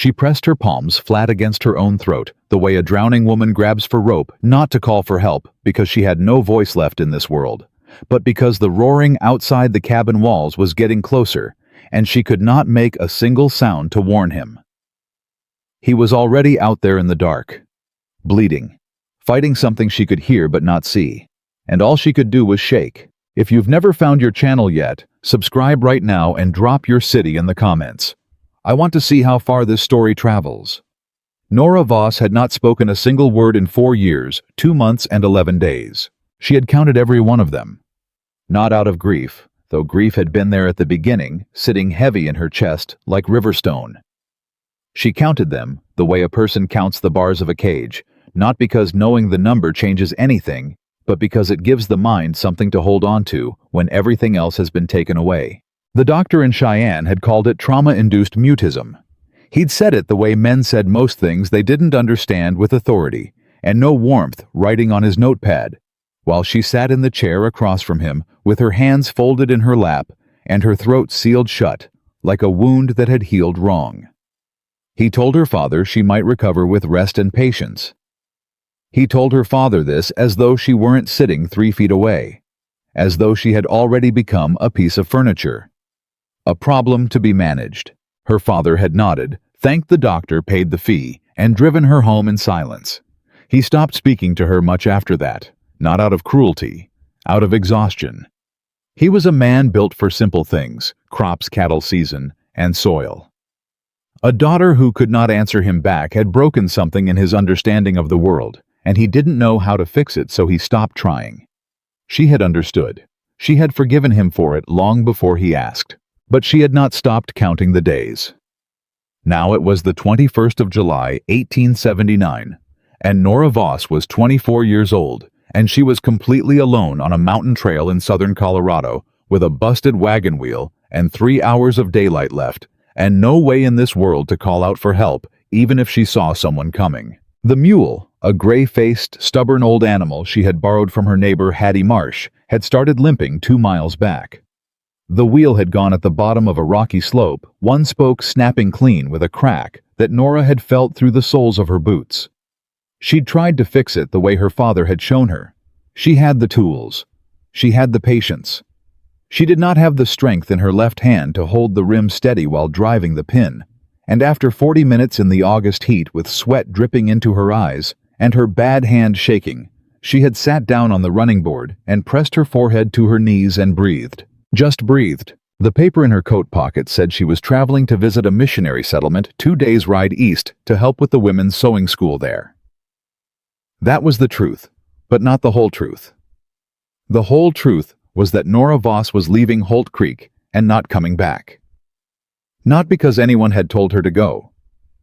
She pressed her palms flat against her own throat, the way a drowning woman grabs for rope, not to call for help because she had no voice left in this world, but because the roaring outside the cabin walls was getting closer, and she could not make a single sound to warn him. He was already out there in the dark, bleeding, fighting something she could hear but not see, and all she could do was shake. If you've never found your channel yet, subscribe right now and drop your city in the comments. I want to see how far this story travels. Nora Voss had not spoken a single word in 4 years, 2 months and 11 days. She had counted every one of them. Not out of grief, though grief had been there at the beginning, sitting heavy in her chest like riverstone. She counted them the way a person counts the bars of a cage, not because knowing the number changes anything, but because it gives the mind something to hold on to when everything else has been taken away. The doctor in Cheyenne had called it trauma-induced mutism. He'd said it the way men said most things they didn't understand, with authority and no warmth, writing on his notepad, while she sat in the chair across from him with her hands folded in her lap and her throat sealed shut, like a wound that had healed wrong. He told her father she might recover with rest and patience. He told her father this as though she weren't sitting 3 feet away, as though she had already become a piece of furniture. A problem to be managed. Her father had nodded, thanked the doctor, paid the fee, and driven her home in silence. He stopped speaking to her much after that, not out of cruelty, out of exhaustion. He was a man built for simple things: crops, cattle season, and soil. A daughter who could not answer him back had broken something in his understanding of the world, and he didn't know how to fix it, so he stopped trying. She had understood. She had forgiven him for it long before he asked. But she had not stopped counting the days. Now it was the 21st of July, 1879, and Nora Voss was 24 years old, and she was completely alone on a mountain trail in southern Colorado with a busted wagon wheel and 3 hours of daylight left, and no way in this world to call out for help, even if she saw someone coming. The mule, a gray-faced, stubborn old animal she had borrowed from her neighbor Hattie Marsh, had started limping 2 miles back. The wheel had gone at the bottom of a rocky slope, one spoke snapping clean with a crack that Nora had felt through the soles of her boots. She'd tried to fix it the way her father had shown her. She had the tools. She had the patience. She did not have the strength in her left hand to hold the rim steady while driving the pin, and after 40 minutes in the August heat with sweat dripping into her eyes and her bad hand shaking, she had sat down on the running board and pressed her forehead to her knees and breathed. Just breathed. The paper in her coat pocket said she was traveling to visit a missionary settlement 2 days' ride east to help with the women's sewing school there. That was the truth, but not the whole truth. The whole truth was that Nora Voss was leaving Holt Creek and not coming back. Not because anyone had told her to go,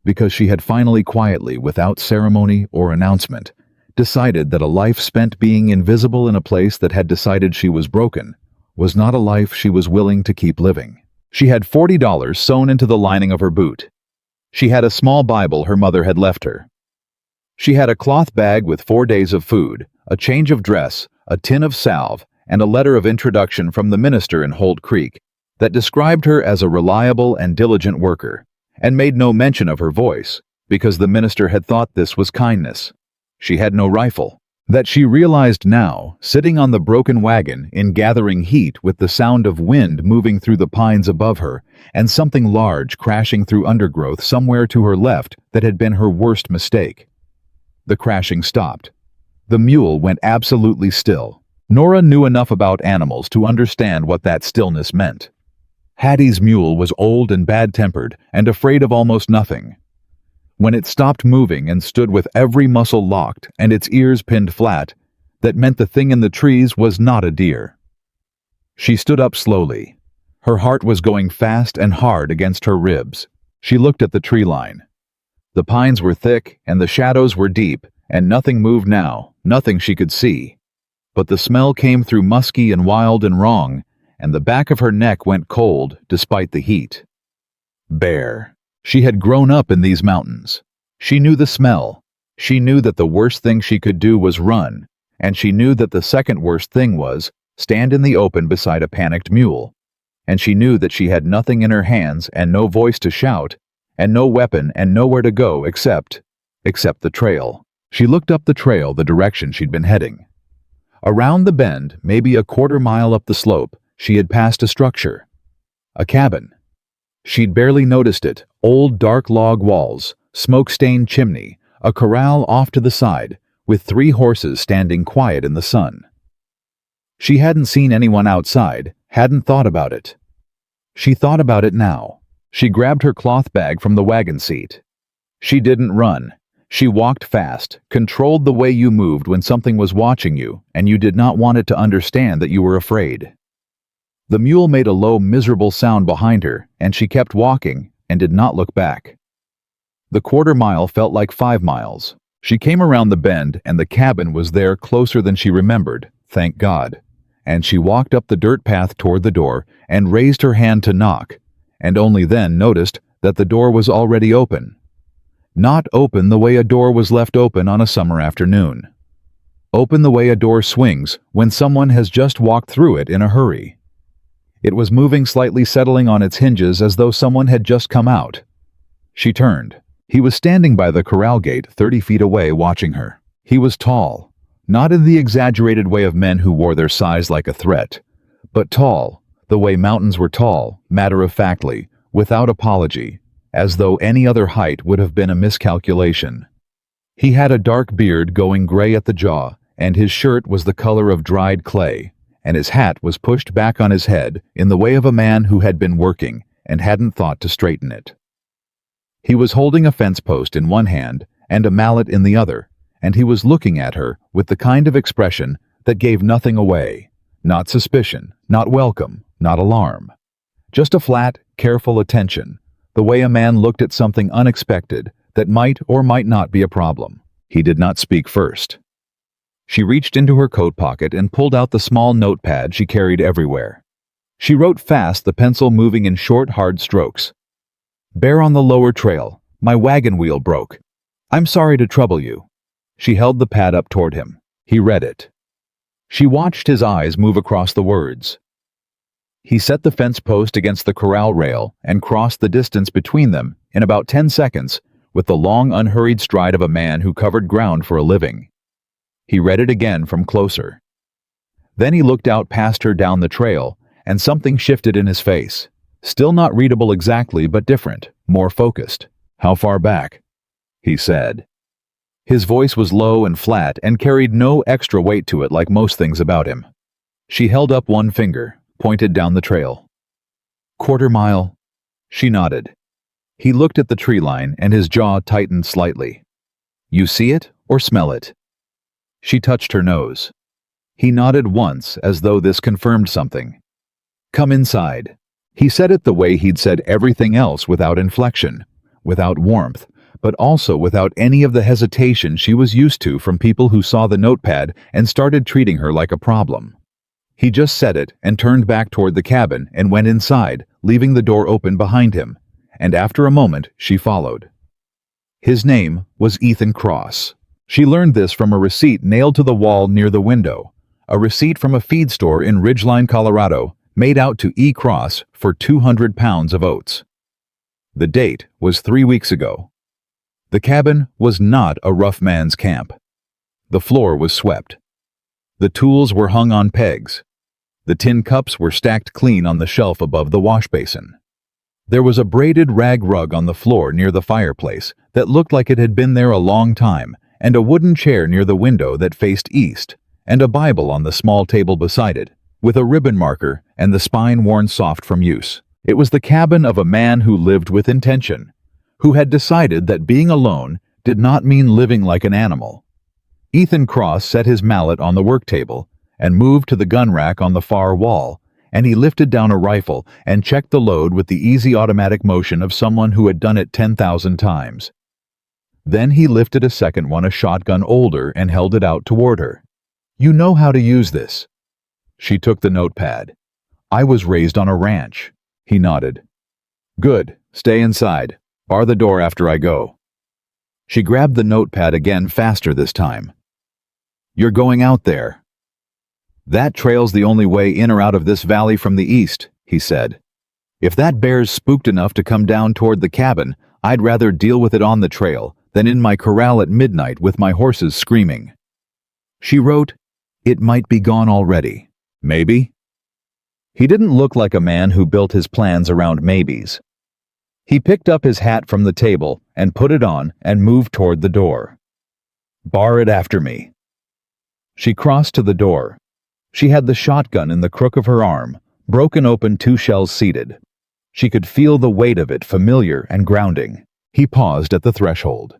because she had finally, quietly, without ceremony or announcement, decided that a life spent being invisible in a place that had decided she was broken was not a life she was willing to keep living. She had $40 sewn into the lining of her boot. She had a small Bible her mother had left her. She had a cloth bag with 4 days of food, a change of dress, a tin of salve, and a letter of introduction from the minister in Holt Creek that described her as a reliable and diligent worker, and made no mention of her voice, because the minister had thought this was kindness. She had no rifle. That she realized now, sitting on the broken wagon in gathering heat with the sound of wind moving through the pines above her and something large crashing through undergrowth somewhere to her left that had been her worst mistake. The crashing stopped. The mule went absolutely still. Nora knew enough about animals to understand what that stillness meant. Hattie's mule was old and bad-tempered and afraid of almost nothing. When it stopped moving and stood with every muscle locked and its ears pinned flat, that meant the thing in the trees was not a deer. She stood up slowly. Her heart was going fast and hard against her ribs. She looked at the tree line. The pines were thick and the shadows were deep, and nothing moved now, nothing she could see. But the smell came through musky and wild and wrong, and the back of her neck went cold despite the heat. Bear. She had grown up in these mountains. She knew the smell. She knew that the worst thing she could do was run, and she knew that the second worst thing was stand in the open beside a panicked mule. And she knew that she had nothing in her hands and no voice to shout, and no weapon and nowhere to go except the trail. She looked up the trail the direction she'd been heading. Around the bend, maybe a quarter-mile up the slope, she had passed a structure. A cabin. She'd barely noticed it. Old dark log walls, smoke-stained chimney, a corral off to the side, with 3 horses standing quiet in the sun. She hadn't seen anyone outside, hadn't thought about it. She thought about it now. She grabbed her cloth bag from the wagon seat. She didn't run. She walked fast, controlled the way you moved when something was watching you and you did not want it to understand that you were afraid. The mule made a low, miserable sound behind her, and she kept walking and did not look back. The quarter-mile felt like 5 miles. She came around the bend and the cabin was there, closer than she remembered, thank God. And she walked up the dirt path toward the door and raised her hand to knock, and only then noticed that the door was already open. Not open the way a door was left open on a summer afternoon. Open the way a door swings when someone has just walked through it in a hurry. It was moving slightly, settling on its hinges as though someone had just come out. She turned. He was standing by the corral gate 30 feet away watching her. He was tall, not in the exaggerated way of men who wore their size like a threat, but tall, the way mountains were tall, matter-of-factly, without apology, as though any other height would have been a miscalculation. He had a dark beard going gray at the jaw, and his shirt was the color of dried clay, and his hat was pushed back on his head in the way of a man who had been working and hadn't thought to straighten it. He was holding a fence post in one hand and a mallet in the other, and he was looking at her with the kind of expression that gave nothing away, not suspicion, not welcome, not alarm. Just a flat, careful attention, the way a man looked at something unexpected that might or might not be a problem. He did not speak first. She reached into her coat pocket and pulled out the small notepad she carried everywhere. She wrote fast, the pencil moving in short, hard strokes. "Bear on the lower trail. My wagon wheel broke. I'm sorry to trouble you." She held the pad up toward him. He read it. She watched his eyes move across the words. He set the fence post against the corral rail and crossed the distance between them in about 10 seconds with the long, unhurried stride of a man who covered ground for a living. He read it again from closer. Then he looked out past her down the trail, and something shifted in his face. Still not readable exactly, but different, more focused. "How far back?" he said. His voice was low and flat and carried no extra weight to it like most things about him. She held up one finger, pointed down the trail. "Quarter-mile." She nodded. He looked at the tree line and his jaw tightened slightly. "You see it or smell it?" She touched her nose. He nodded once as though this confirmed something. "Come inside." He said it the way he'd said everything else, without inflection, without warmth, but also without any of the hesitation she was used to from people who saw the notepad and started treating her like a problem. He just said it and turned back toward the cabin and went inside, leaving the door open behind him, and after a moment she followed. His name was Ethan Cross. She learned this from a receipt nailed to the wall near the window, a receipt from a feed store in Ridgeline, Colorado, made out to E. Cross for 200 pounds of oats. The date was 3 weeks ago. The cabin was not a rough man's camp. The floor was swept. The tools were hung on pegs. The tin cups were stacked clean on the shelf above the wash basin. There was a braided rag rug on the floor near the fireplace that looked like it had been there a long time, and a wooden chair near the window that faced east, and a Bible on the small table beside it, with a ribbon marker and the spine worn soft from use. It was the cabin of a man who lived with intention, who had decided that being alone did not mean living like an animal. Ethan Cross set his mallet on the work table and moved to the gun rack on the far wall, and he lifted down a rifle and checked the load with the easy automatic motion of someone who had done it 10,000 times. Then he lifted a second one, a shotgun older, and held it out toward her. "You know how to use this." She took the notepad. "I was raised on a ranch." He nodded. "Good. Stay inside. Bar the door after I go." She grabbed the notepad again, faster this time. "You're going out there." "That trail's the only way in or out of this valley from the east," he said. "If that bear's spooked enough to come down toward the cabin, I'd rather deal with it on the trail than in my corral at midnight with my horses screaming." She wrote, "It might be gone already. Maybe?" He didn't look like a man who built his plans around maybes. He picked up his hat from the table and put it on and moved toward the door. "Bar it after me." She crossed to the door. She had the shotgun in the crook of her arm, broken open, 2 shells seated. She could feel the weight of it, familiar and grounding. He paused at the threshold.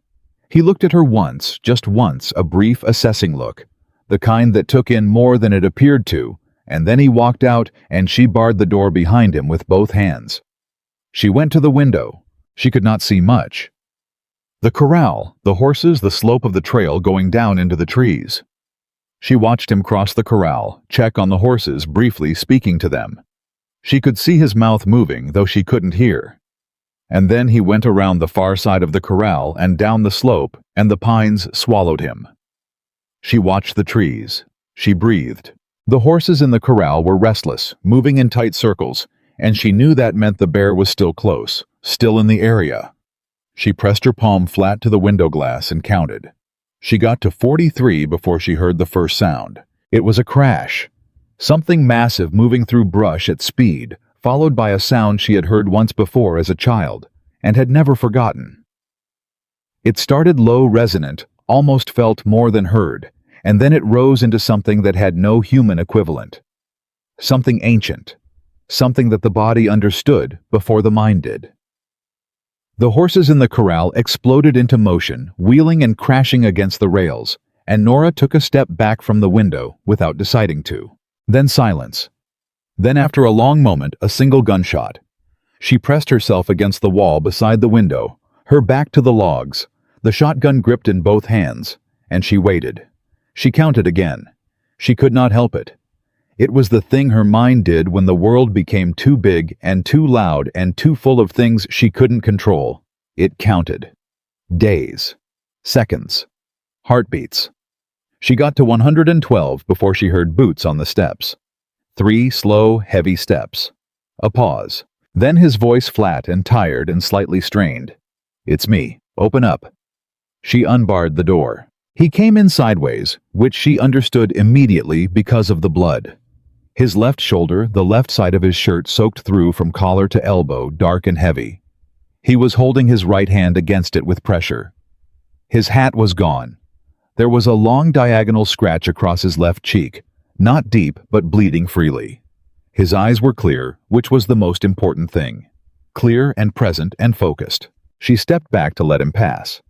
He looked at her once, just once, a brief, assessing look, the kind that took in more than it appeared to, and then he walked out and she barred the door behind him with both hands. She went to the window. She could not see much. The corral, the horses, the slope of the trail going down into the trees. She watched him cross the corral, check on the horses, briefly speaking to them. She could see his mouth moving, though she couldn't hear. And then he went around the far side of the corral and down the slope, and the pines swallowed him. She watched the trees. She breathed. The horses in the corral were restless, moving in tight circles, and she knew that meant the bear was still close, still in the area. She pressed her palm flat to the window glass and counted. She got to 43 before she heard the first sound. It was a crash. Something massive moving through brush at speed, followed by a sound she had heard once before as a child, and had never forgotten. It started low, resonant, almost felt more than heard, and then it rose into something that had no human equivalent. Something ancient. Something that the body understood before the mind did. The horses in the corral exploded into motion, wheeling and crashing against the rails, and Nora took a step back from the window without deciding to. Then silence. Then after a long moment, a single gunshot. She pressed herself against the wall beside the window, her back to the logs, the shotgun gripped in both hands, and she waited. She counted again. She could not help it. It was the thing her mind did when the world became too big and too loud and too full of things she couldn't control. It counted. Days. Seconds. Heartbeats. She got to 112 before she heard boots on the steps. 3 slow, heavy steps. A pause. Then his voice, flat and tired and slightly strained. "It's me. Open up." She unbarred the door. He came in sideways, which she understood immediately because of the blood. His left shoulder, the left side of his shirt soaked through from collar to elbow, dark and heavy. He was holding his right hand against it with pressure. His hat was gone. There was a long diagonal scratch across his left cheek, not deep but bleeding freely. His eyes were clear, which was the most important thing. Clear and present and focused. She stepped back to let him pass.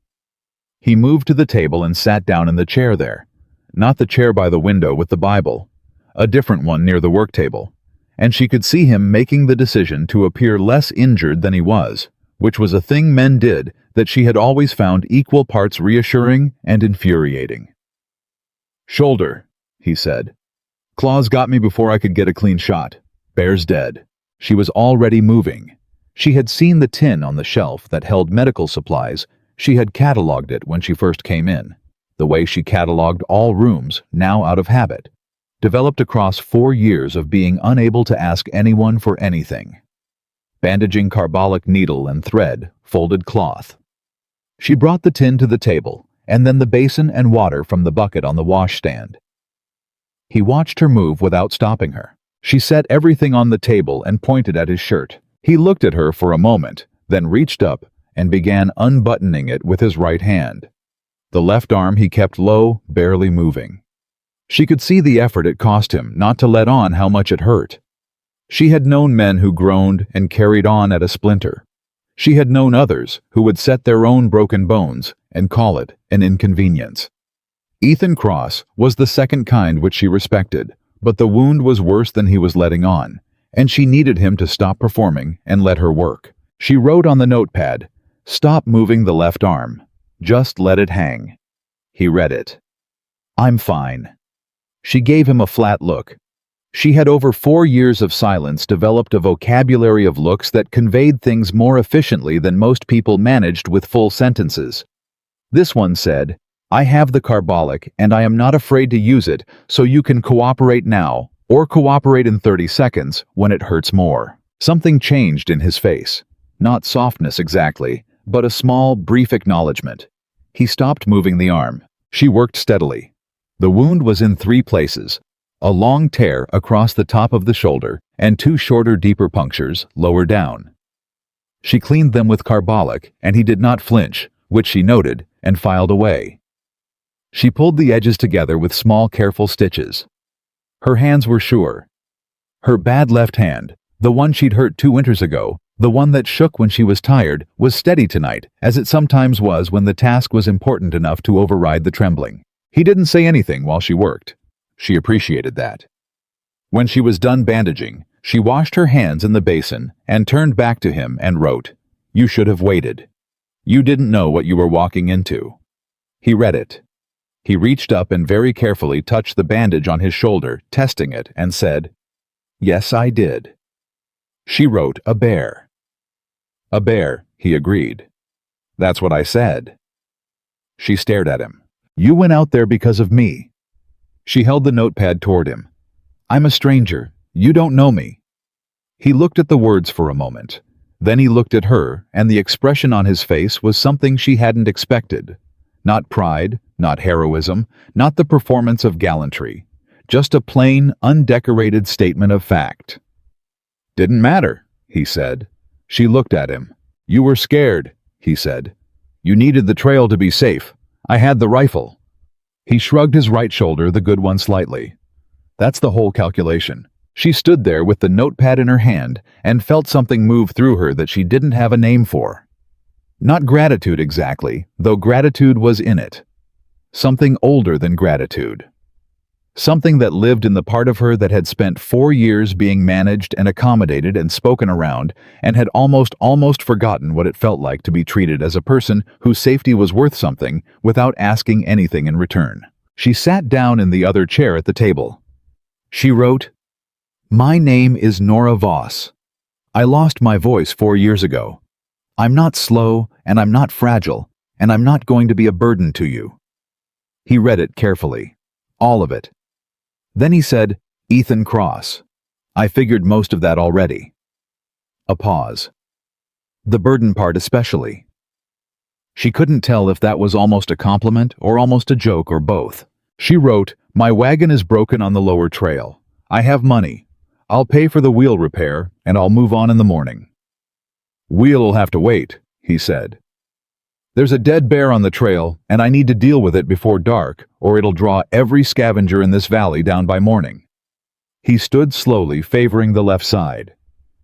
He moved to the table and sat down in the chair there. Not the chair by the window with the Bible. A different one near the work table. And she could see him making the decision to appear less injured than he was, which was a thing men did that she had always found equal parts reassuring and infuriating. "Shoulder," he said. "Claws got me before I could get a clean shot. Bear's dead." She was already moving. She had seen the tin on the shelf that held medical supplies. She had cataloged it when she first came in, the way she cataloged all rooms, now out of habit, developed across 4 years of being unable to ask anyone for anything. Bandaging, carbolic needle and thread, folded cloth. She brought the tin to the table, and then the basin and water from the bucket on the washstand. He watched her move without stopping her. She set everything on the table and pointed at his shirt. He looked at her for a moment, then reached up and began unbuttoning it with his right hand. The left arm he kept low, barely moving. She could see the effort it cost him not to let on how much it hurt. She had known men who groaned and carried on at a splinter. She had known others who would set their own broken bones and call it an inconvenience. Ethan Cross was the second kind which she respected, but the wound was worse than he was letting on, and she needed him to stop performing and let her work. She wrote on the notepad, "Stop moving the left arm. Just let it hang." He read it. "I'm fine." She gave him a flat look. She had over 4 years of silence developed a vocabulary of looks that conveyed things more efficiently than most people managed with full sentences. This one said, "I have the carbolic and I am not afraid to use it, so you can cooperate now, or cooperate in 30 seconds when it hurts more." Something changed in his face. Not softness exactly, but a small, brief acknowledgement. He stopped moving the arm. She worked steadily. The wound was in 3 places: a long tear across the top of the shoulder and 2 shorter, deeper punctures lower down. She cleaned them with carbolic, and he did not flinch, which she noted, and filed away. She pulled the edges together with small, careful stitches. Her hands were sure. Her bad left hand, the one she'd hurt 2 winters ago, the one that shook when she was tired, was steady tonight, as it sometimes was when the task was important enough to override the trembling. He didn't say anything while she worked. She appreciated that. When she was done bandaging, she washed her hands in the basin and turned back to him and wrote, "You should have waited. You didn't know what you were walking into." He read it. He reached up and very carefully touched the bandage on his shoulder, testing it, and said, "Yes, I did." She wrote, "A bear." "A bear," he agreed. "That's what I said." She stared at him. "You went out there because of me." She held the notepad toward him. "I'm a stranger. You don't know me." He looked at the words for a moment. Then he looked at her, and the expression on his face was something she hadn't expected. Not pride, not heroism, not the performance of gallantry. Just a plain, undecorated statement of fact. "Didn't matter," he said. She looked at him. "You were scared," he said. "You needed the trail to be safe. I had the rifle." He shrugged his right shoulder, the good one, slightly. "That's the whole calculation." She stood there with the notepad in her hand and felt something move through her that she didn't have a name for. Not gratitude exactly, though gratitude was in it. Something older than gratitude. Something that lived in the part of her that had spent 4 years being managed and accommodated and spoken around, and had almost forgotten what it felt like to be treated as a person whose safety was worth something without asking anything in return. She sat down in the other chair at the table. She wrote, "My name is Nora Voss. I lost my voice 4 years ago. I'm not slow, and I'm not fragile, and I'm not going to be a burden to you." He read it carefully. All of it. Then he said, "Ethan Cross. I figured most of that already." A pause. The burden part especially. She couldn't tell if that was almost a compliment or almost a joke or both. She wrote, "My wagon is broken on the lower trail. I have money. I'll pay for the wheel repair, and I'll move on in the morning." "Wheel'll have to wait," he said. "There's a dead bear on the trail, and I need to deal with it before dark, or it'll draw every scavenger in this valley down by morning." He stood slowly, favoring the left side.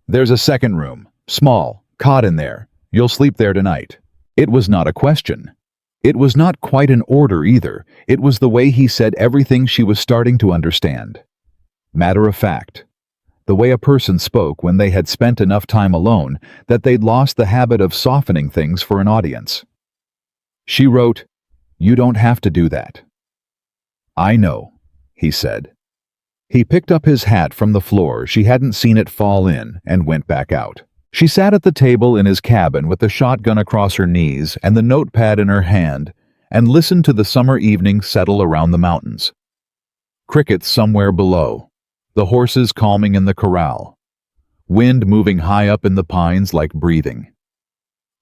"There's a second room, small, cot in there. You'll sleep there tonight." It was not a question. It was not quite an order either. It was the way he said everything she was starting to understand. Matter of fact. The way a person spoke when they had spent enough time alone that they'd lost the habit of softening things for an audience. She wrote, "You don't have to do that." "I know," he said. He picked up his hat from the floor. She hadn't seen it fall in, and went back out. She sat at the table in his cabin with the shotgun across her knees and the notepad in her hand, and listened to the summer evening settle around the mountains. Crickets somewhere below. The horses calming in the corral. Wind moving high up in the pines like breathing.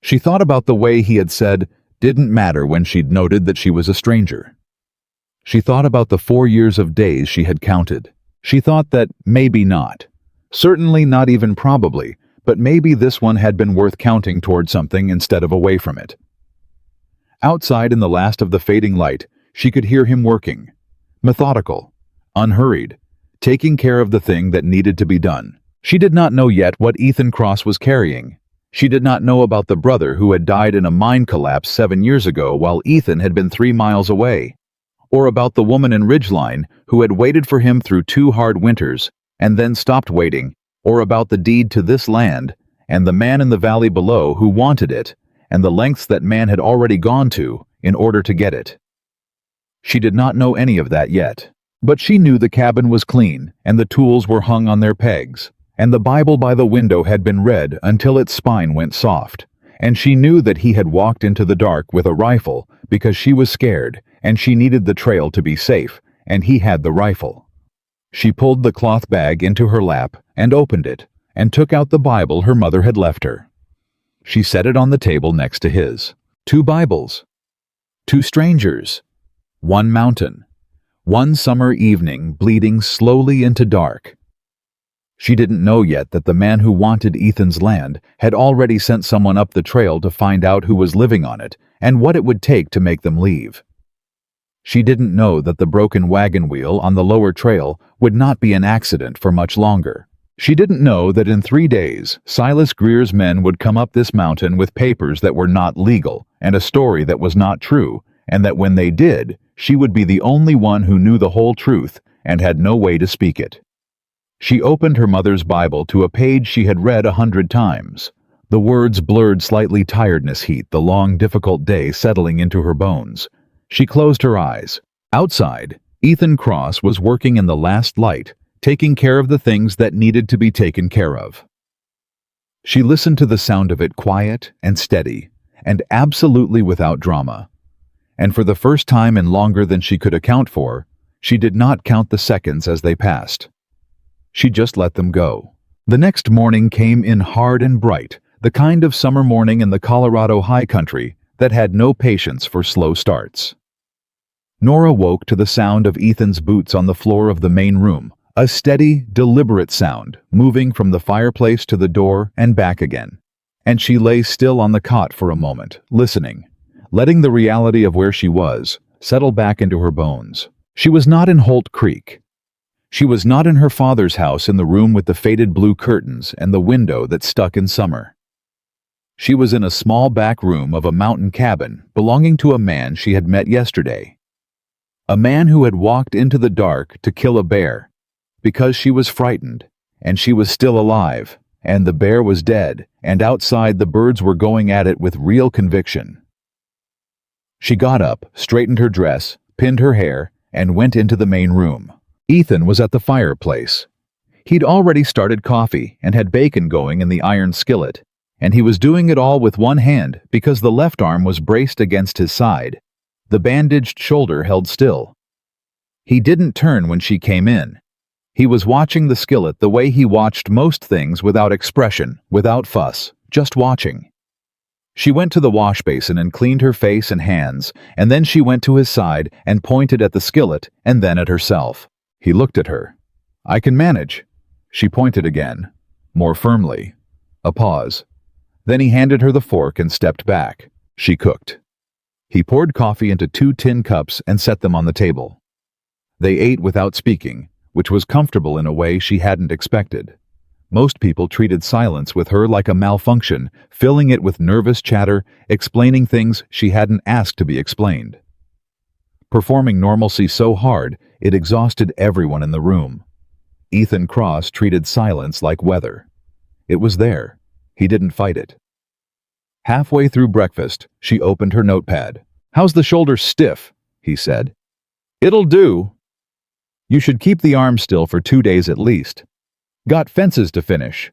She thought about the way he had said, "Didn't matter," when she'd noted that she was a stranger. She thought about the 4 years of days she had counted. She thought that maybe not. Certainly not even probably, but maybe this one had been worth counting toward something instead of away from it. Outside in the last of the fading light, she could hear him working. Methodical. Unhurried. Taking care of the thing that needed to be done. She did not know yet what Ethan Cross was carrying. She did not know about the brother who had died in a mine collapse 7 years ago while Ethan had been 3 miles away. Or about the woman in Ridgeline who had waited for him through 2 hard winters and then stopped waiting. Or about the deed to this land and the man in the valley below who wanted it and the lengths that man had already gone to in order to get it. She did not know any of that yet. But she knew the cabin was clean, and the tools were hung on their pegs, and the Bible by the window had been read until its spine went soft, and she knew that he had walked into the dark with a rifle because she was scared, and she needed the trail to be safe, and he had the rifle. She pulled the cloth bag into her lap and opened it, and took out the Bible her mother had left her. She set it on the table next to his. 2 Bibles. 2 strangers. 1 mountain. 1 summer evening bleeding slowly into dark. She didn't know yet that the man who wanted Ethan's land had already sent someone up the trail to find out who was living on it and what it would take to make them leave. She didn't know that the broken wagon wheel on the lower trail would not be an accident for much longer. She didn't know that in 3 days, Silas Greer's men would come up this mountain with papers that were not legal and a story that was not true, and that when they did, she would be the only one who knew the whole truth and had no way to speak it. She opened her mother's Bible to a page she had read 100 times. The words blurred slightly tiredness heat, the long, difficult day settling into her bones. She closed her eyes. Outside, Ethan Cross was working in the last light, taking care of the things that needed to be taken care of. She listened to the sound of it quiet and steady, and absolutely without drama. And for the first time in longer than she could account for, she did not count the seconds as they passed. She just let them go. The next morning came in hard and bright, the kind of summer morning in the Colorado high country that had no patience for slow starts. Nora woke to the sound of Ethan's boots on the floor of the main room, a steady, deliberate sound, moving from the fireplace to the door and back again. And she lay still on the cot for a moment, listening, letting the reality of where she was settle back into her bones. She was not in Holt Creek. She was not in her father's house in the room with the faded blue curtains and the window that stuck in summer. She was in a small back room of a mountain cabin belonging to a man she had met yesterday. A man who had walked into the dark to kill a bear, because she was frightened, and she was still alive, and the bear was dead, and outside the birds were going at it with real conviction. She got up, straightened her dress, pinned her hair, and went into the main room. Ethan was at the fireplace. He'd already started coffee and had bacon going in the iron skillet, and he was doing it all with one hand because the left arm was braced against his side. The bandaged shoulder held still. He didn't turn when she came in. He was watching the skillet the way he watched most things, without expression, without fuss, just watching. She went to the wash basin and cleaned her face and hands, and then she went to his side and pointed at the skillet and then at herself. He looked at her. "I can manage." She pointed again, more firmly. A pause. Then he handed her the fork and stepped back. She cooked. He poured coffee into 2 tin cups and set them on the table. They ate without speaking, which was comfortable in a way she hadn't expected. Most people treated silence with her like a malfunction, filling it with nervous chatter, explaining things she hadn't asked to be explained. Performing normalcy so hard, it exhausted everyone in the room. Ethan Cross treated silence like weather. It was there. He didn't fight it. Halfway through breakfast, she opened her notepad. "How's the shoulder stiff?" he said. "It'll do. You should keep the arm still for 2 days at least. Got fences to finish.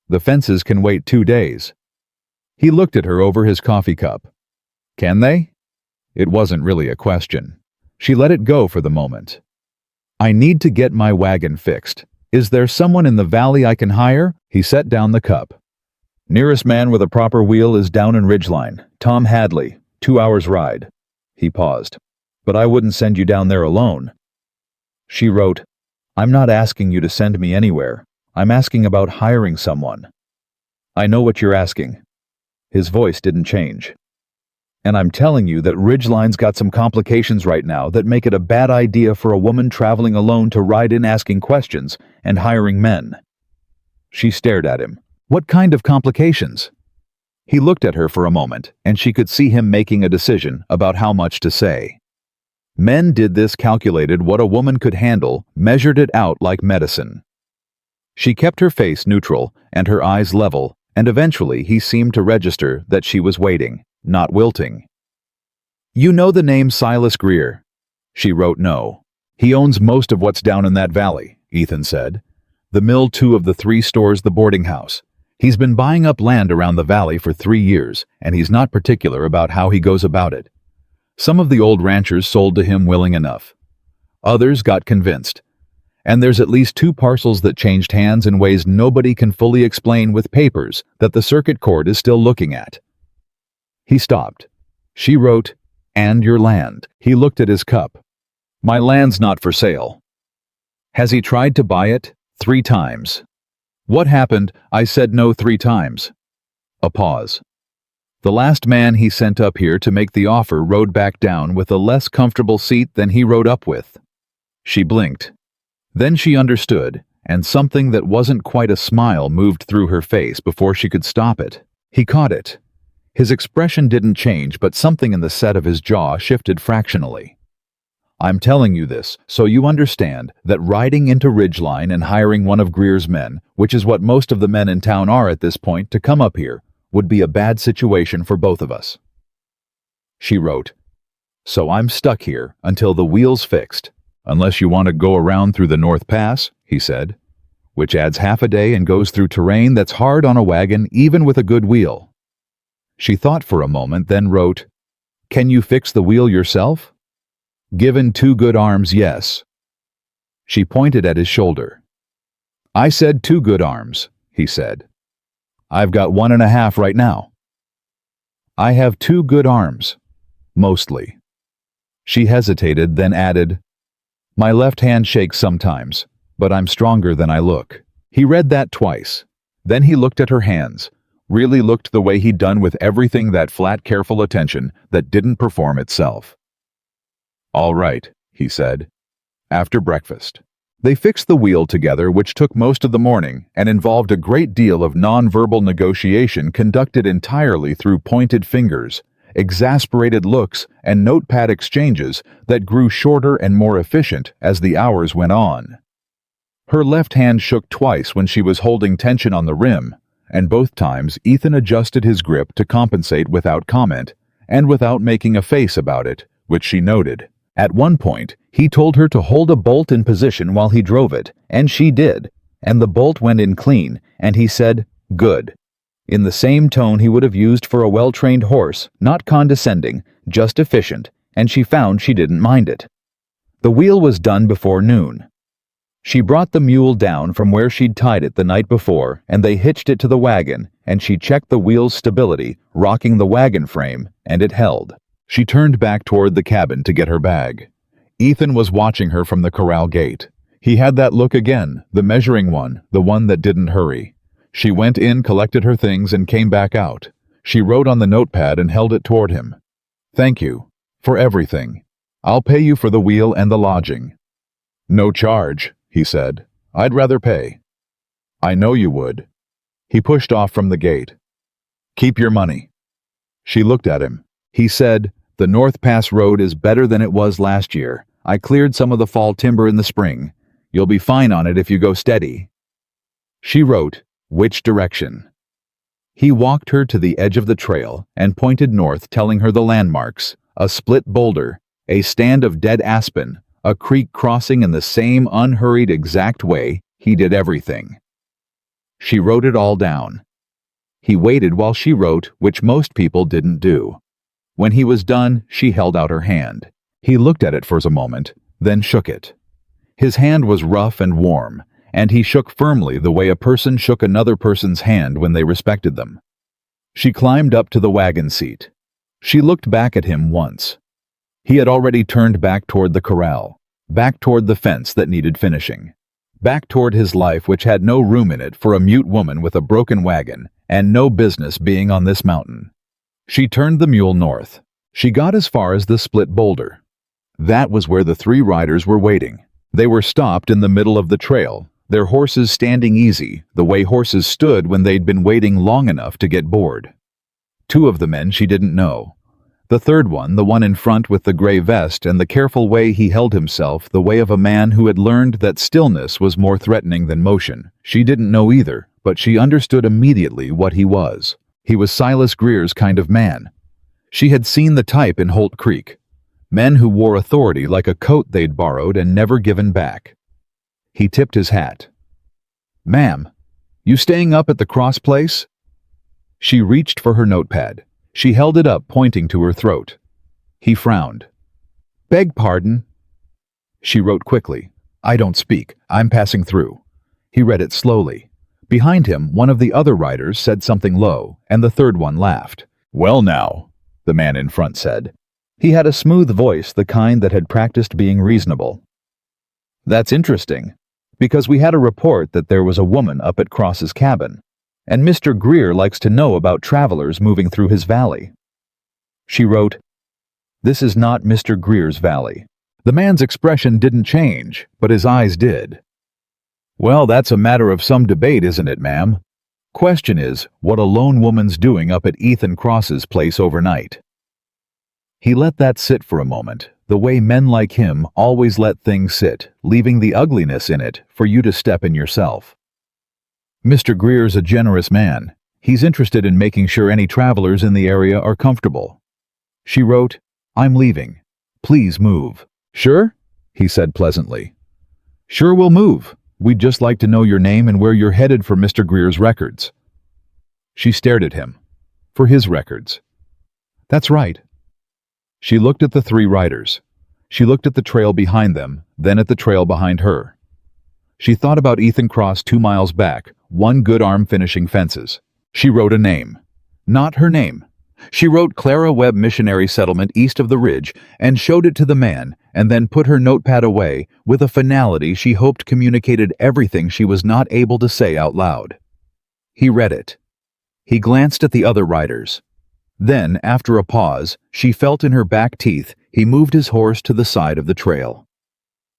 The fences can wait 2 days." He looked at her over his coffee cup. "Can they?" It wasn't really a question. She let it go for the moment. "I need to get my wagon fixed. Is there someone in the valley I can hire?" He set down the cup. "Nearest man with a proper wheel is down in Ridgeline. Tom Hadley, 2 hours ride." He paused. "But I wouldn't send you down there alone." She wrote, "I'm not asking you to send me anywhere. I'm asking about hiring someone." "I know what you're asking." His voice didn't change. "And I'm telling you that Ridgeline's got some complications right now that make it a bad idea for a woman traveling alone to ride in asking questions and hiring men." She stared at him. "What kind of complications?" He looked at her for a moment, and she could see him making a decision about how much to say. Men did this, calculated what a woman could handle, measured it out like medicine. She kept her face neutral and her eyes level, and eventually he seemed to register that she was waiting, not wilting. "You know the name Silas Greer?" She wrote no. "He owns most of what's down in that valley," Ethan said. "The mill, 2 of the 3 stores, the boarding house. He's been buying up land around the valley for 3 years, and he's not particular about how he goes about it. Some of the old ranchers sold to him willing enough. Others got convinced. And there's at least 2 parcels that changed hands in ways nobody can fully explain with papers that the circuit court is still looking at." He stopped. She wrote, "And your land." He looked at his cup. "My land's not for sale." "Has he tried to buy it?" "3 times." "What happened?" "I said no 3 times." A pause. "The last man he sent up here to make the offer rode back down with a less comfortable seat than he rode up with." She blinked. Then she understood, and something that wasn't quite a smile moved through her face before she could stop it. He caught it. His expression didn't change, but something in the set of his jaw shifted fractionally. "I'm telling you this so you understand that riding into Ridgeline and hiring one of Greer's men, which is what most of the men in town are at this point, to come up here, would be a bad situation for both of us." She wrote, "So I'm stuck here until the wheel's fixed. Unless you want to go around through the North Pass," he said, "which adds half a day and goes through terrain that's hard on a wagon even with a good wheel." She thought for a moment, then wrote, "Can you fix the wheel yourself?" "Given 2 good arms, yes." She pointed at his shoulder. "I said 2 good arms," he said. "I've got 1.5 right now." "I have 2 good arms. Mostly." She hesitated, then added, "My left hand shakes sometimes, but I'm stronger than I look." He read that twice. Then he looked at her hands, really looked the way he'd done with everything, that flat, careful attention that didn't perform itself. "All right," he said. "After breakfast." They fixed the wheel together, which took most of the morning and involved a great deal of non-verbal negotiation conducted entirely through pointed fingers, exasperated looks, and notepad exchanges that grew shorter and more efficient as the hours went on. Her left hand shook twice when she was holding tension on the rim, and both times Ethan adjusted his grip to compensate without comment, and without making a face about it, which she noted. At one point, he told her to hold a bolt in position while he drove it, and she did, and the bolt went in clean, and he said, "Good," in the same tone he would have used for a well-trained horse, not condescending, just efficient, and she found she didn't mind it. The wheel was done before noon. She brought the mule down from where she'd tied it the night before, and they hitched it to the wagon, and she checked the wheel's stability, rocking the wagon frame, and it held. She turned back toward the cabin to get her bag. Ethan was watching her from the corral gate. He had that look again, the measuring one, the one that didn't hurry. She went in, collected her things, and came back out. She wrote on the notepad and held it toward him. "Thank you. For everything. I'll pay you for the wheel and the lodging." "No charge," he said. "I'd rather pay." "I know you would." He pushed off from the gate. "Keep your money." She looked at him. He said, "The North Pass Road is better than it was last year. I cleared some of the fall timber in the spring. You'll be fine on it if you go steady." She wrote, "Which direction?" He walked her to the edge of the trail and pointed north, telling her the landmarks: a split boulder, a stand of dead aspen, a creek crossing in the same unhurried exact way he did everything. She wrote it all down. He waited while she wrote, which most people didn't do. When he was done, she held out her hand. He looked at it for a moment, then shook it. His hand was rough and warm, and he shook firmly the way a person shook another person's hand when they respected them. She climbed up to the wagon seat. She looked back at him once. He had already turned back toward the corral, back toward the fence that needed finishing, back toward his life which had no room in it for a mute woman with a broken wagon and no business being on this mountain. She turned the mule north. She got as far as the split boulder. That was where the 3 riders were waiting. They were stopped in the middle of the trail, their horses standing easy, the way horses stood when they'd been waiting long enough to get bored. 2 of the men she didn't know. The third one, the one in front with the gray vest and the careful way he held himself, the way of a man who had learned that stillness was more threatening than motion, she didn't know either, but she understood immediately what he was. He was Silas Greer's kind of man. She had seen the type in Holt Creek. Men who wore authority like a coat they'd borrowed and never given back. He tipped his hat. "Ma'am, you staying up at the Cross place?" She reached for her notepad. She held it up, pointing to her throat. He frowned. "Beg pardon." She wrote quickly. "I don't speak. I'm passing through." He read it slowly. Behind him, one of the other riders said something low, and the third one laughed. "Well now," the man in front said. He had a smooth voice, the kind that had practiced being reasonable. "That's interesting, because we had a report that there was a woman up at Cross's cabin, and Mr. Greer likes to know about travelers moving through his valley." She wrote, "This is not Mr. Greer's valley." The man's expression didn't change, but his eyes did. "Well, that's a matter of some debate, isn't it, ma'am? Question is, what a lone woman's doing up at Ethan Cross's place overnight." He let that sit for a moment, the way men like him always let things sit, leaving the ugliness in it for you to step in yourself. "Mr. Greer's a generous man. He's interested in making sure any travelers in the area are comfortable." She wrote, "I'm leaving. Please move." "Sure?" he said pleasantly. "Sure, we'll move. We'd just like to know your name and where you're headed for Mr. Greer's records." She stared at him. "For his records." "That's right." She looked at the three riders. She looked at the trail behind them, then at the trail behind her. She thought about Ethan Cross 2 miles back, one good arm finishing fences. She wrote a name. Not her name. She wrote Clara Webb Missionary Settlement east of the ridge and showed it to the man, and then put her notepad away with a finality she hoped communicated everything she was not able to say out loud. He read it. He glanced at the other riders. Then, after a pause, she felt in her back teeth, he moved his horse to the side of the trail.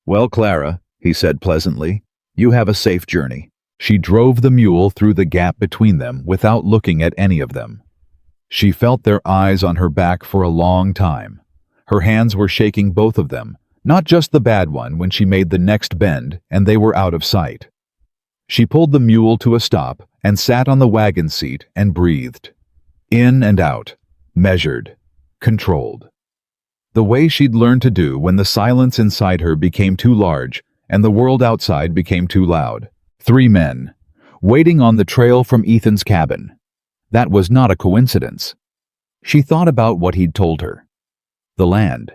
"Well, Clara," he said pleasantly, "you have a safe journey." She drove the mule through the gap between them without looking at any of them. She felt their eyes on her back for a long time. Her hands were shaking, both of them, not just the bad one when she made the next bend and they were out of sight. She pulled the mule to a stop and sat on the wagon seat and breathed. In and out, measured, controlled. The way she'd learned to do when the silence inside her became too large and the world outside became too loud. 3 men, waiting on the trail from Ethan's cabin. That was not a coincidence. She thought about what he'd told her. The land,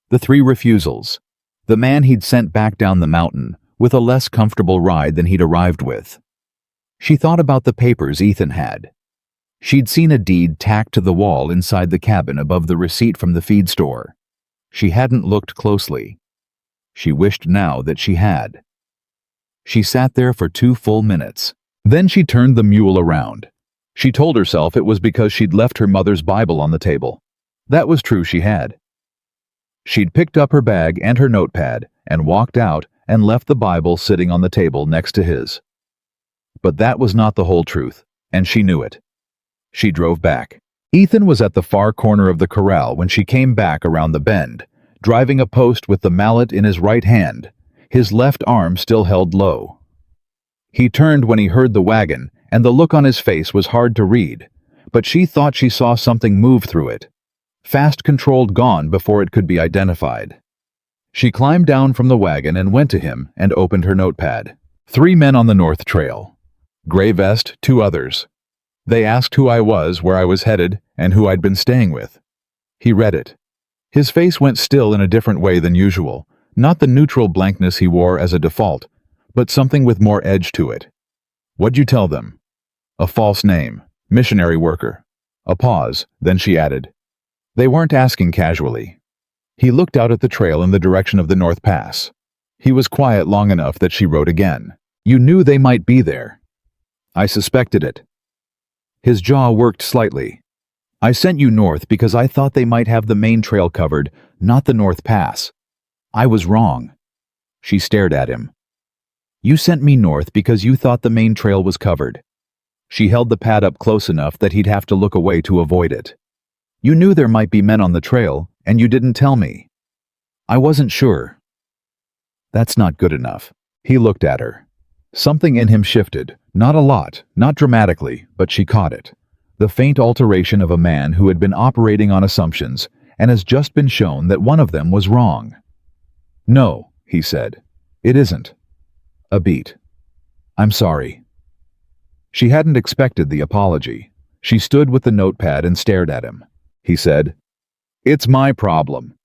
the 3 refusals, the man he'd sent back down the mountain with a less comfortable ride than he'd arrived with. She thought about the papers Ethan had. She'd seen a deed tacked to the wall inside the cabin above the receipt from the feed store. She hadn't looked closely. She wished now that she had. She sat there for 2 full minutes. Then she turned the mule around. She told herself it was because she'd left her mother's Bible on the table. That was true, she had. She'd picked up her bag and her notepad and walked out and left the Bible sitting on the table next to his. But that was not the whole truth, and she knew it. She drove back. Ethan was at the far corner of the corral when she came back around the bend, driving a post with the mallet in his right hand, his left arm still held low. He turned when he heard the wagon, and the look on his face was hard to read, but she thought she saw something move through it. Fast, controlled, gone before it could be identified. She climbed down from the wagon and went to him and opened her notepad. 3 men on the North Trail. Gray vest, 2 others. They asked who I was, where I was headed, and who I'd been staying with. He read it. His face went still in a different way than usual, not the neutral blankness he wore as a default, but something with more edge to it. "What'd you tell them?" "A false name. Missionary worker." A pause, then she added, "They weren't asking casually." He looked out at the trail in the direction of the North Pass. He was quiet long enough that she wrote again. "You knew they might be there." "I suspected it." His jaw worked slightly. "I sent you north because I thought they might have the main trail covered, not the North Pass. I was wrong." She stared at him. "You sent me north because you thought the main trail was covered." She held the pad up close enough that he'd have to look away to avoid it. "You knew there might be men on the trail, and you didn't tell me." "I wasn't sure." "That's not good enough." He looked at her. Something in him shifted, not a lot, not dramatically, but she caught it. The faint alteration of a man who had been operating on assumptions and has just been shown that one of them was wrong. "No," he said. "It isn't." A beat. "I'm sorry." She hadn't expected the apology. She stood with the notepad and stared at him. He said, "It's my problem."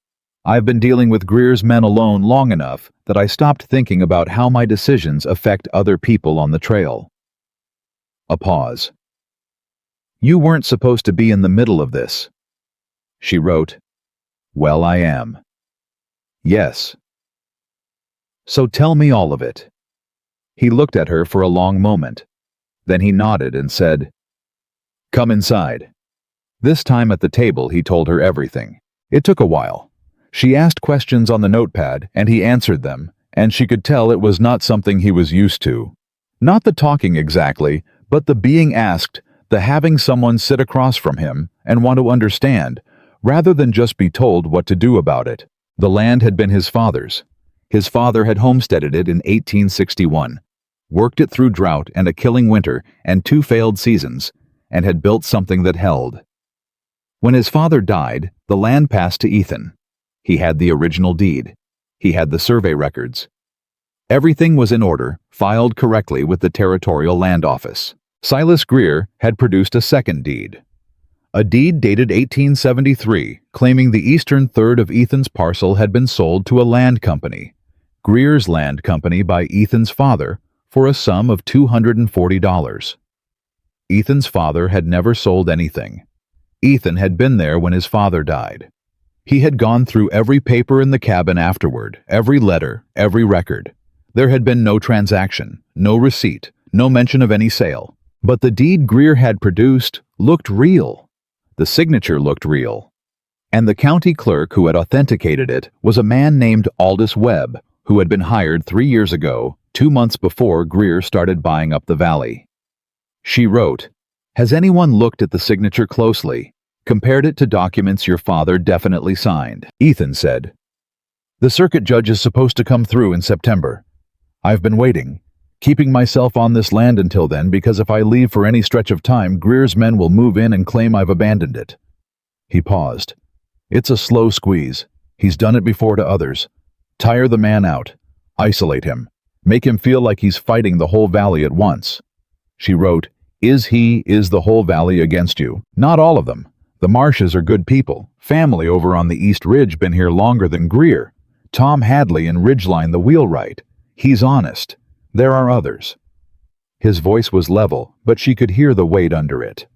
I've been dealing with Greer's men alone long enough that I stopped thinking about how my decisions affect other people on the trail. A pause. You weren't supposed to be in the middle of this. She wrote, Well, I am. Yes. So tell me all of it. He looked at her for a long moment. Then he nodded and said, Come inside. This time at the table he told her everything. It took a while. She asked questions on the notepad and he answered them, and she could tell it was not something he was used to. Not the talking exactly, but the being asked, the having someone sit across from him and want to understand, rather than just be told what to do about it. The land had been his father's. His father had homesteaded it in 1861, worked it through drought and a killing winter and 2 failed seasons, and had built something that held. When his father died, the land passed to Ethan. He had the original deed. He had the survey records. Everything was in order, filed correctly with the Territorial Land Office. Silas Greer had produced a second deed. A deed dated 1873, claiming the eastern third of Ethan's parcel had been sold to a land company, Greer's Land Company by Ethan's father, for a sum of $240. Ethan's father had never sold anything. Ethan had been there when his father died. He had gone through every paper in the cabin afterward, every letter, every record. There had been no transaction, no receipt, no mention of any sale. But the deed Greer had produced looked real. The signature looked real. And the county clerk who had authenticated it was a man named Aldous Webb, who had been hired 3 years ago, 2 months before Greer started buying up the valley. She wrote, Has anyone looked at the signature closely? Compared it to documents your father definitely signed? Ethan said, The circuit judge is supposed to come through in September. I've been waiting, keeping myself on this land until then because if I leave for any stretch of time, Greer's men will move in and claim I've abandoned it. He paused. It's a slow squeeze. He's done it before to others. Tire the man out. Isolate him. Make him feel like he's fighting the whole valley at once. She wrote, Is the whole valley against you? Not all of them. The Marshes are good people. Family over on the East Ridge been here longer than Greer. Tom Hadley and Ridgeline the wheelwright. He's honest. There are others. His voice was level, but she could hear the weight under it.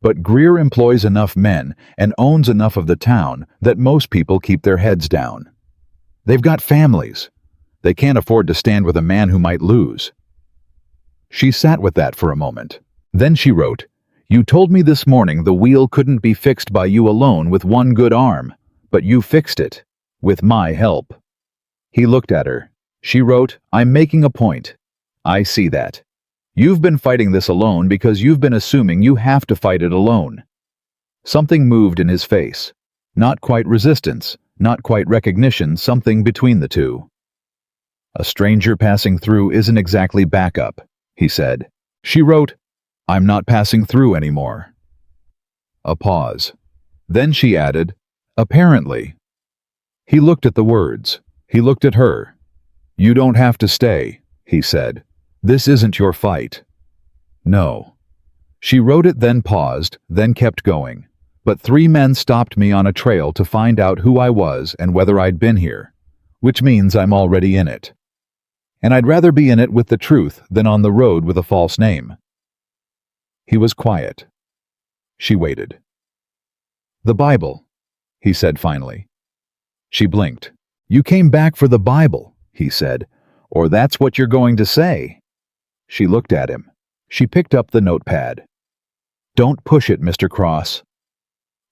But Greer employs enough men and owns enough of the town that most people keep their heads down. They've got families. They can't afford to stand with a man who might lose. She sat with that for a moment. Then she wrote, You told me this morning the wheel couldn't be fixed by you alone with one good arm, but you fixed it, with my help. He looked at her. She wrote, I'm making a point. I see that. You've been fighting this alone because you've been assuming you have to fight it alone. Something moved in his face. Not quite resistance, not quite recognition, something between the two. A stranger passing through isn't exactly backup, he said. She wrote, I'm not passing through anymore. A pause. Then she added, Apparently. He looked at the words. He looked at her. You don't have to stay, he said. This isn't your fight. No. She wrote it, then paused, then kept going. But 3 men stopped me on a trail to find out who I was and whether I'd been here, which means I'm already in it. And I'd rather be in it with the truth than on the road with a false name. He was quiet. She waited. The Bible, he said finally. She blinked. You came back for the Bible, he said, or that's what you're going to say. She looked at him. She picked up the notepad. Don't push it, Mr. Cross.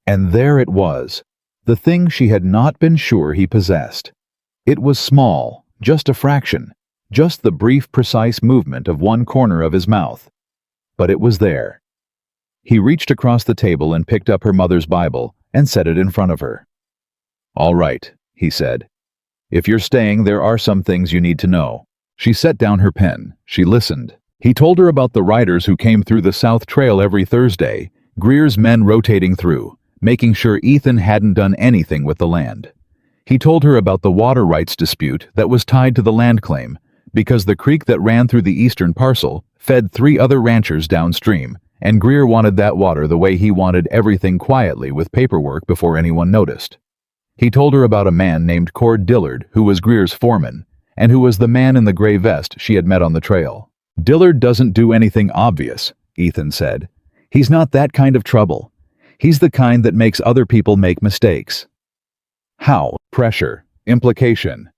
And there it was, the thing she had not been sure he possessed. It was small, just a fraction, just the brief, precise movement of one corner of his mouth. But it was there. He reached across the table and picked up her mother's Bible and set it in front of her. All right, he said. If you're staying, there are some things you need to know. She set down her pen. She listened. He told her about the riders who came through the South Trail every Thursday, Greer's men rotating through, making sure Ethan hadn't done anything with the land. He told her about the water rights dispute that was tied to the land claim, because the creek that ran through the eastern parcel fed 3 other ranchers downstream, and Greer wanted that water the way he wanted everything quietly with paperwork before anyone noticed. He told her about a man named Cord Dillard who was Greer's foreman, and who was the man in the gray vest she had met on the trail. "Dillard doesn't do anything obvious," Ethan said. "He's not that kind of trouble. He's the kind that makes other people make mistakes." How? Pressure. Implication.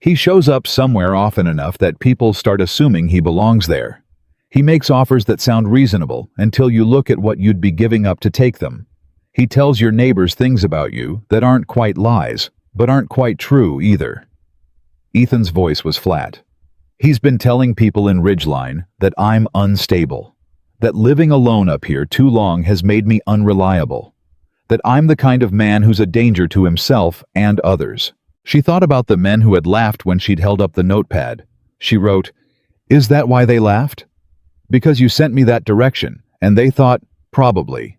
He shows up somewhere often enough that people start assuming he belongs there. He makes offers that sound reasonable until you look at what you'd be giving up to take them. He tells your neighbors things about you that aren't quite lies, but aren't quite true either. Ethan's voice was flat. "He's been telling people in Ridgeline that I'm unstable, that living alone up here too long has made me unreliable, that I'm the kind of man who's a danger to himself and others." She thought about the men who had laughed when she'd held up the notepad. She wrote, "Is that why they laughed? Because you sent me that direction, and they thought, probably."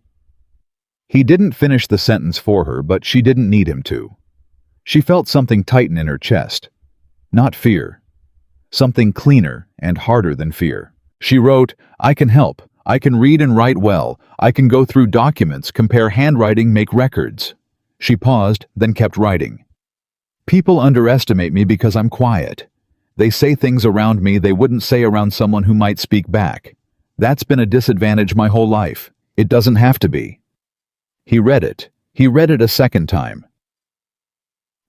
He didn't finish the sentence for her, but she didn't need him to. She felt something tighten in her chest. Not fear. Something cleaner and harder than fear. She wrote, "I can help. I can read and write well. I can go through documents, compare handwriting, make records." She paused, then kept writing. "People underestimate me because I'm quiet. They say things around me they wouldn't say around someone who might speak back. That's been a disadvantage my whole life. It doesn't have to be." He read it. He read it a second time.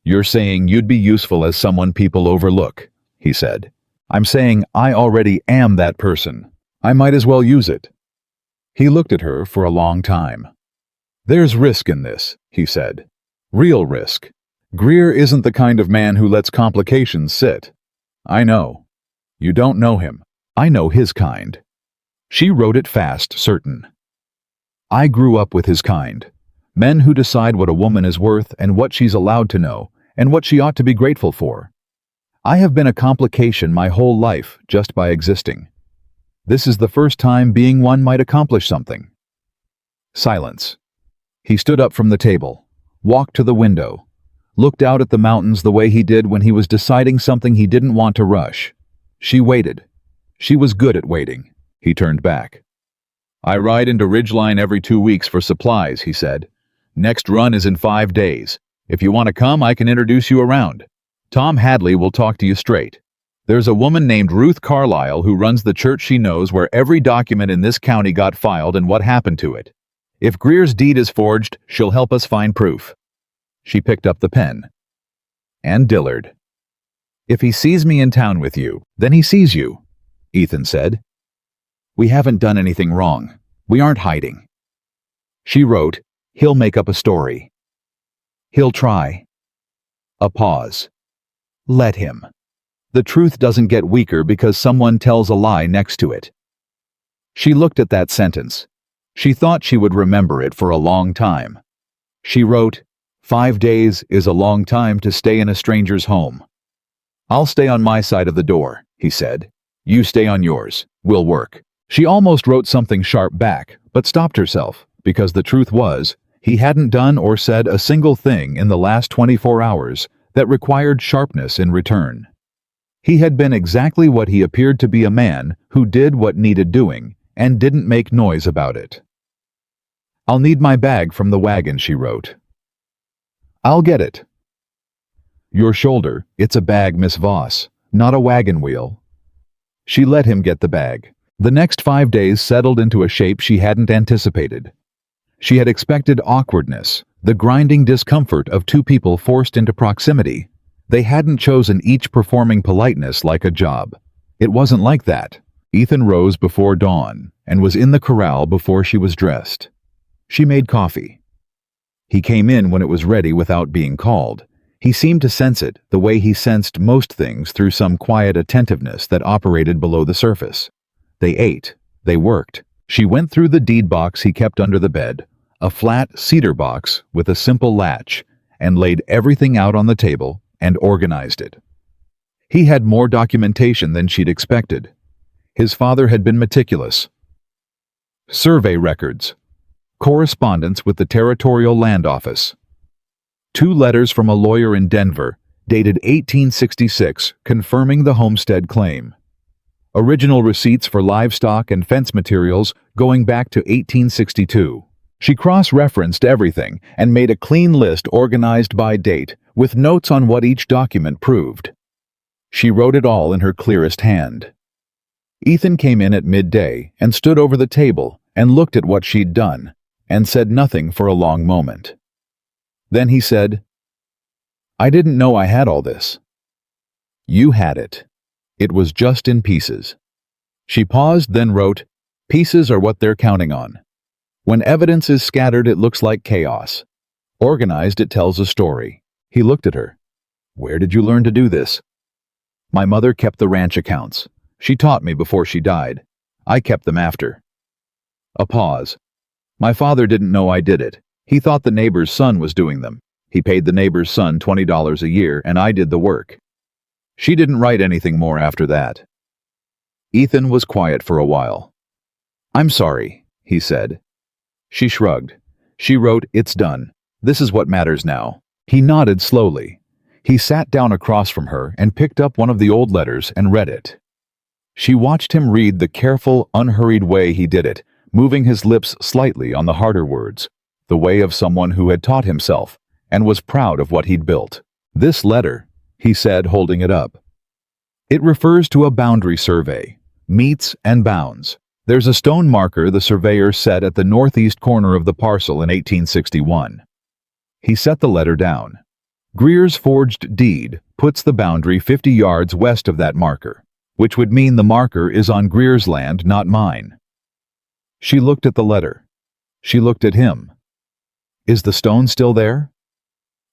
"You're saying you'd be useful as someone people overlook," he said. "I'm saying I already am that person. I might as well use it." He looked at her for a long time. "There's risk in this," he said. "Real risk. Greer isn't the kind of man who lets complications sit. I know. You don't know him. I know his kind." She wrote it fast, certain. "I grew up with his kind. Men who decide what a woman is worth and what she's allowed to know, and what she ought to be grateful for. I have been a complication my whole life just by existing. This is the first time being one might accomplish something." Silence. He stood up from the table, walked to the window, looked out at the mountains the way he did when he was deciding something he didn't want to rush. She waited. She was good at waiting. He turned back. "I ride into Ridgeline every 2 weeks for supplies," he said. "Next run is in 5 days. If you want to come, I can introduce you around. Tom Hadley will talk to you straight. There's a woman named Ruth Carlisle who runs the church she knows where every document in this county got filed and what happened to it. If Greer's deed is forged, she'll help us find proof." She picked up the pen. "And Dillard. If he sees me in town with you, then he sees you," Ethan said. "We haven't done anything wrong. We aren't hiding." She wrote, "He'll make up a story. He'll try." A pause. Let him. The truth doesn't get weaker because someone tells a lie next to it. She looked at that sentence. She thought she would remember it for a long time. She wrote, 5 days is a long time to stay in a stranger's home. "I'll stay on my side of the door," he said. "You stay on yours. We'll work." She almost wrote something sharp back, but stopped herself, because the truth was, he hadn't done or said a single thing in the last 24 hours that required sharpness in return. He had been exactly what he appeared to be, a man who did what needed doing and didn't make noise about it. "I'll need my bag from the wagon," she wrote. "I'll get it." "Your shoulder, it's a bag, Miss Voss, not a wagon wheel." She let him get the bag. The next 5 days settled into a shape she hadn't anticipated. She had expected awkwardness, the grinding discomfort of two people forced into proximity. They hadn't chosen each performing politeness like a job. It wasn't like that. Ethan rose before dawn and was in the corral before she was dressed. She made coffee. He came in when it was ready without being called. He seemed to sense it the way he sensed most things, through some quiet attentiveness that operated below the surface. They ate. They worked. She went through the deed box he kept under the bed, a flat cedar box with a simple latch, and laid everything out on the table and organized it. He had more documentation than she'd expected. His father had been meticulous. Survey records. Correspondence with the Territorial Land Office. 2 letters from a lawyer in Denver, dated 1866, confirming the homestead claim. Original receipts for livestock and fence materials going back to 1862. She cross-referenced everything and made a clean list organized by date, with notes on what each document proved. She wrote it all in her clearest hand. Ethan came in at midday and stood over the table and looked at what she'd done, and said nothing for a long moment. Then he said, "I didn't know I had all this." "You had it. It was just in pieces." She paused, then wrote, "Pieces are what they're counting on. When evidence is scattered, it looks like chaos. Organized, it tells a story." He looked at her. "Where did you learn to do this?" "My mother kept the ranch accounts. She taught me before she died. I kept them after." A pause. "My father didn't know I did it. He thought the neighbor's son was doing them. He paid the neighbor's son $20 a year, and I did the work." She didn't write anything more after that. Ethan was quiet for a while. "I'm sorry," he said. She shrugged. She wrote, "It's done. This is what matters now." He nodded slowly. He sat down across from her and picked up one of the old letters and read it. She watched him read the careful, unhurried way he did it, moving his lips slightly on the harder words, the way of someone who had taught himself and was proud of what he'd built. "This letter," he said, holding it up. "It refers to a boundary survey, meets and bounds. There's a stone marker the surveyor set at the northeast corner of the parcel in 1861. He set the letter down. Greer's forged deed puts the boundary 50 yards west of that marker, which would mean the marker is on Greer's land, not mine." She looked at the letter. She looked at him. "Is the stone still there?"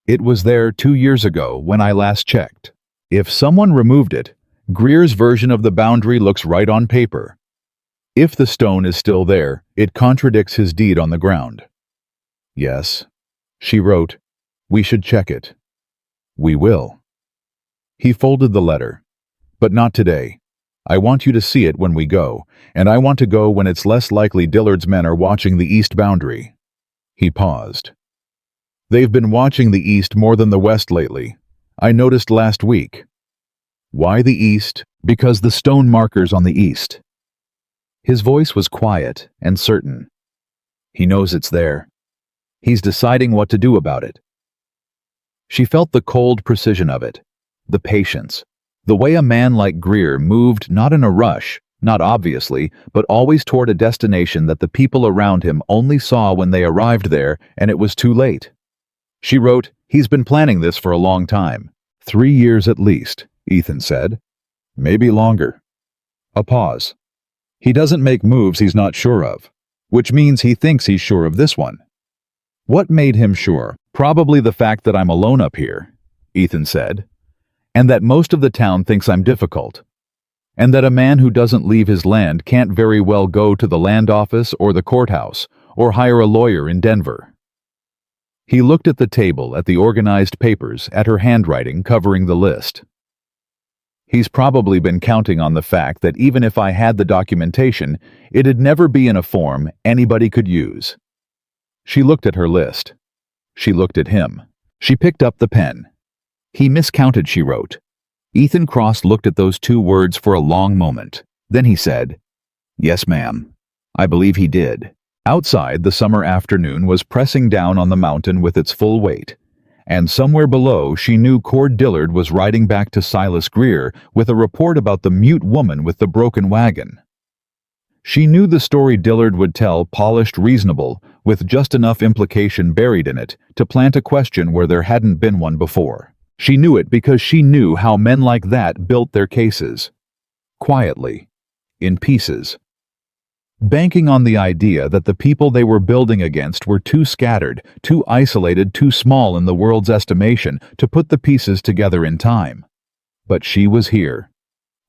"It was there 2 years ago when I last checked. If someone removed it, Greer's version of the boundary looks right on paper. If the stone is still there, it contradicts his deed on the ground." "Yes." She wrote, "We should check it." "We will." He folded the letter. "But not today. I want you to see it when we go, and I want to go when it's less likely Dillard's men are watching the east boundary." He paused. "They've been watching the east more than the west lately. I noticed last week." "Why the east?" "Because the stone marker's on the east." His voice was quiet and certain. "He knows it's there. He's deciding what to do about it." She felt the cold precision of it, the patience, the way a man like Greer moved not in a rush, not obviously, but always toward a destination that the people around him only saw when they arrived there and it was too late. She wrote, "He's been planning this for a long time. 3 years at least," Ethan said. "Maybe longer." A pause. "He doesn't make moves he's not sure of, which means he thinks he's sure of this one." "What made him sure?" "Probably the fact that I'm alone up here," Ethan said, "and that most of the town thinks I'm difficult, and that a man who doesn't leave his land can't very well go to the land office or the courthouse or hire a lawyer in Denver." He looked at the table, at the organized papers, at her handwriting covering the list. "He's probably been counting on the fact that even if I had the documentation, it'd never be in a form anybody could use." She looked at her list. She looked at him. She picked up the pen. "He miscounted," she wrote. Ethan Cross looked at those 2 words for a long moment. Then he said, "Yes, ma'am. I believe he did." Outside, the summer afternoon was pressing down on the mountain with its full weight, and somewhere below she knew Cord Dillard was riding back to Silas Greer with a report about the mute woman with the broken wagon. She knew the story Dillard would tell polished reasonable, with just enough implication buried in it to plant a question where there hadn't been one before. She knew it because she knew how men like that built their cases. Quietly. In pieces. Banking on the idea that the people they were building against were too scattered, too isolated, too small in the world's estimation to put the pieces together in time. But she was here.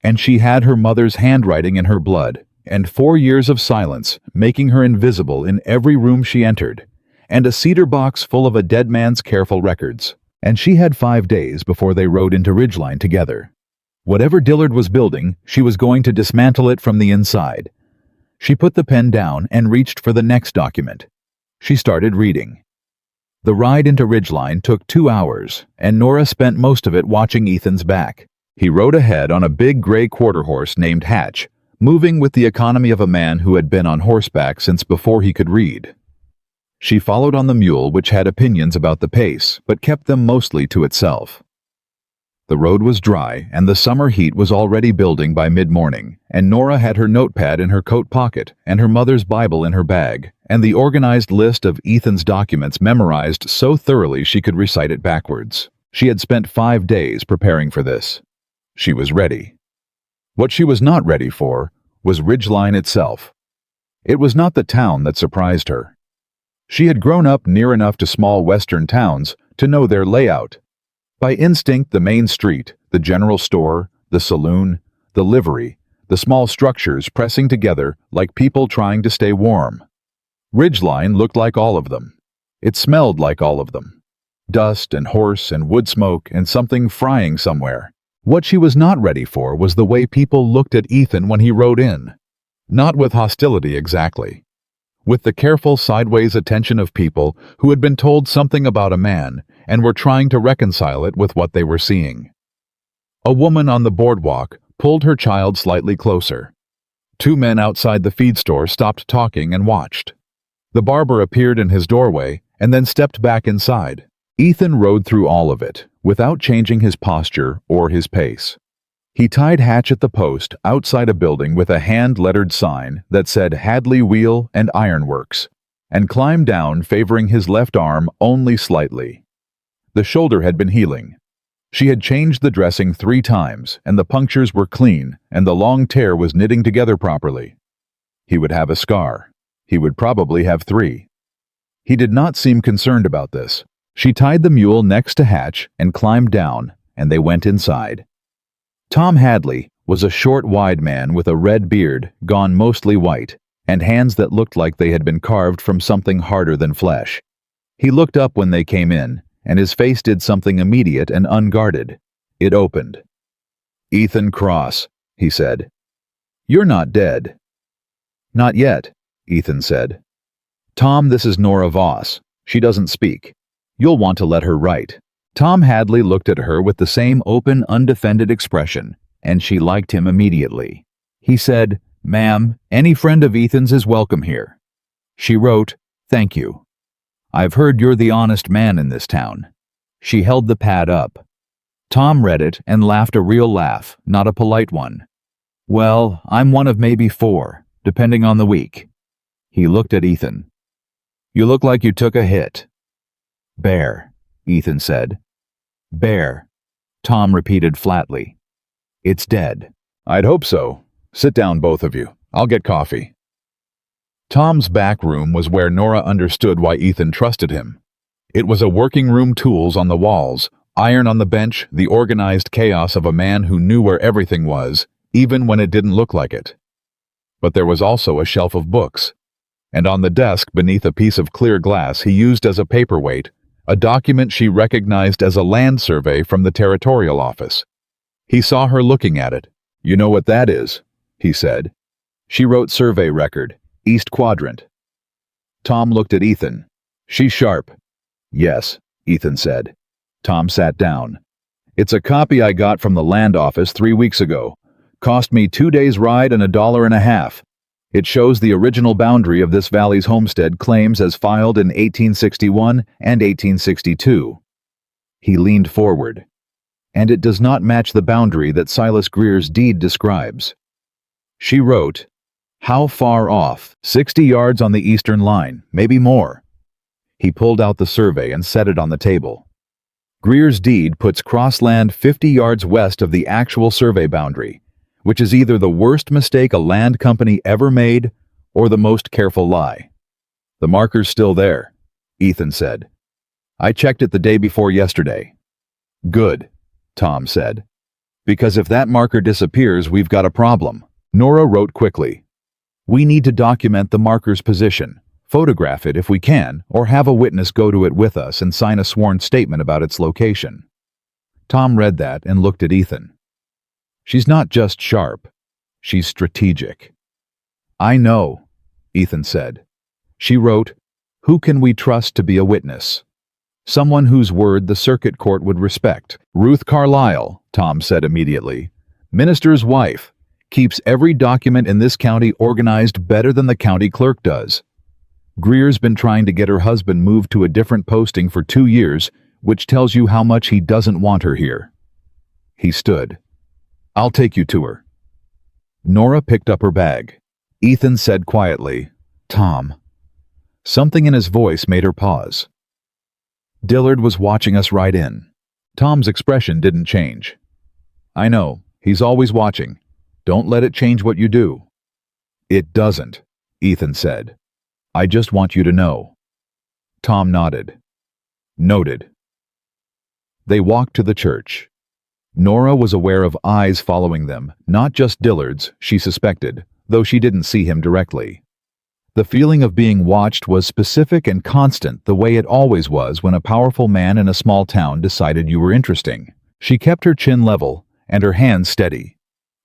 And she had her mother's handwriting in her blood, and 4 years of silence, making her invisible in every room she entered, and a cedar box full of a dead man's careful records. And she had 5 days before they rode into Ridgeline together. Whatever Dillard was building, she was going to dismantle it from the inside. She put the pen down and reached for the next document. She started reading. The ride into Ridgeline took 2 hours, and Nora spent most of it watching Ethan's back. He rode ahead on a big gray quarter horse named Hatch, moving with the economy of a man who had been on horseback since before he could read. She followed on the mule, which had opinions about the pace, but kept them mostly to itself. The road was dry, and the summer heat was already building by mid-morning, and Nora had her notepad in her coat pocket, and her mother's Bible in her bag, and the organized list of Ethan's documents memorized so thoroughly she could recite it backwards. She had spent 5 days preparing for this. She was ready. What she was not ready for was Ridgeline itself. It was not the town that surprised her. She had grown up near enough to small western towns to know their layout. By instinct, the main street, the general store, the saloon, the livery, the small structures pressing together like people trying to stay warm. Ridgeline looked like all of them. It smelled like all of them. Dust and horse and wood smoke and something frying somewhere. What she was not ready for was the way people looked at Ethan when he rode in. Not with hostility exactly. With the careful sideways attention of people who had been told something about a man and were trying to reconcile it with what they were seeing. A woman on the boardwalk pulled her child slightly closer. 2 men outside the feed store stopped talking and watched. The barber appeared in his doorway and then stepped back inside. Ethan rode through all of it, without changing his posture or his pace. He tied Hatch at the post outside a building with a hand-lettered sign that said Hadley Wheel and Ironworks, and climbed down, favoring his left arm only slightly. The shoulder had been healing. She had changed the dressing 3 times, and the punctures were clean, and the long tear was knitting together properly. He would have a scar. He would probably have 3. He did not seem concerned about this. She tied the mule next to Hatch and climbed down, and they went inside. Tom Hadley was a short, wide man with a red beard, gone mostly white, and hands that looked like they had been carved from something harder than flesh. He looked up when they came in, and his face did something immediate and unguarded. It opened. "Ethan Cross," he said. "You're not dead." "Not yet," Ethan said. "Tom, this is Nora Voss. She doesn't speak. You'll want to let her write." Tom Hadley looked at her with the same open, undefended expression, and she liked him immediately. He said, "Ma'am, any friend of Ethan's is welcome here." She wrote, "Thank you. I've heard you're the honest man in this town." She held the pad up. Tom read it and laughed a real laugh, not a polite one. "Well, I'm one of maybe 4, depending on the week." He looked at Ethan. "You look like you took a hit." "Bear," Ethan said. "Bear," Tom repeated flatly. "It's dead." "I'd hope so. Sit down, both of you. I'll get coffee." Tom's back room was where Nora understood why Ethan trusted him. It was a working room, tools on the walls, iron on the bench, the organized chaos of a man who knew where everything was, even when it didn't look like it. But there was also a shelf of books, and on the desk beneath a piece of clear glass he used as a paperweight, a document she recognized as a land survey from the territorial office. He saw her looking at it. "You know what that is?" he said. She wrote survey record, East Quadrant. Tom looked at Ethan. "She's sharp." "Yes," Ethan said. Tom sat down. "It's a copy I got from the land office 3 weeks ago. Cost me 2 days' ride and $1.50. It shows the original boundary of this valley's homestead claims as filed in 1861 and 1862. He leaned forward. "And it does not match the boundary that Silas Greer's deed describes." She wrote, "How far off? 60 yards on the eastern line, maybe more." He pulled out the survey and set it on the table. "Greer's deed puts Crossland 50 yards west of the actual survey boundary, which is either the worst mistake a land company ever made or the most careful lie." "The marker's still there," Ethan said. "I checked it the day before yesterday." "Good," Tom said. "Because if that marker disappears, we've got a problem." Nora wrote quickly. "We need to document the marker's position, photograph it if we can, or have a witness go to it with us and sign a sworn statement about its location." Tom read that and looked at Ethan. "She's not just sharp, she's strategic." "I know," Ethan said. She wrote, "Who can we trust to be a witness?" "Someone whose word the circuit court would respect." "Ruth Carlisle," Tom said immediately. "Minister's wife. Keeps every document in this county organized better than the county clerk does." Greer's been trying to get her husband moved to a different posting for 2 years, which tells you how much he doesn't want her here. He stood. I'll take you to her. Nora picked up her bag. Ethan said quietly, Tom. Something in his voice made her pause. Dillard was watching us right in. Tom's expression didn't change. I know, he's always watching. Don't let it change what you do. It doesn't, Ethan said. I just want you to know. Tom nodded. Noted. They walked to the church. Nora was aware of eyes following them, not just Dillard's, she suspected, though she didn't see him directly. The feeling of being watched was specific and constant, the way it always was when a powerful man in a small town decided you were interesting. She kept her chin level and her hands steady.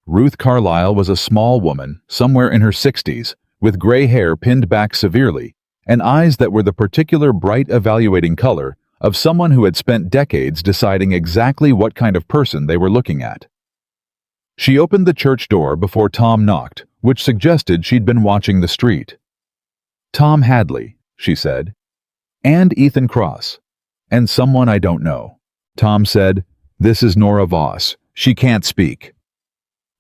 Ruth Carlyle was a small woman, somewhere in her 60s, with gray hair pinned back severely, and eyes that were the particular bright evaluating color of someone who had spent decades deciding exactly what kind of person they were looking at. She opened the church door before Tom knocked, which suggested she'd been watching the street. Tom Hadley, she said. And Ethan Cross. And someone I don't know. Tom said, This is Nora Voss. She can't speak.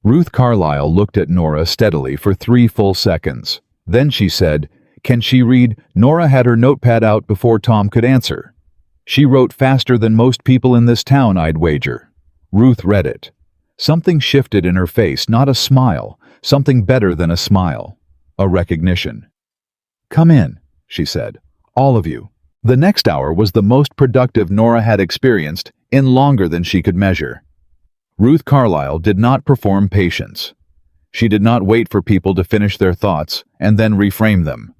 Ruth Carlyle looked at Nora steadily for 3 full seconds. Then she said, Can she read? Nora had her notepad out before Tom could answer. She wrote faster than most people in this town, I'd wager. Ruth read it. Something shifted in her face, not a smile, something better than a smile. A recognition. Come in, she said. All of you. The next hour was the most productive Nora had experienced in longer than she could measure. Ruth Carlyle did not perform patience. She did not wait for people to finish their thoughts and then reframe them.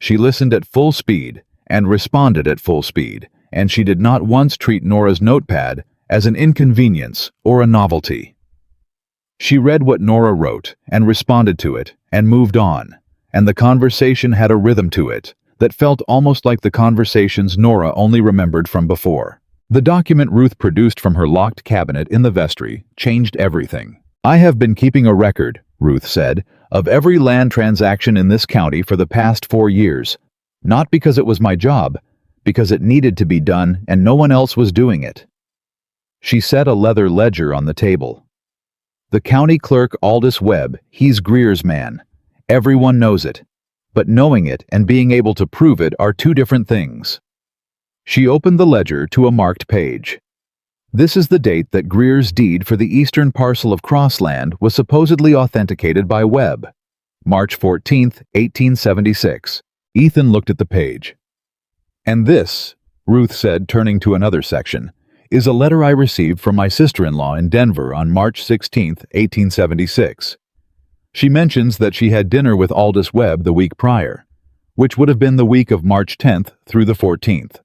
She listened at full speed and responded at full speed, and she did not once treat Nora's notepad as an inconvenience or a novelty. She read what Nora wrote and responded to it and moved on, and the conversation had a rhythm to it that felt almost like the conversations Nora only remembered from before. The document Ruth produced from her locked cabinet in the vestry changed everything. I have been keeping a record, Ruth said, of every land transaction in this county for the past 4 years, not because it was my job, because it needed to be done and no one else was doing it. She set a leather ledger on the table. The county clerk Aldous Webb, he's Greer's man. Everyone knows it. But knowing it and being able to prove it are 2 different things. She opened the ledger to a marked page. This is the date that Greer's deed for the eastern parcel of Crossland was supposedly authenticated by Webb. March 14, 1876. Ethan looked at the page. And this, Ruth said, turning to another section, is a letter I received from my sister-in-law in Denver on March 16, 1876. She mentions that she had dinner with Aldous Webb the week prior, which would have been the week of March 10th through the 14th.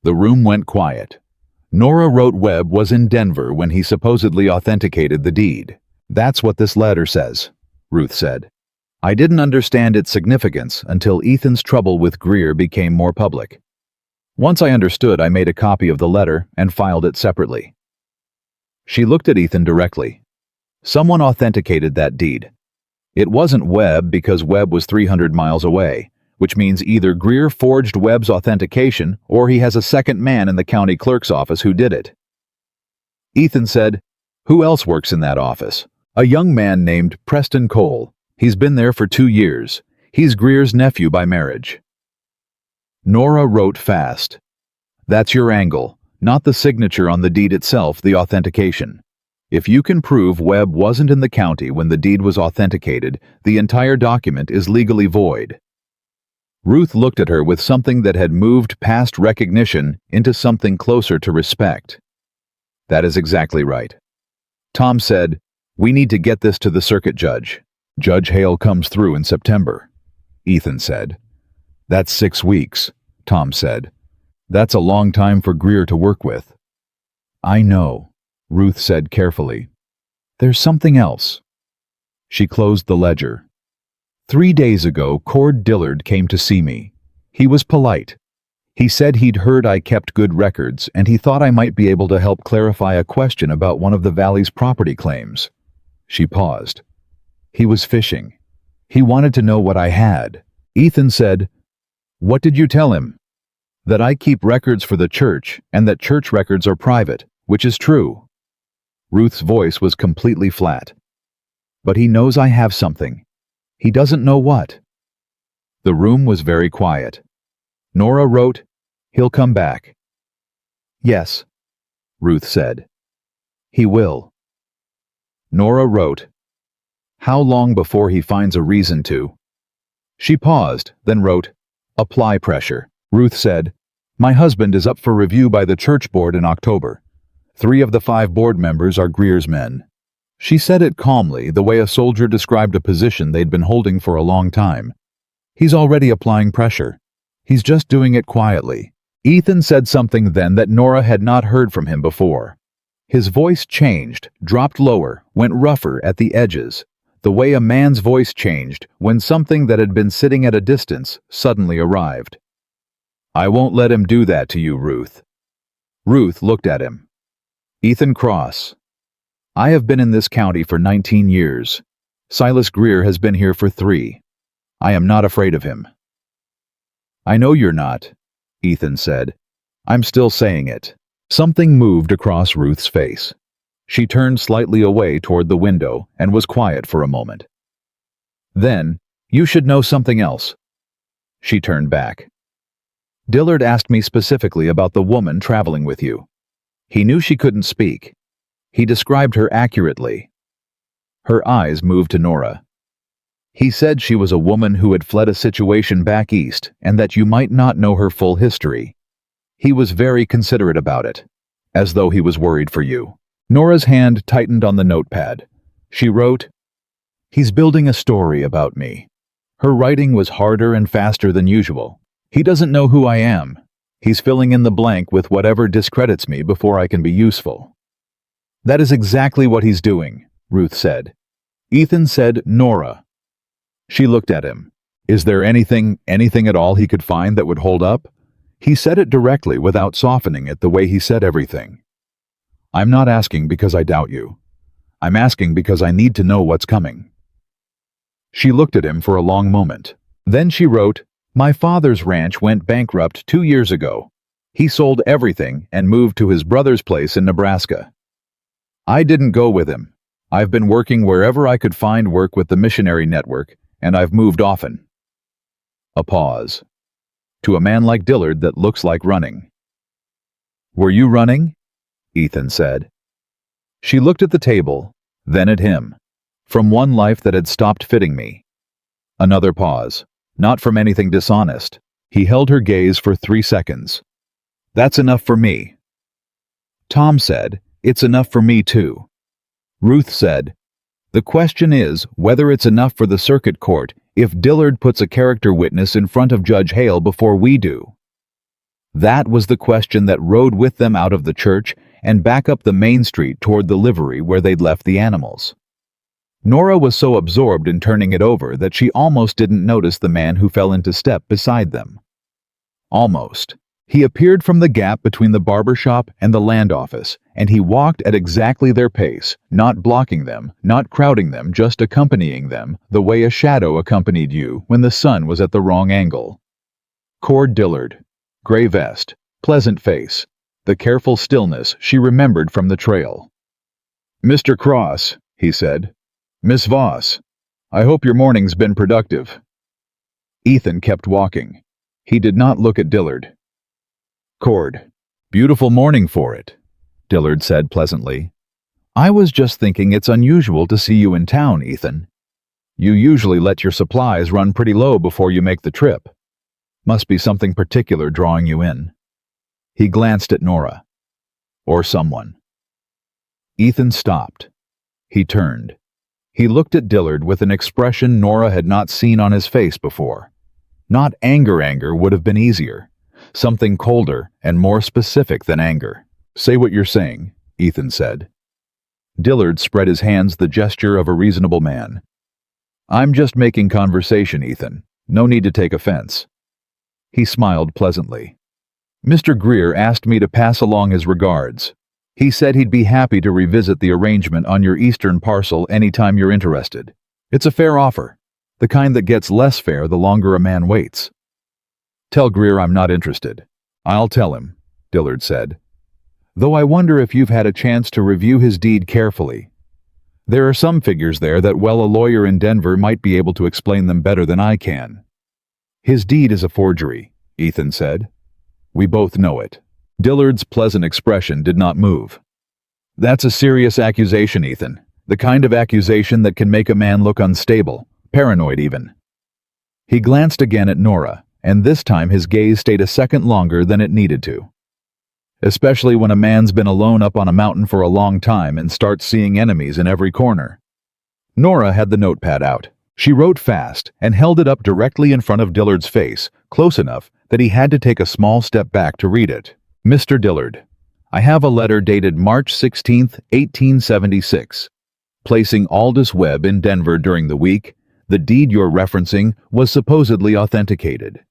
The room went quiet. Nora wrote Webb was in Denver when he supposedly authenticated the deed. That's what this letter says, Ruth said. I didn't understand its significance until Ethan's trouble with Greer became more public. Once I understood, I made a copy of the letter and filed it separately. She looked at Ethan directly. Someone authenticated that deed. It wasn't Webb because Webb was 300 miles away, which means either Greer forged Webb's authentication or he has a second man in the county clerk's office who did it. Ethan said, Who else works in that office? A young man named Preston Cole. He's been there for 2 years. He's Greer's nephew by marriage. Nora wrote fast. That's your angle, not the signature on the deed itself, the authentication. If you can prove Webb wasn't in the county when the deed was authenticated, the entire document is legally void. Ruth looked at her with something that had moved past recognition into something closer to respect. That is exactly right. Tom said, We need to get this to the circuit judge. Judge Hale comes through in September. Ethan said. That's 6 weeks, Tom said. That's a long time for Greer to work with. I know, Ruth said carefully. There's something else. She closed the ledger. 3 days ago, Cord Dillard came to see me. He was polite. He said he'd heard I kept good records, and he thought I might be able to help clarify a question about one of the valley's property claims. She paused. He was fishing. He wanted to know what I had. Ethan said, What did you tell him? That I keep records for the church and that church records are private, which is true. Ruth's voice was completely flat. But he knows I have something. He doesn't know what. The room was very quiet. Nora wrote, "He'll come back." "Yes," Ruth said. "He will." Nora wrote, "How long before he finds a reason to?" She paused, then wrote, "Apply pressure." Ruth said, "My husband is up for review by the church board in October. 3 of the 5 board members are Greer's men." She said it calmly, the way a soldier described a position they'd been holding for a long time. "He's already applying pressure. He's just doing it quietly." Ethan said something then that Nora had not heard from him before. His voice changed, dropped lower, went rougher at the edges, the way a man's voice changed when something that had been sitting at a distance suddenly arrived. "I won't let him do that to you, Ruth." Ruth looked at him. "Ethan Cross, I have been in this county for 19 years. Silas Greer has been here for 3. I am not afraid of him." "I know you're not," Ethan said. "I'm still saying it." Something moved across Ruth's face. She turned slightly away toward the window and was quiet for a moment. Then, "You should know something else." She turned back. "Dillard asked me specifically about the woman traveling with you. He knew she couldn't speak. He described her accurately." Her eyes moved to Nora. "He said she was a woman who had fled a situation back east and that you might not know her full history. He was very considerate about it, as though he was worried for you." Nora's hand tightened on the notepad. She wrote, "He's building a story about me." Her writing was harder and faster than usual. "He doesn't know who I am. He's filling in the blank with whatever discredits me before I can be useful." "That is exactly what he's doing," Ruth said. Ethan said, "Nora." She looked at him. "Is there anything at all he could find that would hold up?" He said it directly without softening it the way he said everything. "I'm not asking because I doubt you. I'm asking because I need to know what's coming." She looked at him for a long moment. Then she wrote, "My father's ranch went bankrupt 2 years ago. He sold everything and moved to his brother's place in Nebraska. I didn't go with him. I've been working wherever I could find work with the missionary network, and I've moved often." A pause. "To a man like Dillard that looks like running." "Were you running?" Ethan said. She looked at the table, then at him. "From one life that had stopped fitting me." Another pause. "Not from anything dishonest." He held her gaze for 3 seconds. "That's enough for me." Tom said, "It's enough for me too." Ruth said, "The question is whether it's enough for the circuit court if Dillard puts a character witness in front of Judge Hale before we do." That was the question that rode with them out of the church and back up the main street toward the livery where they'd left the animals. Nora was so absorbed in turning it over that she almost didn't notice the man who fell into step beside them. Almost. He appeared from the gap between the barber shop and the land office, and he walked at exactly their pace, not blocking them, not crowding them, just accompanying them, the way a shadow accompanied you when the sun was at the wrong angle. Cord Dillard. Gray vest. Pleasant face. The careful stillness she remembered from the trail. "Mr. Cross," he said. "Miss Voss, I hope your morning's been productive." Ethan kept walking. He did not look at Dillard. "Cord, beautiful morning for it," Dillard said pleasantly. "I was just thinking it's unusual to see you in town, Ethan. You usually let your supplies run pretty low before you make the trip. Must be something particular drawing you in." He glanced at Nora. Or someone. Ethan stopped. He turned. He looked at Dillard with an expression Nora had not seen on his face before. Not anger would have been easier. Something colder and more specific than anger. "Say what you're saying," Ethan said. Dillard spread his hands, the gesture of a reasonable man. "I'm just making conversation, Ethan. No need to take offense." He smiled pleasantly. "Mr. Greer asked me to pass along his regards. He said he'd be happy to revisit the arrangement on your eastern parcel anytime you're interested. It's a fair offer, the kind that gets less fair the longer a man waits." Tell Greer I'm not interested. I'll tell him, Dillard said. Though I wonder if you've had a chance to review his deed carefully. There are some figures there that, well, a lawyer in Denver might be able to explain them better than I can. His deed is a forgery, Ethan said. We both know it. Dillard's pleasant expression did not move. That's a serious accusation, Ethan. The kind of accusation that can make a man look unstable, paranoid even. He glanced again at Nora, and this time his gaze stayed a second longer than it needed to. Especially when a man's been alone up on a mountain for a long time and starts seeing enemies in every corner. Nora had the notepad out. She wrote fast and held it up directly in front of Dillard's face, close enough that he had to take a small step back to read it. Mr. Dillard, I have a letter dated March 16, 1876. Placing Aldous Webb in Denver during the week, the deed you're referencing was supposedly authenticated.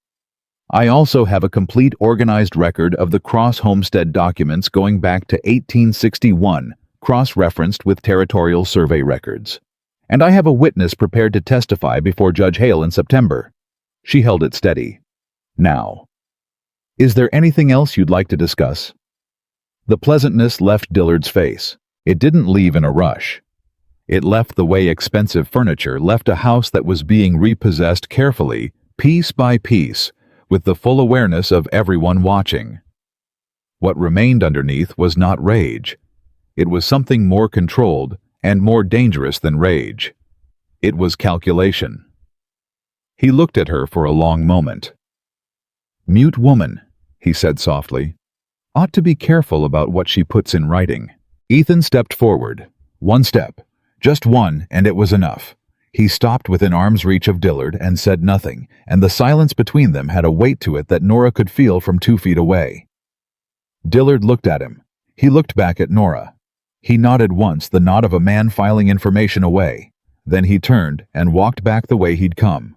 I also have a complete organized record of the cross-homestead documents going back to 1861, cross-referenced with territorial survey records. And I have a witness prepared to testify before Judge Hale in September. She held it steady. Now, is there anything else you'd like to discuss? The pleasantness left Dillard's face. It didn't leave in a rush. It left the way expensive furniture left a house that was being repossessed carefully, piece by piece, with the full awareness of everyone watching. What remained underneath was not rage. It was something more controlled and more dangerous than rage. It was calculation. He looked at her for a long moment. Mute woman, he said softly, ought to be careful about what she puts in writing. Ethan stepped forward. One step. Just one, and it was enough. He stopped within arm's reach of Dillard and said nothing, and the silence between them had a weight to it that Nora could feel from 2 feet away. Dillard looked at him. He looked back at Nora. He nodded once, the nod of a man filing information away. Then he turned and walked back the way he'd come.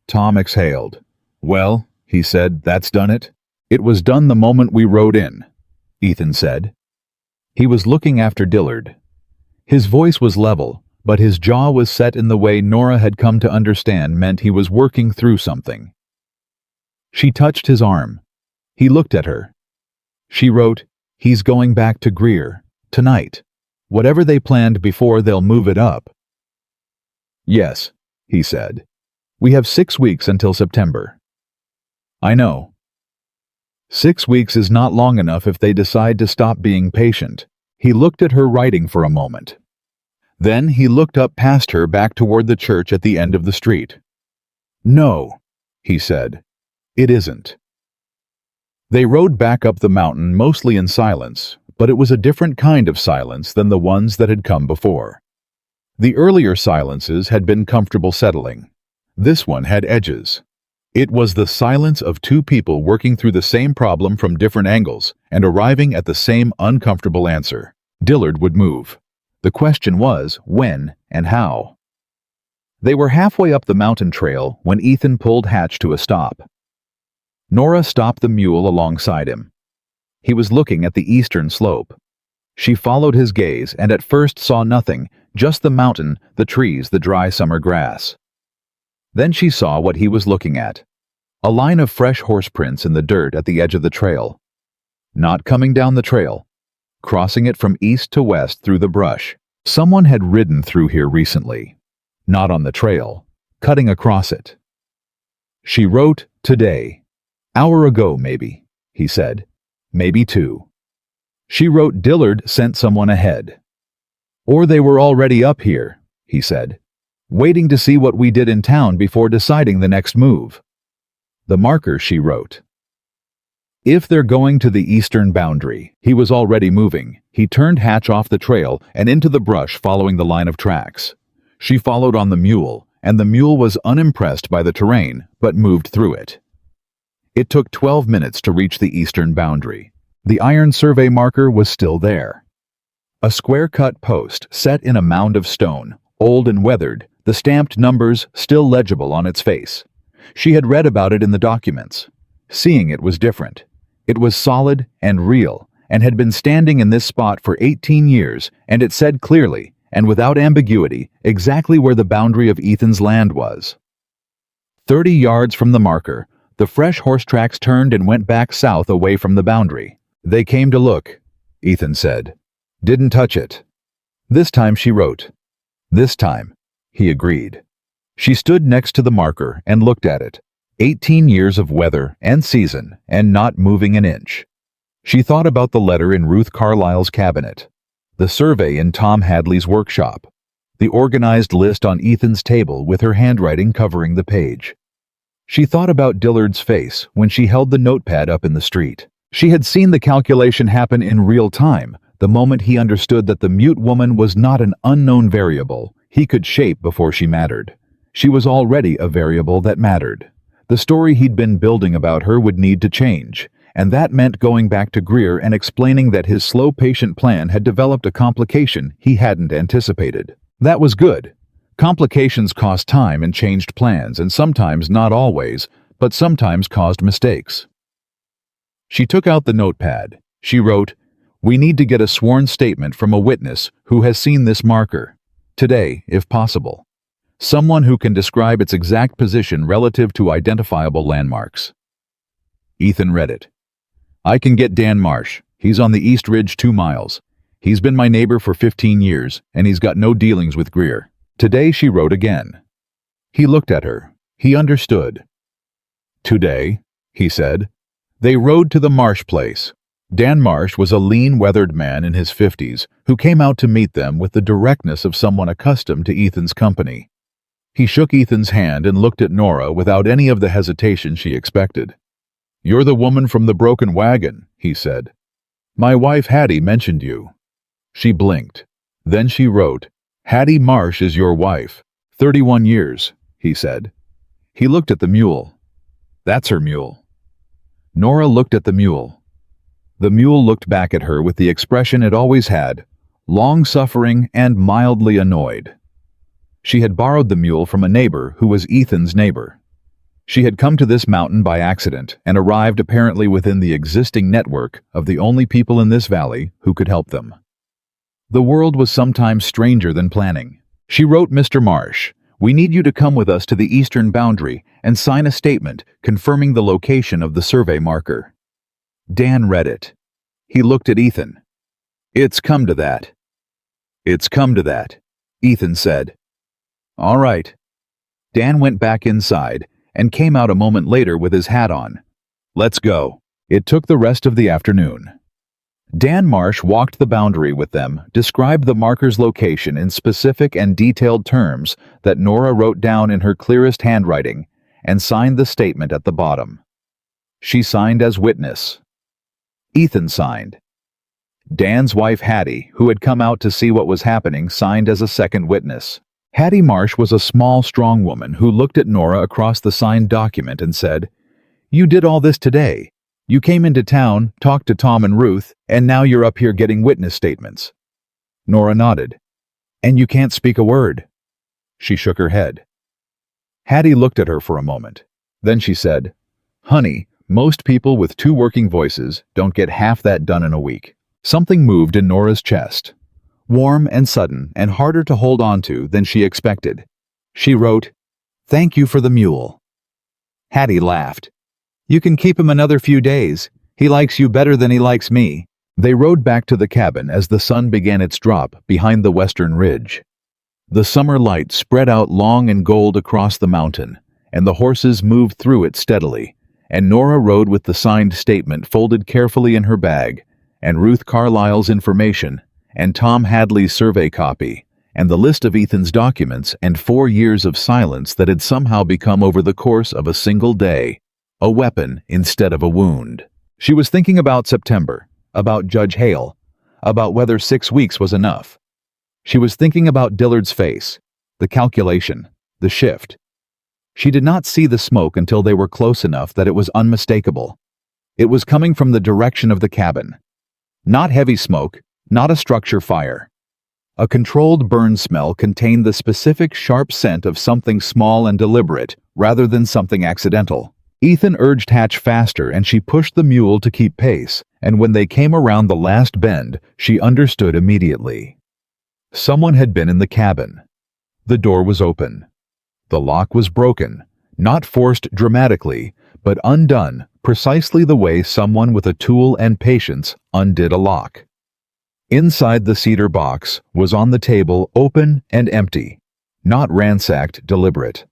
Tom exhaled. Well, he said, that's done it? It was done the moment we rode in, Ethan said. He was looking after Dillard. His voice was level, but his jaw was set in the way Nora had come to understand meant he was working through something. She touched his arm. He looked at her. She wrote, he's going back to Greer, tonight. Whatever they planned before, they'll move it up. Yes, he said. We have 6 weeks until September. I know. 6 weeks is not long enough if they decide to stop being patient. He looked at her writing for a moment. Then he looked up past her back toward the church at the end of the street. No, he said. It isn't. They rode back up the mountain mostly in silence, but it was a different kind of silence than the ones that had come before. The earlier silences had been comfortable settling. This one had edges. It was the silence of 2 people working through the same problem from different angles and arriving at the same uncomfortable answer. Dillard would move. The question was when and how. They were halfway up the mountain trail when Ethan pulled Hatch to a stop. Nora stopped the mule alongside him. He was looking at the eastern slope. She followed his gaze and at first saw nothing, just the mountain, the trees, the dry summer grass. Then she saw what he was looking at. A line of fresh horse prints in the dirt at the edge of the trail. Not coming down the trail. Crossing it from east to west through the brush. Someone had ridden through here recently. Not on the trail. Cutting across it. She wrote, today. Hour ago, maybe, he said. Maybe 2. She wrote Dillard sent someone ahead. Or they were already up here, he said. Waiting to see what we did in town before deciding the next move. The marker, she wrote. If they're going to the eastern boundary, he was already moving. He turned Hatch off the trail and into the brush following the line of tracks. She followed on the mule, and the mule was unimpressed by the terrain, but moved through it. It took 12 minutes to reach the eastern boundary. The iron survey marker was still there. A square-cut post set in a mound of stone, old and weathered, the stamped numbers still legible on its face. She had read about it in the documents. Seeing it was different. It was solid and real, and had been standing in this spot for 18 years, and it said clearly, and without ambiguity, exactly where the boundary of Ethan's land was. 30 yards from the marker, The fresh horse tracks turned and went back south away from the boundary. "They came to look," Ethan said. "Didn't touch it." "This time," she wrote. "This time," he agreed. She stood next to the marker and looked at it. 18 years of weather and season, and not moving an inch. She thought about the letter in Ruth Carlyle's cabinet, the survey in Tom Hadley's workshop, the organized list on Ethan's table with her handwriting covering the page. She thought about Dillard's face when she held the notepad up in the street. She had seen the calculation happen in real time, the moment he understood that the mute woman was not an unknown variable he could shape before she mattered. She was already a variable that mattered. The story he'd been building about her would need to change, and that meant going back to Greer and explaining that his slow, patient plan had developed a complication he hadn't anticipated. That was good. Complications cost time and changed plans, and sometimes, not always, but sometimes caused mistakes. She took out the notepad. She wrote, "We need to get a sworn statement from a witness who has seen this marker. Today, if possible. Someone who can describe its exact position relative to identifiable landmarks." Ethan read it. "I can get Dan Marsh. He's on the East Ridge 2 miles. He's been my neighbor for 15 years, and he's got no dealings with Greer." Today, she wrote again. He looked at her. He understood. "Today," he said. They rode to the Marsh place. Dan Marsh was a lean, weathered man in his 50s who came out to meet them with the directness of someone accustomed to Ethan's company. He shook Ethan's hand and looked at Nora without any of the hesitation she expected. "You're the woman from the broken wagon," he said. "My wife Hattie mentioned you." She blinked. Then she wrote, "Hattie Marsh is your wife. 31 years, he said. He looked at the mule. "That's her mule." Nora looked at the mule. The mule looked back at her with the expression it always had, long-suffering and mildly annoyed. She had borrowed the mule from a neighbor who was Ethan's neighbor. She had come to this mountain by accident and arrived apparently within the existing network of the only people in this valley who could help them. The world was sometimes stranger than planning. She wrote Mr. Marsh, "We need you to come with us to the eastern boundary and sign a statement confirming the location of the survey marker." Dan read it. He looked at Ethan. "It's come to that." "It's come to that," Ethan said. "All right." Dan went back inside and came out a moment later with his hat on. "Let's go." It took the rest of the afternoon. Dan Marsh walked the boundary with them, described the marker's location in specific and detailed terms that Nora wrote down in her clearest handwriting, and signed the statement at the bottom. She signed as witness. Ethan signed. Dan's wife Hattie, who had come out to see what was happening, signed as a second witness. Hattie Marsh was a small, strong woman who looked at Nora across the signed document and said, "You did all this today. You came into town, talked to Tom and Ruth, and now you're up here getting witness statements." Nora nodded. "And you can't speak a word." She shook her head. Hattie looked at her for a moment. Then she said, "Honey, most people with 2 working voices don't get half that done in a week." Something moved in Nora's chest. Warm and sudden and harder to hold on to than she expected. She wrote, "Thank you for the mule." Hattie laughed. "You can keep him another few days. He likes you better than he likes me." They rode back to the cabin as the sun began its drop behind the western ridge. The summer light spread out long and gold across the mountain, and the horses moved through it steadily, and Nora rode with the signed statement folded carefully in her bag, and Ruth Carlyle's information, and Tom Hadley's survey copy, and the list of Ethan's documents, and 4 years of silence that had somehow become over the course of a single day, a weapon instead of a wound. She was thinking about September, about Judge Hale, about whether 6 weeks was enough. She was thinking about Dillard's face, the calculation, the shift. She did not see the smoke until they were close enough that it was unmistakable. It was coming from the direction of the cabin. Not heavy smoke, not a structure fire. A controlled burn smell contained the specific sharp scent of something small and deliberate, rather than something accidental. Ethan urged Hatch faster, and she pushed the mule to keep pace, and when they came around the last bend, she understood immediately. Someone had been in the cabin. The door was open. The lock was broken, not forced dramatically, but undone precisely the way someone with a tool and patience undid a lock. Inside the cedar box was on the table, open and empty, not ransacked, deliberate.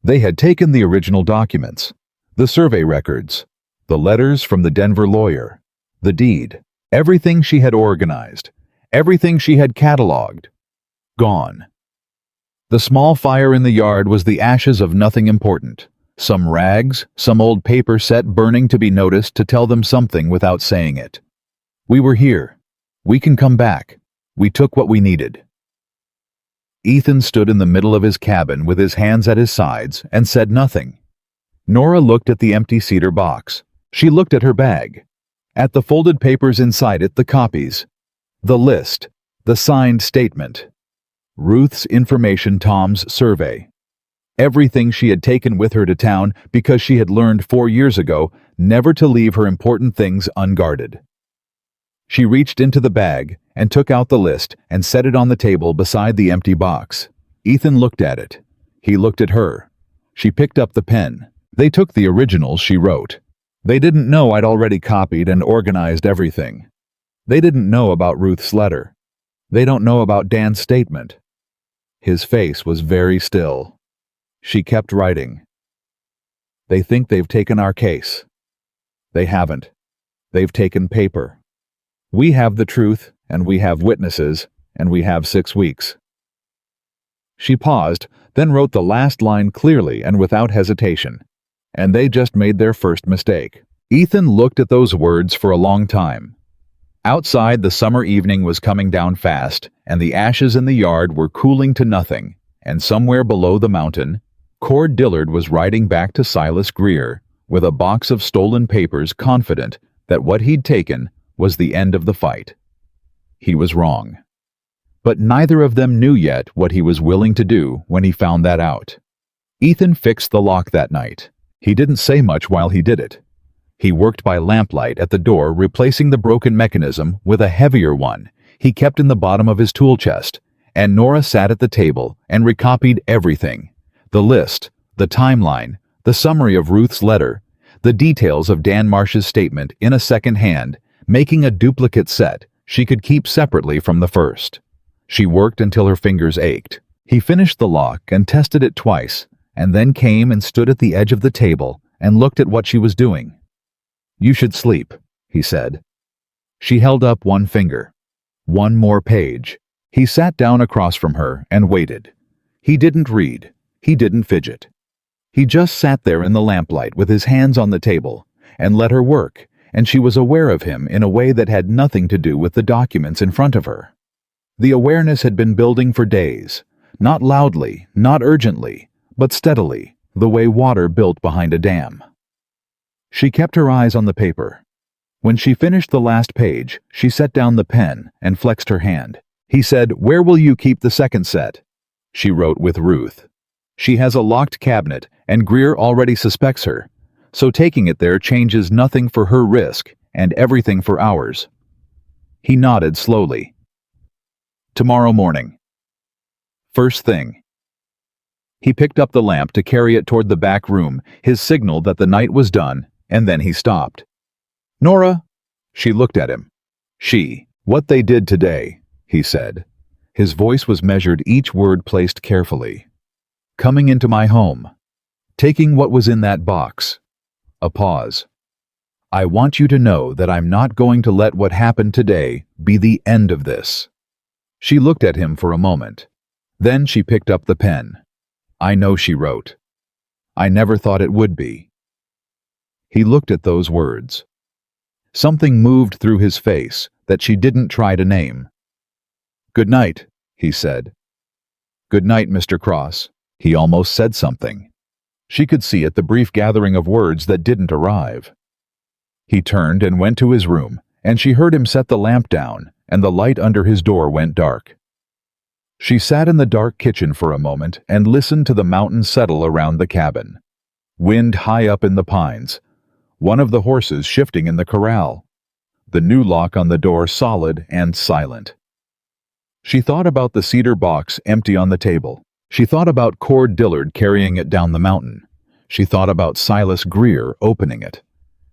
They had taken the original documents, the survey records, the letters from the Denver lawyer, the deed, everything she had organized, everything she had cataloged. Gone. The small fire in the yard was the ashes of nothing important. Some rags, some old paper set burning to be noticed to tell them something without saying it. We were here. We can come back. We took what we needed. Ethan stood in the middle of his cabin with his hands at his sides and said nothing. Nora looked at the empty cedar box. She looked at her bag. At the folded papers inside it, the copies. The list. The signed statement. Ruth's information, Tom's survey. Everything she had taken with her to town because she had learned 4 years ago never to leave her important things unguarded. She reached into the bag and took out the list and set it on the table beside the empty box. Ethan looked at it. He looked at her. She picked up the pen. They took the originals she wrote. They didn't know I'd already copied and organized everything. They didn't know about Ruth's letter. They don't know about Dan's statement. His face was very still. She kept writing. They think they've taken our case. They haven't. They've taken paper. We have the truth, and we have witnesses, and we have 6 weeks. She paused, then wrote the last line clearly and without hesitation. And they just made their first mistake. Ethan looked at those words for a long time. Outside, the summer evening was coming down fast, and the ashes in the yard were cooling to nothing, and somewhere below the mountain, Cord Dillard was riding back to Silas Greer with a box of stolen papers, confident that what he'd taken was the end of the fight. He was wrong. But neither of them knew yet what he was willing to do when he found that out. Ethan fixed the lock that night. He didn't say much while he did it. He worked by lamplight at the door, replacing the broken mechanism with a heavier one he kept in the bottom of his tool chest, and Nora sat at the table and recopied everything. The list, the timeline, the summary of Ruth's letter, the details of Dan Marsh's statement in a second hand, making a duplicate set she could keep separately from the first. She worked until her fingers ached. He finished the lock and tested it twice, and then came and stood at the edge of the table and looked at what she was doing. "You should sleep," he said. She held up one finger. One more page. He sat down across from her and waited. He didn't read. He didn't fidget. He just sat there in the lamplight with his hands on the table and let her work, and she was aware of him in a way that had nothing to do with the documents in front of her. The awareness had been building for days, not loudly, not urgently, but steadily, the way water built behind a dam. She kept her eyes on the paper. When she finished the last page, she set down the pen and flexed her hand. He said, "Where will you keep the second set?" She wrote, "With Ruth. She has a locked cabinet, and Greer already suspects her, so taking it there changes nothing for her risk and everything for ours." He nodded slowly. "Tomorrow morning. First thing." He picked up the lamp to carry it toward the back room, his signal that the night was done, and then he stopped. "Nora?" She looked at him. "What they did today," he said. His voice was measured, each word placed carefully. "Coming into my home. Taking what was in that box." A pause. "I want you to know that I'm not going to let what happened today be the end of this." She looked at him for a moment. Then she picked up the pen. "I know," she wrote. "I never thought it would be." He looked at those words. Something moved through his face that she didn't try to name. "Good night," he said. "Good night, Mr. Cross." He almost said something. She could see it, the brief gathering of words that didn't arrive. He turned and went to his room, and she heard him set the lamp down, and the light under his door went dark. She sat in the dark kitchen for a moment and listened to the mountain settle around the cabin. Wind high up in the pines. One of the horses shifting in the corral. The new lock on the door solid and silent. She thought about the cedar box empty on the table. She thought about Cord Dillard carrying it down the mountain. She thought about Silas Greer opening it.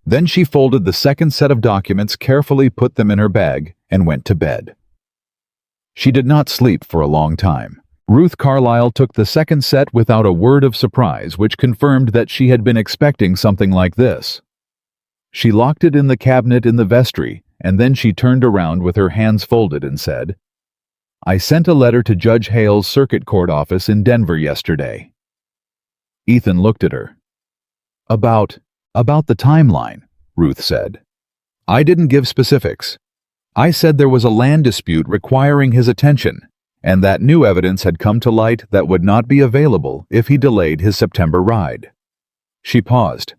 Then she folded the second set of documents, carefully put them in her bag, and went to bed. She did not sleep for a long time. Ruth Carlyle took the second set without a word of surprise, which confirmed that she had been expecting something like this. She locked it in the cabinet in the vestry, and then she turned around with her hands folded and said, "I sent a letter to Judge Hale's circuit court office in Denver yesterday." Ethan looked at her. About the timeline," Ruth said. "I didn't give specifics. I said there was a land dispute requiring his attention, and that new evidence had come to light that would not be available if he delayed his September ride." She paused.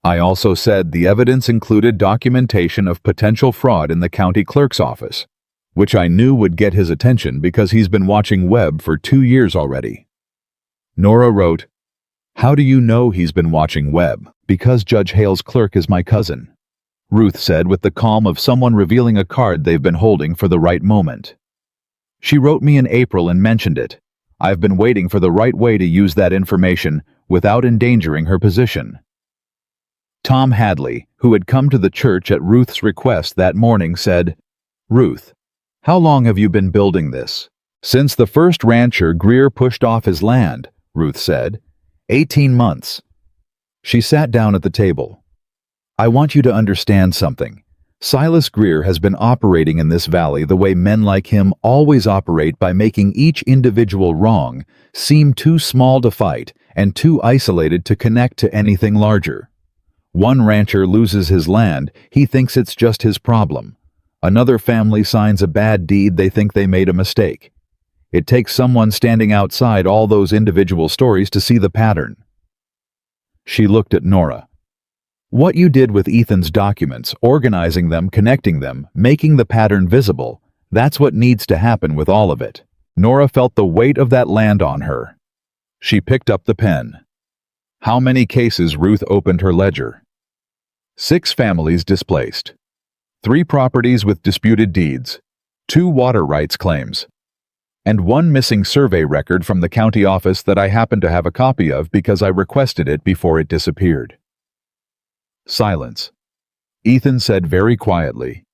"I also said the evidence included documentation of potential fraud in the county clerk's office, which I knew would get his attention because he's been watching Webb for 2 years already." Nora wrote, "How do you know he's been watching Webb?" "Because Judge Hale's clerk is my cousin," Ruth said with the calm of someone revealing a card they've been holding for the right moment. "She wrote me in April and mentioned it. I've been waiting for the right way to use that information without endangering her position." Tom Hadley, who had come to the church at Ruth's request that morning, said, "Ruth, how long have you been building this?" "Since the first rancher Greer pushed off his land," Ruth said. 18 months. She sat down at the table. "I want you to understand something. Silas Greer has been operating in this valley the way men like him always operate, by making each individual wrong seem too small to fight and too isolated to connect to anything larger. One rancher loses his land, he thinks it's just his problem. Another family signs a bad deed, they think they made a mistake. It takes someone standing outside all those individual stories to see the pattern." She looked at Nora. "What you did with Ethan's documents, organizing them, connecting them, making the pattern visible, that's what needs to happen with all of it." Nora felt the weight of that land on her. She picked up the pen. How many cases? Ruth opened her ledger. 6 families displaced. 3 properties with disputed deeds. 2 water rights claims. And 1 missing survey record from the county office that I happen to have a copy of because I requested it before it disappeared. Silence. Ethan said very quietly,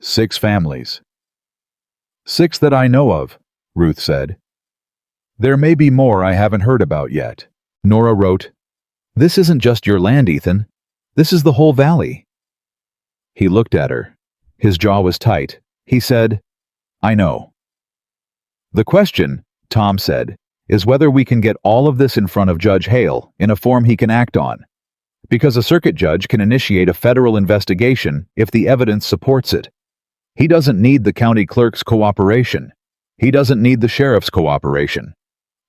6 families. 6 that I know of, Ruth said. There may be more I haven't heard about yet. Nora wrote, "This isn't just your land, Ethan. This is the whole valley." He looked at her. His jaw was tight. He said, "I know. The question," Tom said, "is whether we can get all of this in front of Judge Hale in a form he can act on. Because a circuit judge can initiate a federal investigation if the evidence supports it. He doesn't need the county clerk's cooperation. He doesn't need the sheriff's cooperation.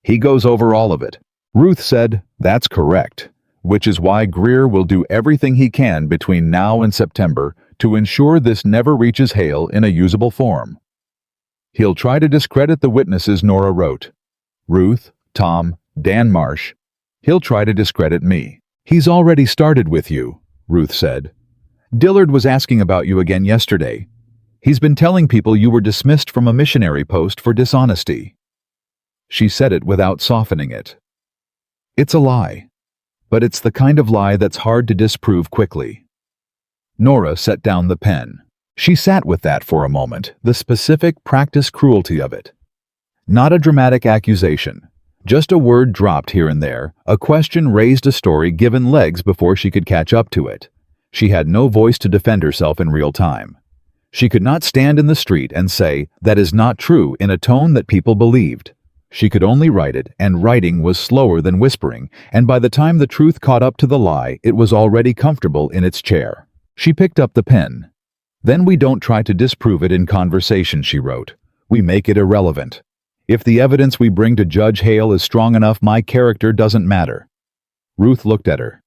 He goes over all of it." Ruth said, "That's correct, which is why Greer will do everything he can between now and September to ensure this never reaches Hale in a usable form. He'll try to discredit the witnesses," Nora wrote. "Ruth, Tom, Dan Marsh. He'll try to discredit me." "He's already started with you," Ruth said. "Dillard was asking about you again yesterday. He's been telling people you were dismissed from a missionary post for dishonesty." She said it without softening it. "It's a lie, but it's the kind of lie that's hard to disprove quickly." Nora set down the pen. She sat with that for a moment, the specific, practiced cruelty of it. Not a dramatic accusation, just a word dropped here and there, a question raised, a story given legs before she could catch up to it. She had no voice to defend herself in real time. She could not stand in the street and say, "That is not true," in a tone that people believed. She could only write it, and writing was slower than whispering, and by the time the truth caught up to the lie, it was already comfortable in its chair. She picked up the pen. "Then we don't try to disprove it in conversation," she wrote. "We make it irrelevant. If the evidence we bring to Judge Hale is strong enough, my character doesn't matter." Ruth looked at her.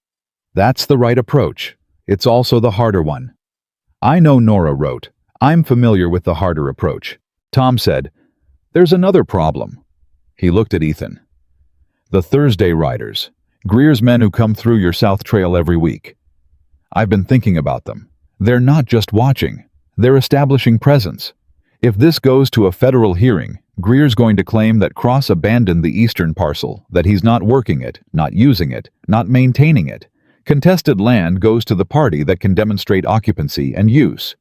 "That's the right approach. It's also the harder one." "I know," Nora wrote. "I'm familiar with the harder approach." Tom said, "There's another problem." He looked at Ethan. "The Thursday riders. Greer's men who come through your South Trail every week. I've been thinking about them. They're not just watching. They're establishing presence. If this goes to a federal hearing, Greer's going to claim that Cross abandoned the eastern parcel, that he's not working it, not using it, not maintaining it. Contested land goes to the party that can demonstrate occupancy and use.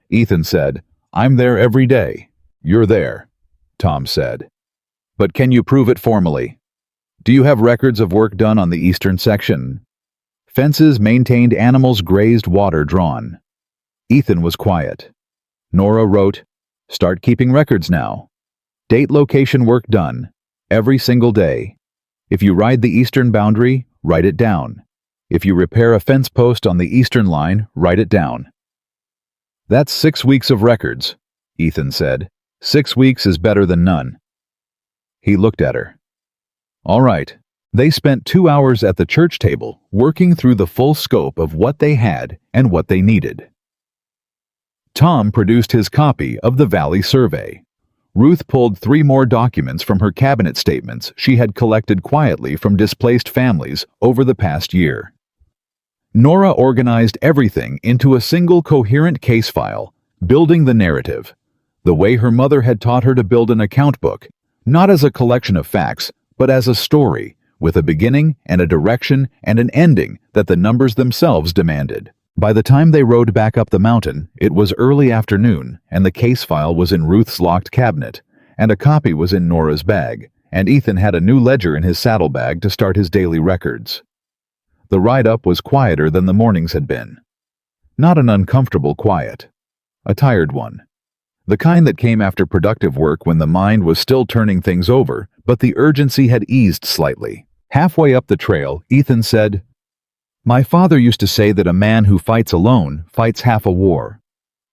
Ethan said, "I'm there every day." "You're there," Tom said. "But can you prove it formally? Do you have records of work done on the eastern section? Fences maintained, animals grazed, water drawn." Ethan was quiet. Nora wrote, "Start keeping records now. Date, location, work done. Every single day. If you ride the eastern boundary, write it down. If you repair a fence post on the eastern line, write it down." "That's 6 weeks of records," Ethan said. 6 weeks is better than none." He looked at her. All right. They spent 2 hours at the church table, working through the full scope of what they had and what they needed. Tom produced his copy of the Valley Survey. Ruth pulled 3 more documents from her cabinet statements she had collected quietly from displaced families over the past year. Nora organized everything into a single coherent case file, building the narrative, the way her mother had taught her to build an account book, not as a collection of facts, but as a story, with a beginning and a direction and an ending that the numbers themselves demanded. By the time they rode back up the mountain, it was early afternoon, and the case file was in Ruth's locked cabinet, and a copy was in Nora's bag, and Ethan had a new ledger in his saddlebag to start his daily records. The ride-up was quieter than the mornings had been. Not an uncomfortable quiet. A tired one. The kind that came after productive work when the mind was still turning things over, but the urgency had eased slightly. Halfway up the trail, Ethan said, "My father used to say that a man who fights alone fights half a war."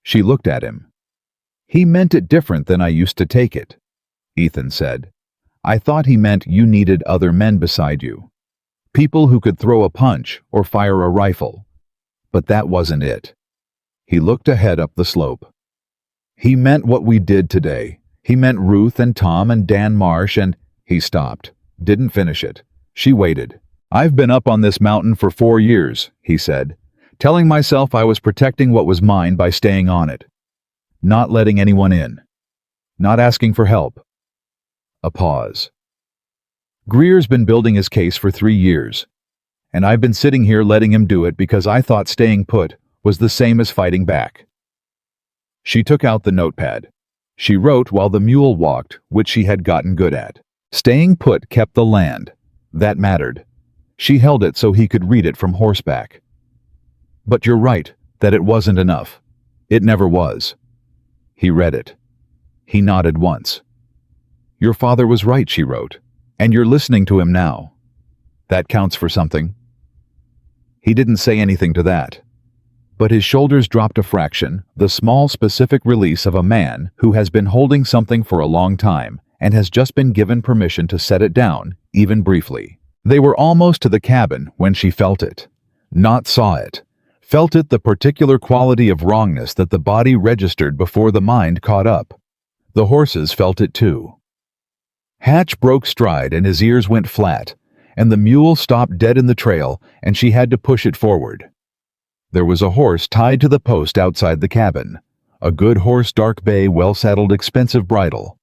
She looked at him. "He meant it different than I used to take it," Ethan said. "I thought he meant you needed other men beside you. People who could throw a punch or fire a rifle. But that wasn't it." He looked ahead up the slope. "He meant what we did today. He meant Ruth and Tom and Dan Marsh and—" He stopped. Didn't finish it. She waited. "I've been up on this mountain for 4 years," he said, "telling myself I was protecting what was mine by staying on it. Not letting anyone in. Not asking for help." A pause. "Greer's been building his case for 3 years, and I've been sitting here letting him do it because I thought staying put was the same as fighting back." She took out the notepad. She wrote while the mule walked, which she had gotten good at. Staying put kept the land. That mattered. She held it so he could read it from horseback. "But you're right, that it wasn't enough. It never was." He read it. He nodded once. "Your father was right," she wrote, "and you're listening to him now. That counts for something." He didn't say anything to that. But his shoulders dropped a fraction, the small specific release of a man who has been holding something for a long time and has just been given permission to set it down, even briefly. They were almost to the cabin when she felt it. Not saw it. Felt it, the particular quality of wrongness that the body registered before the mind caught up. The horses felt it too. Hatch broke stride and his ears went flat, and the mule stopped dead in the trail, and she had to push it forward. There was a horse tied to the post outside the cabin. A good horse, dark bay, well-saddled, expensive bridle.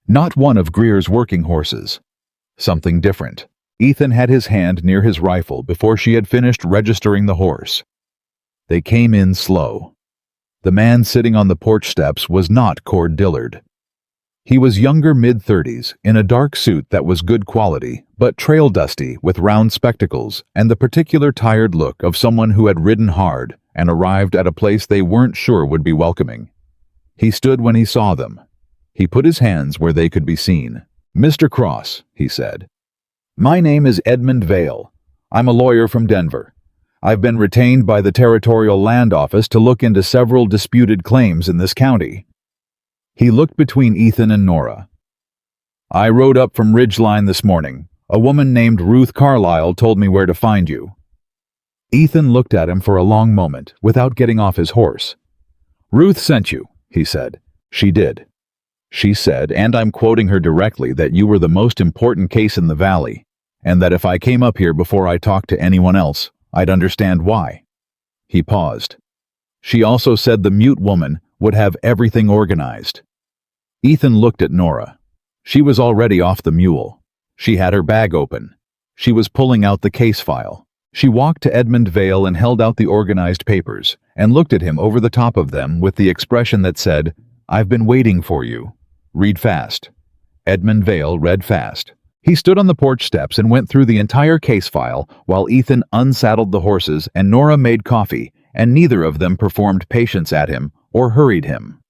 Not one of Greer's working horses. Something different. Ethan had his hand near his rifle before she had finished registering the horse. They came in slow. The man sitting on the porch steps was not Cord Dillard. He was younger, mid-30s, in a dark suit that was good quality, but trail dusty, with round spectacles and the particular tired look of someone who had ridden hard and arrived at a place they weren't sure would be welcoming. He stood when he saw them. He put his hands where they could be seen. "Mr. Cross," he said. "My name is Edmund Vale. I'm a lawyer from Denver. I've been retained by the Territorial Land Office to look into several disputed claims in this county." He looked between Ethan and Nora. "I rode up from Ridgeline this morning. A woman named Ruth Carlisle told me where to find you." Ethan looked at him for a long moment without getting off his horse. "Ruth sent you," he said. "She did. She said, and I'm quoting her directly, that you were the most important case in the valley, and that if I came up here before I talked to anyone else, I'd understand why." He paused. "She also said the mute woman would have everything organized." Ethan looked at Nora. She was already off the mule. She had her bag open. She was pulling out the case file. She walked to Edmund Vale and held out the organized papers, and looked at him over the top of them with the expression that said, "I've been waiting for you. Read fast." Edmund Vale read fast. He stood on the porch steps and went through the entire case file while Ethan unsaddled the horses and Nora made coffee, and neither of them performed patience at him or hurried him.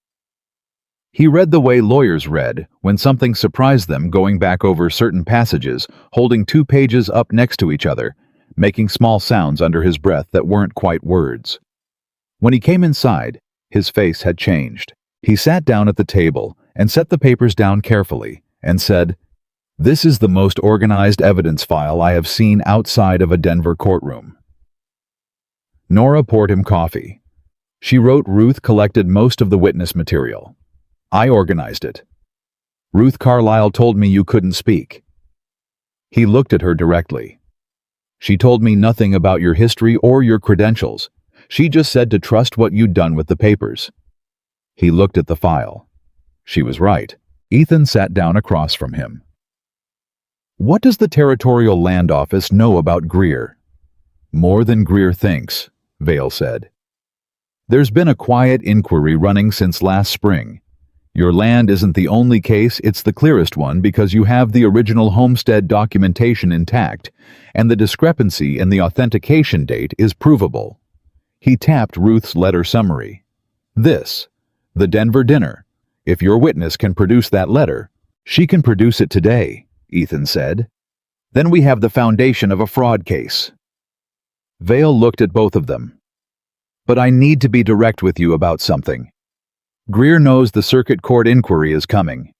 He read the way lawyers read when something surprised them, going back over certain passages, holding 2 pages up next to each other, making small sounds under his breath that weren't quite words. When he came inside, his face had changed. He sat down at the table and set the papers down carefully and said, "This is the most organized evidence file I have seen outside of a Denver courtroom." Nora poured him coffee. She wrote Ruth collected most of the witness material. I organized it. Ruth Carlisle told me you couldn't speak. He looked at her directly. She told me nothing about your history or your credentials. She just said to trust what you'd done with the papers. He looked at the file. She was right. Ethan sat down across from him. What does the Territorial Land Office know about Greer? More than Greer thinks, Vale said. There's been a quiet inquiry running since last spring. Your land isn't the only case, it's the clearest one because you have the original homestead documentation intact, and the discrepancy in the authentication date is provable. He tapped Ruth's letter summary. This, the Denver dinner. If your witness can produce that letter, she can produce it today, Ethan said. Then we have the foundation of a fraud case. Vale looked at both of them. But I need to be direct with you about something. Greer knows the circuit court inquiry is coming.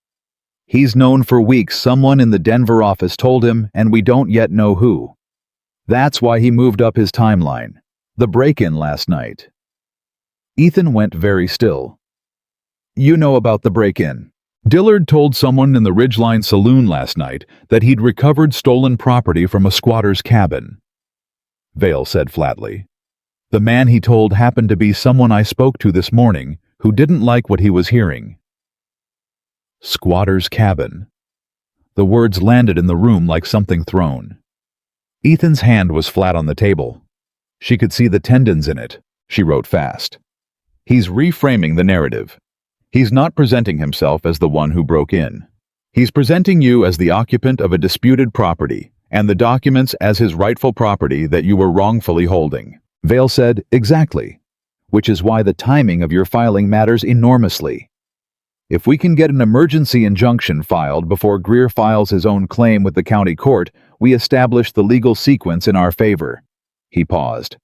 He's known for weeks someone in the Denver office told him, and we don't yet know who. That's why he moved up his timeline. The break-in last night. Ethan went very still. You know about the break-in. Dillard told someone in the Ridgeline Saloon last night that he'd recovered stolen property from a squatter's cabin. Vale said flatly. The man he told happened to be someone I spoke to this morning who didn't like what he was hearing. Squatter's cabin. The words landed in the room like something thrown. Ethan's hand was flat on the table. She could see the tendons in it. She wrote fast. He's reframing the narrative. He's not presenting himself as the one who broke in. He's presenting you as the occupant of a disputed property, and the documents as his rightful property that you were wrongfully holding. Vale said, exactly. Which is why the timing of your filing matters enormously. If we can get an emergency injunction filed before Greer files his own claim with the county court, we establish the legal sequence in our favor. He paused.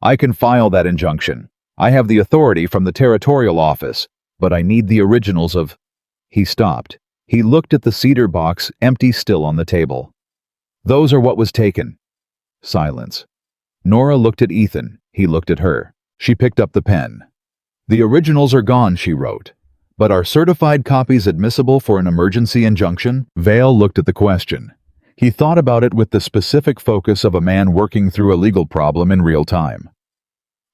I can file that injunction. I have the authority from the territorial office, but I need the originals of... He stopped. He looked at the cedar box, empty still on the table. Those are what was taken. Silence. Nora looked at Ethan. He looked at her. She picked up the pen. The originals are gone, she wrote. But are certified copies admissible for an emergency injunction? Vale looked at the question. He thought about it with the specific focus of a man working through a legal problem in real time.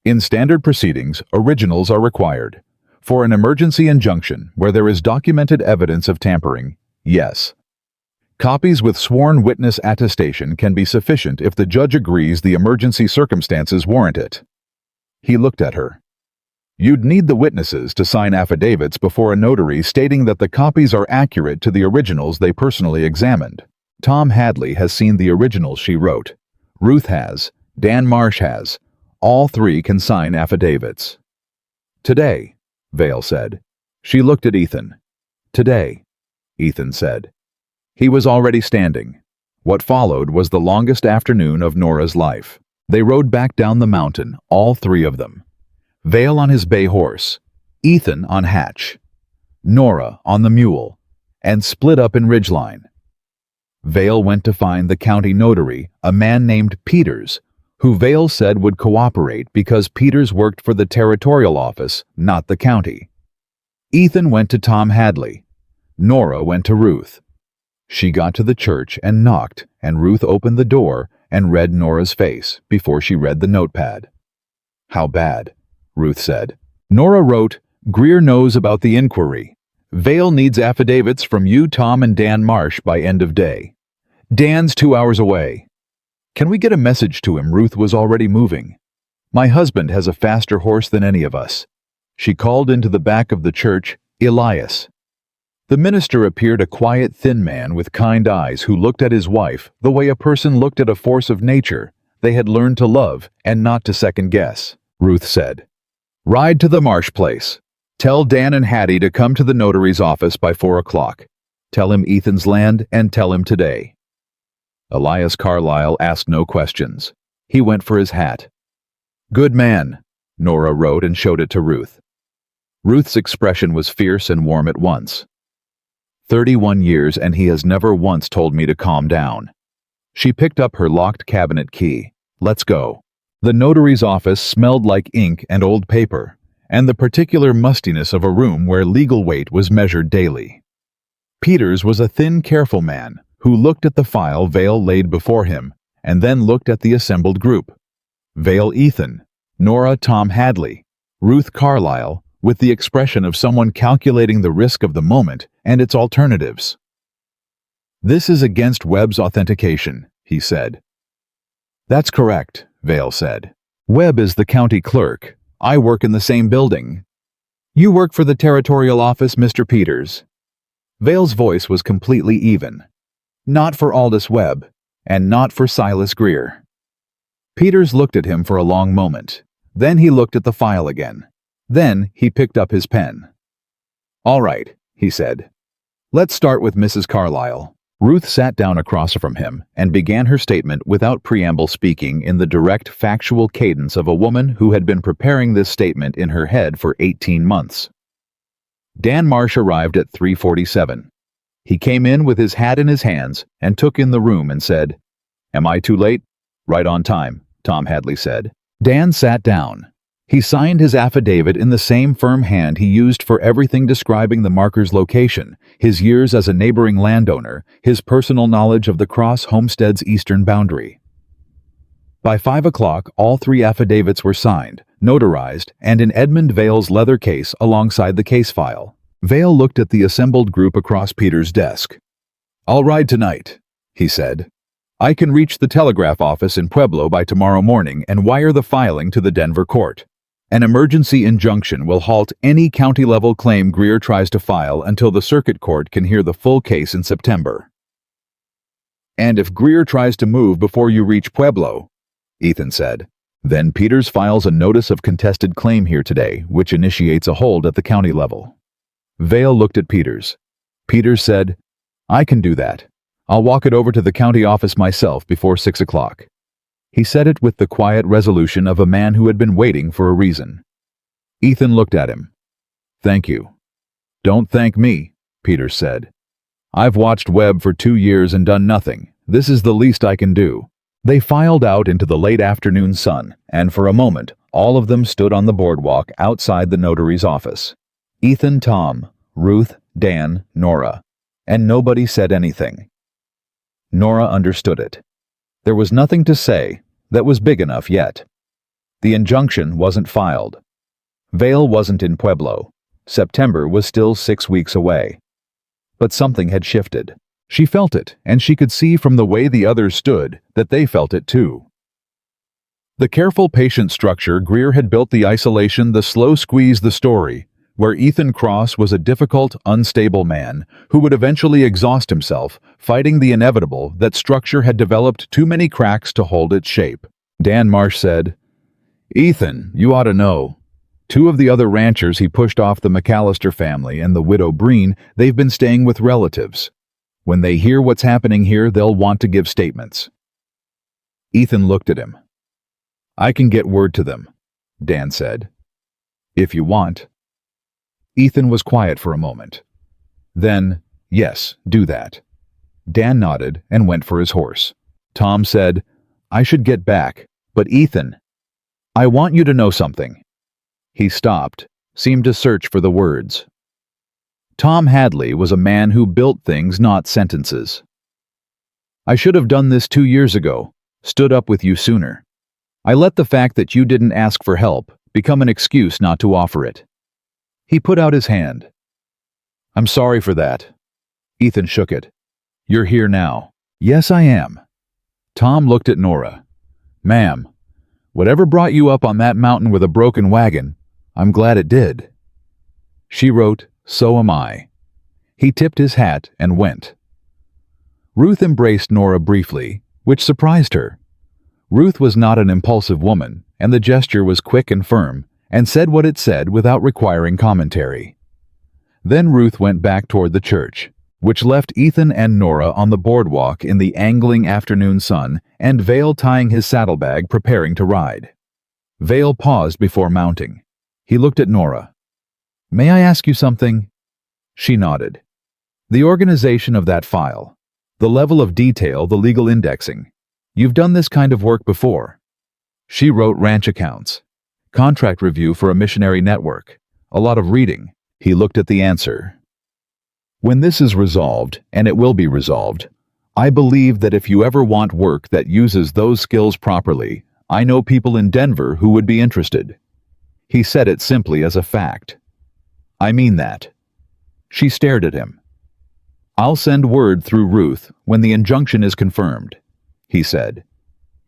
In standard proceedings, originals are required. For an emergency injunction, where there is documented evidence of tampering, yes. Copies with sworn witness attestation can be sufficient if the judge agrees the emergency circumstances warrant it. He looked at her. You'd need the witnesses to sign affidavits before a notary stating that the copies are accurate to the originals they personally examined. Tom Hadley has seen the originals she wrote. Ruth has. Dan Marsh has. All 3 can sign affidavits. Today, Vale said. She looked at Ethan. Today, Ethan said. He was already standing. What followed was the longest afternoon of Nora's life. They rode back down the mountain, all 3 of them. Vale on his bay horse, Ethan on Hatch, Nora on the mule, and split up in Ridgeline. Vale went to find the county notary, a man named Peters, who Vale said would cooperate because Peters worked for the territorial office, not the county. Ethan went to Tom Hadley. Nora went to Ruth. She got to the church and knocked, and Ruth opened the door and read Nora's face before she read the notepad. How bad, Ruth said. Nora wrote, Greer knows about the inquiry. Vale needs affidavits from you, Tom, and Dan Marsh by end of day. Dan's 2 hours away. Can we get a message to him? Ruth was already moving. My husband has a faster horse than any of us. She called into the back of the church, Elias. The minister appeared a quiet, thin man with kind eyes who looked at his wife the way a person looked at a force of nature they had learned to love and not to second-guess. Ruth said, "Ride to the Marsh place. Tell Dan and Hattie to come to the notary's office by 4 o'clock. Tell him Ethan's land and tell him today." Elias Carlyle asked no questions. He went for his hat. "Good man," Nora wrote and showed it to Ruth. Ruth's expression was fierce and warm at once. 31 years and he has never once told me to calm down. She picked up her locked cabinet key. Let's go. The notary's office smelled like ink and old paper, and the particular mustiness of a room where legal weight was measured daily. Peters was a thin, careful man who looked at the file Vale laid before him and then looked at the assembled group. Vale Ethan, Nora Tom Hadley, Ruth Carlyle, with the expression of someone calculating the risk of the moment and its alternatives. "This is against Webb's authentication," he said. "That's correct," Vale said. "Webb is the county clerk. I work in the same building." "You work for the territorial office, Mr. Peters." Vale's voice was completely even. "Not for Aldous Webb, and not for Silas Greer." Peters looked at him for a long moment. Then he looked at the file again. Then he picked up his pen. "All right," he said. "Let's start with Mrs. Carlyle." Ruth sat down across from him and began her statement without preamble, speaking in the direct, factual cadence of a woman who had been preparing this statement in her head for 18 months. Dan Marsh arrived at 3:47. He came in with his hat in his hands and took in the room and said, "Am I too late?" "Right on time," Tom Hadley said. Dan sat down. He signed his affidavit in the same firm hand he used for everything describing the marker's location, his years as a neighboring landowner, his personal knowledge of the Cross homestead's eastern boundary. By 5 o'clock, all 3 affidavits were signed, notarized, and in Edmund Vale's leather case alongside the case file. Vale looked at the assembled group across Peter's desk. "I'll ride tonight," he said. "I can reach the telegraph office in Pueblo by tomorrow morning and wire the filing to the Denver court. An emergency injunction will halt any county-level claim Greer tries to file until the circuit court can hear the full case in September. And if Greer tries to move before you reach Pueblo," Ethan said, "then Peters files a notice of contested claim here today, which initiates a hold at the county level." Vale looked at Peters. Peters said, "I can do that. I'll walk it over to the county office myself before 6 o'clock. He said it with the quiet resolution of a man who had been waiting for a reason. Ethan looked at him. "Thank you." "Don't thank me," Peters said. "I've watched Webb for 2 years and done nothing. This is the least I can do." They filed out into the late afternoon sun, and for a moment, all of them stood on the boardwalk outside the notary's office. Ethan, Tom, Ruth, Dan, Nora. And nobody said anything. Nora understood it. There was nothing to say that was big enough yet. The injunction wasn't filed. Vale wasn't in Pueblo. September was still 6 weeks away. But something had shifted. She felt it, and she could see from the way the others stood that they felt it too. The careful, patient structure Greer had built, the isolation, the slow squeeze, the story, where Ethan Cross was a difficult, unstable man who would eventually exhaust himself, fighting the inevitable. That structure had developed too many cracks to hold its shape. Dan Marsh said, "Ethan, you ought to know. 2 of the other ranchers he pushed off, the McAllister family and the widow Breen, they've been staying with relatives. When they hear what's happening here, they'll want to give statements." Ethan looked at him. "I can get word to them," Dan said. "If you want." Ethan was quiet for a moment. Then, "Yes, do that." Dan nodded and went for his horse. Tom said, "I should get back, but Ethan, I want you to know something." He stopped, seemed to search for the words. Tom Hadley was a man who built things, not sentences. "I should have done this 2 years ago, stood up with you sooner. I let the fact that you didn't ask for help become an excuse not to offer it." He put out his hand. I'm sorry for that. Ethan shook it. You're here now. Yes, I am. Tom looked at Nora. Ma'am, whatever brought you up on that mountain with a broken wagon, I'm glad it did. She wrote, So am I. He tipped his hat and went. Ruth embraced Nora briefly, which surprised her. Ruth was not an impulsive woman, and the gesture was quick and firm, and said what it said without requiring commentary. Then Ruth went back toward the church, which left Ethan and Nora on the boardwalk in the angling afternoon sun and Vale tying his saddlebag preparing to ride. Vale paused before mounting. He looked at Nora. May I ask you something? She nodded. The organization of that file. The level of detail, the legal indexing. You've done this kind of work before. She wrote ranch accounts. Contract review for a missionary network. A lot of reading. He looked at the answer. When this is resolved, and it will be resolved, I believe that if you ever want work that uses those skills properly, I know people in Denver who would be interested. He said it simply as a fact. I mean that. She stared at him. I'll send word through Ruth when the injunction is confirmed, he said.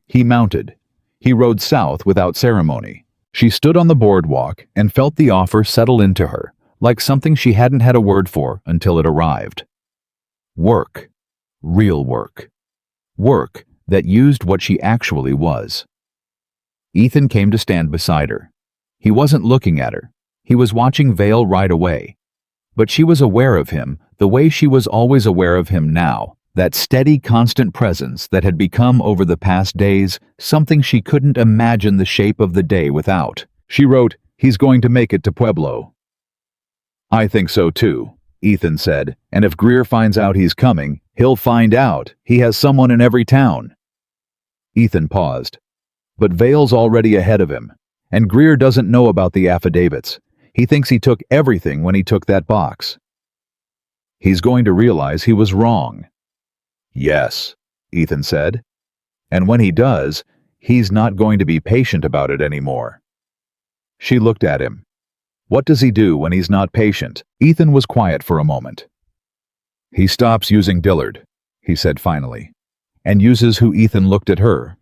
He mounted. He rode south without ceremony. She stood on the boardwalk and felt the offer settle into her, like something she hadn't had a word for until it arrived. Work. Real work. Work that used what she actually was. Ethan came to stand beside her. He wasn't looking at her. He was watching Vale ride away. But she was aware of him the way she was always aware of him now, that steady, constant presence that had become over the past days something she couldn't imagine the shape of the day without. She wrote, He's going to make it to Pueblo. I think so too, Ethan said, and if Greer finds out he's coming, he'll find out he has someone in every town. Ethan paused. But Vale's already ahead of him, and Greer doesn't know about the affidavits. He thinks he took everything when he took that box. He's going to realize he was wrong. Yes, Ethan said. And when he does, he's not going to be patient about it anymore. She looked at him. What does he do when he's not patient? Ethan was quiet for a moment. He stops using Dillard, he said finally, and uses who. Ethan looked at her.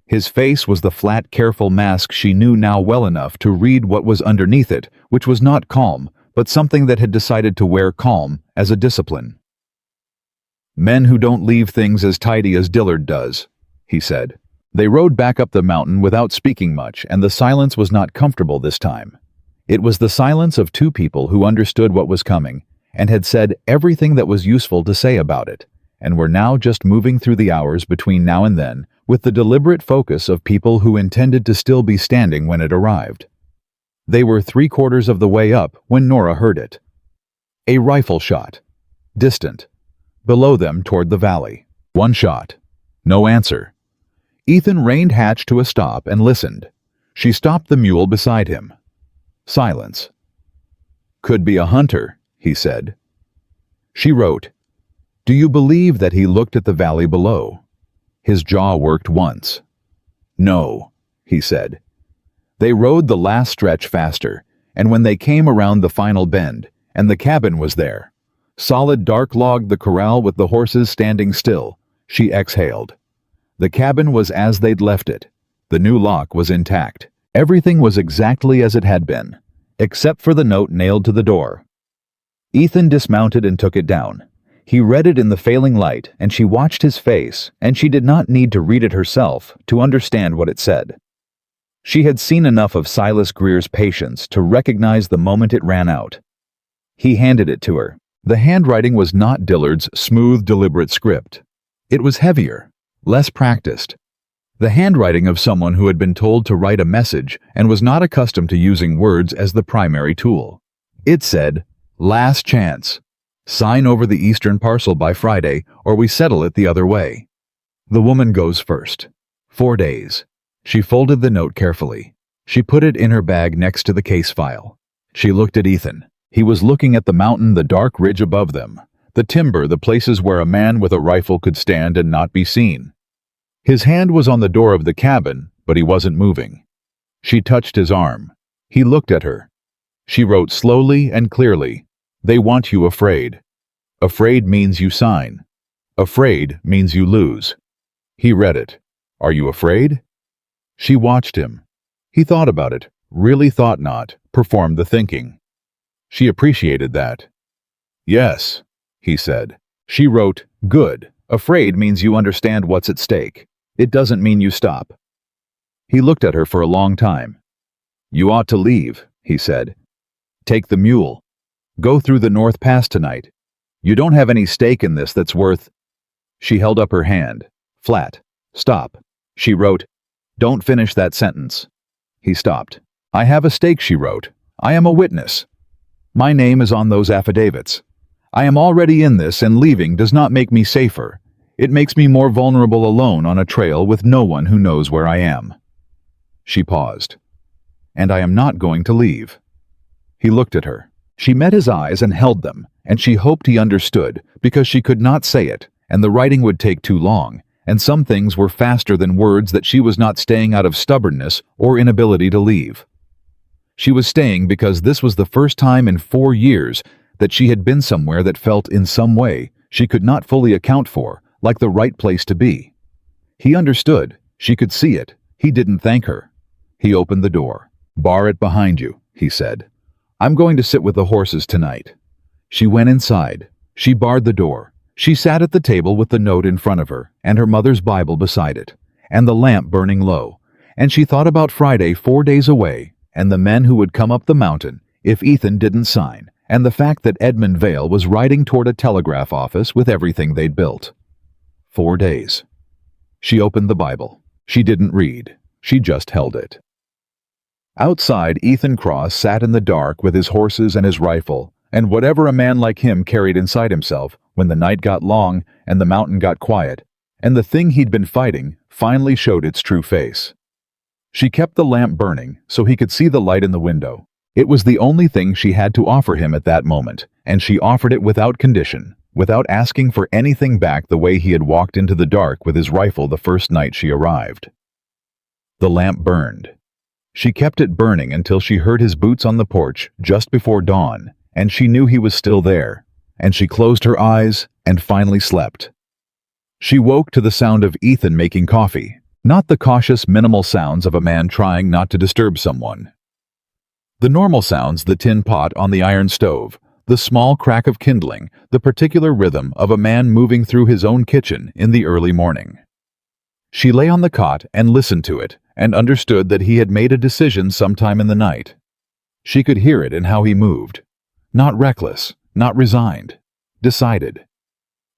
His face was the flat, careful mask she knew now well enough to read what was underneath it, which was not calm, but something that had decided to wear calm as a discipline. Men who don't leave things as tidy as Dillard does, he said. They rode back up the mountain without speaking much, and the silence was not comfortable this time. It was the silence of two people who understood what was coming, and had said everything that was useful to say about it, and were now just moving through the hours between now and then, with the deliberate focus of people who intended to still be standing when it arrived. They were 3/4 of the way up when Nora heard it. A rifle shot. Distant. Below them toward the valley. One shot. No answer. Ethan reined Hatch to a stop and listened. She stopped the mule beside him. Silence. Could be a hunter, he said. She wrote, Do you believe that he looked at the valley below? His jaw worked once. No, he said. They rode the last stretch faster, and when they came around the final bend, and the cabin was there, solid dark logged the corral with the horses standing still, she exhaled. The cabin was as they'd left it. The new lock was intact. Everything was exactly as it had been, except for the note nailed to the door. Ethan dismounted and took it down. He read it in the failing light, and she watched his face, and she did not need to read it herself to understand what it said. She had seen enough of Silas Greer's patience to recognize the moment it ran out. He handed it to her. The handwriting was not Dillard's smooth, deliberate script. It was heavier, less practiced. The handwriting of someone who had been told to write a message and was not accustomed to using words as the primary tool. It said, Last chance. Sign over the eastern parcel by Friday, or we settle it the other way. The woman goes first. 4 days. She folded the note carefully. She put it in her bag next to the case file. She looked at Ethan. He was looking at the mountain, the dark ridge above them, the timber, the places where a man with a rifle could stand and not be seen. His hand was on the door of the cabin, but he wasn't moving. She touched his arm. He looked at her. She wrote slowly and clearly, They want you afraid. Afraid means you sign. Afraid means you lose. He read it. Are you afraid? She watched him. He thought about it, really thought not, performed the thinking. She appreciated that. Yes, he said. She wrote, good. Afraid means you understand what's at stake. It doesn't mean you stop. He looked at her for a long time. You ought to leave, he said. Take the mule. Go through the North Pass tonight. You don't have any stake in this that's worth... She held up her hand. Flat. Stop. She wrote, don't finish that sentence. He stopped. I have a stake, she wrote. I am a witness. My name is on those affidavits. I am already in this, and leaving does not make me safer. It makes me more vulnerable alone on a trail with no one who knows where I am. She paused. And I am not going to leave. He looked at her. She met his eyes and held them, and she hoped he understood, because she could not say it, and the writing would take too long, and some things were faster than words that she was not staying out of stubbornness or inability to leave. She was staying because this was the first time in 4 years that she had been somewhere that felt in some way she could not fully account for, like the right place to be. He understood. She could see it. He didn't thank her. He opened the door. Bar it behind you, he said. I'm going to sit with the horses tonight. She went inside. She barred the door. She sat at the table with the note in front of her, and her mother's Bible beside it, and the lamp burning low, and she thought about Friday 4 days away, and the men who would come up the mountain if Ethan didn't sign, and the fact that Edmund Vale was riding toward a telegraph office with everything they'd built. 4 days. She opened the Bible. She didn't read. She just held it. Outside, Ethan Cross sat in the dark with his horses and his rifle, and whatever a man like him carried inside himself when the night got long and the mountain got quiet, and the thing he'd been fighting finally showed its true face. She kept the lamp burning so he could see the light in the window. It was the only thing she had to offer him at that moment, and she offered it without condition, without asking for anything back, the way he had walked into the dark with his rifle the first night she arrived. The lamp burned. She kept it burning until she heard his boots on the porch just before dawn, and she knew he was still there, and she closed her eyes and finally slept. She woke to the sound of Ethan making coffee, not the cautious, minimal sounds of a man trying not to disturb someone. The normal sounds, the tin pot on the iron stove, the small crack of kindling, the particular rhythm of a man moving through his own kitchen in the early morning. She lay on the cot and listened to it, and understood that he had made a decision sometime in the night. She could hear it in how he moved. Not reckless, not resigned. Decided.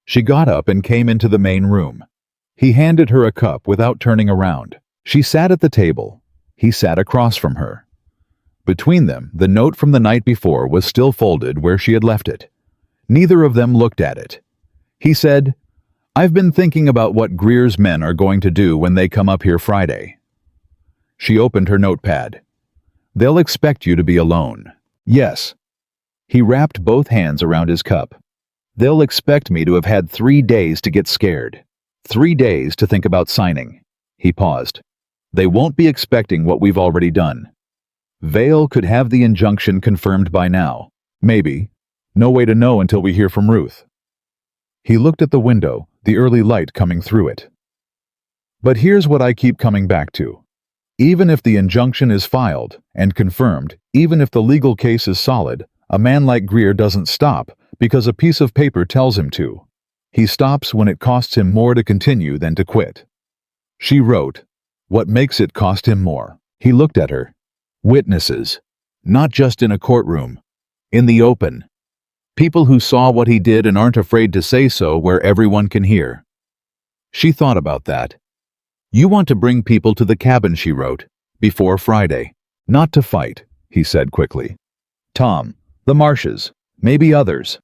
She got up and came into the main room. He handed her a cup without turning around. She sat at the table. He sat across from her. Between them, the note from the night before was still folded where she had left it. Neither of them looked at it. He said, I've been thinking about what Greer's men are going to do when they come up here Friday. She opened her notepad. They'll expect you to be alone. Yes. He wrapped both hands around his cup. They'll expect me to have had 3 days to get scared. 3 days to think about signing. He paused. They won't be expecting what we've already done. Vale could have the injunction confirmed by now. Maybe. No way to know until we hear from Ruth. He looked at the window, the early light coming through it. But here's what I keep coming back to. Even if the injunction is filed and confirmed, even if the legal case is solid, a man like Greer doesn't stop because a piece of paper tells him to. He stops when it costs him more to continue than to quit. She wrote, what makes it cost him more? He looked at her. Witnesses. Not just in a courtroom. In the open. People who saw what he did and aren't afraid to say so where everyone can hear. She thought about that. You want to bring people to the cabin, she wrote, before Friday. Not to fight, he said quickly. Tom, the Marshes, maybe others.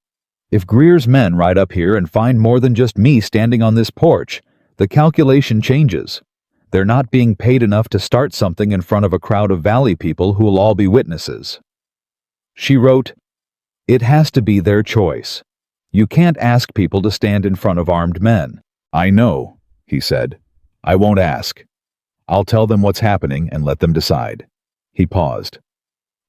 If Greer's men ride up here and find more than just me standing on this porch, the calculation changes. They're not being paid enough to start something in front of a crowd of Valley people who will all be witnesses. She wrote, it has to be their choice. You can't ask people to stand in front of armed men. I know, he said. I won't ask. I'll tell them what's happening and let them decide. He paused.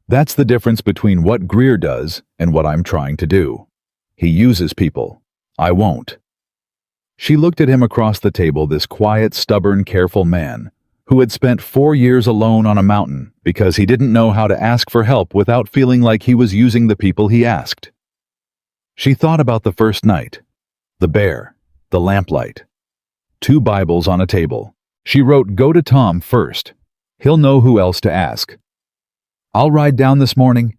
That's the difference between what Greer does and what I'm trying to do. He uses people. I won't. She looked at him across the table, this quiet, stubborn, careful man who had spent 4 years alone on a mountain because he didn't know how to ask for help without feeling like he was using the people he asked. She thought about the first night, the bear, the lamplight, 2 Bibles on a table. She wrote, "Go to Tom first. He'll know who else to ask. I'll ride down this morning."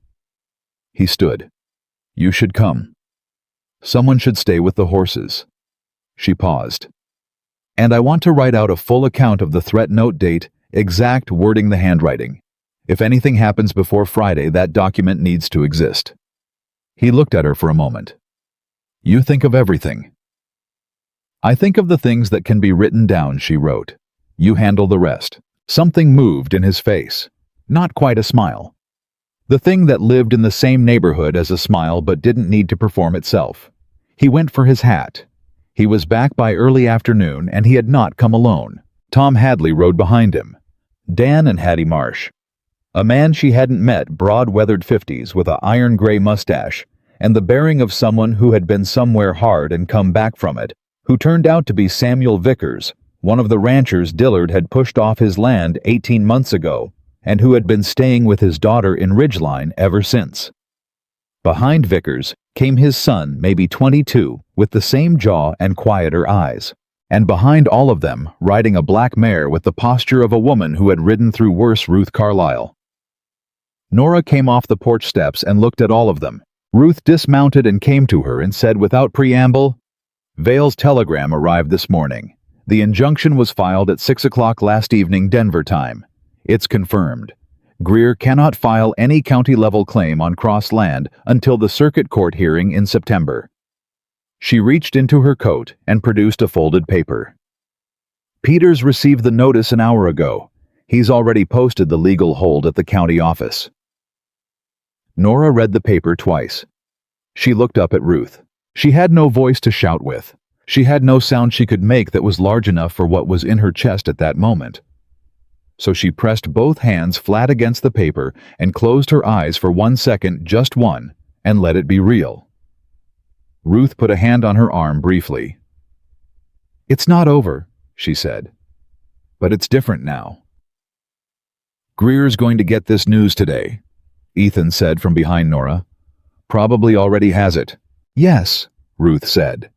He stood. "You should come. Someone should stay with the horses." She paused. "And I want to write out a full account of the threat note, date, exact wording, the handwriting. If anything happens before Friday, that document needs to exist." He looked at her for a moment. "You think of everything." "I think of the things that can be written down," she wrote. "You handle the rest." Something moved in his face. Not quite a smile. The thing that lived in the same neighborhood as a smile but didn't need to perform itself. He went for his hat. He was back by early afternoon, and he had not come alone. Tom Hadley rode behind him. Dan and Hattie Marsh. A man she hadn't met, broad weathered 50s with an iron gray mustache, and the bearing of someone who had been somewhere hard and come back from it, who turned out to be Samuel Vickers, one of the ranchers Dillard had pushed off his land 18 months ago, and who had been staying with his daughter in Ridgeline ever since. Behind Vickers came his son, maybe 22, with the same jaw and quieter eyes. And behind all of them, riding a black mare with the posture of a woman who had ridden through worse, Ruth Carlyle. Nora came off the porch steps and looked at all of them. Ruth dismounted and came to her and said without preamble, "Vale's telegram arrived this morning. The injunction was filed at 6 o'clock last evening, Denver time. It's confirmed. Greer cannot file any county-level claim on Cross land until the circuit court hearing in September." She reached into her coat and produced a folded paper. "Peters received the notice an hour ago. He's already posted the legal hold at the county office." Nora read the paper twice. She looked up at Ruth. She had no voice to shout with. She had no sound she could make that was large enough for what was in her chest at that moment. So she pressed both hands flat against the paper and closed her eyes for 1 second, just one, and let it be real. Ruth put a hand on her arm briefly. "It's not over," she said. "But it's different now." "Greer's going to get this news today," Ethan said from behind Nora. "Probably already has it." "Yes," Ruth said.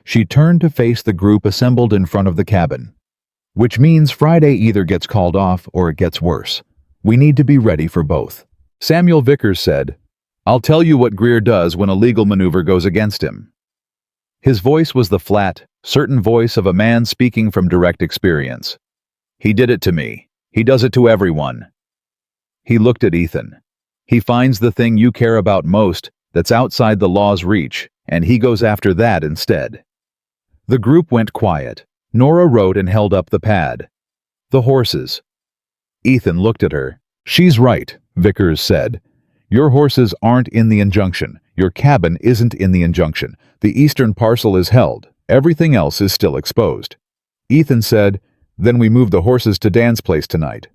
She turned to face the group assembled in front of the cabin. "Which means Friday either gets called off or it gets worse. We need to be ready for both." Samuel Vickers said, "I'll tell you what Greer does when a legal maneuver goes against him." His voice was the flat, certain voice of a man speaking from direct experience. "He did it to me. He does it to everyone." He looked at Ethan. "He finds the thing you care about most that's outside the law's reach, and he goes after that instead." The group went quiet. Nora wrote and held up the pad. "The horses." Ethan looked at her. "She's right," Vickers said. "Your horses aren't in the injunction. Your cabin isn't in the injunction. The eastern parcel is held. Everything else is still exposed." Ethan said, "Then we move the horses to Dan's place tonight."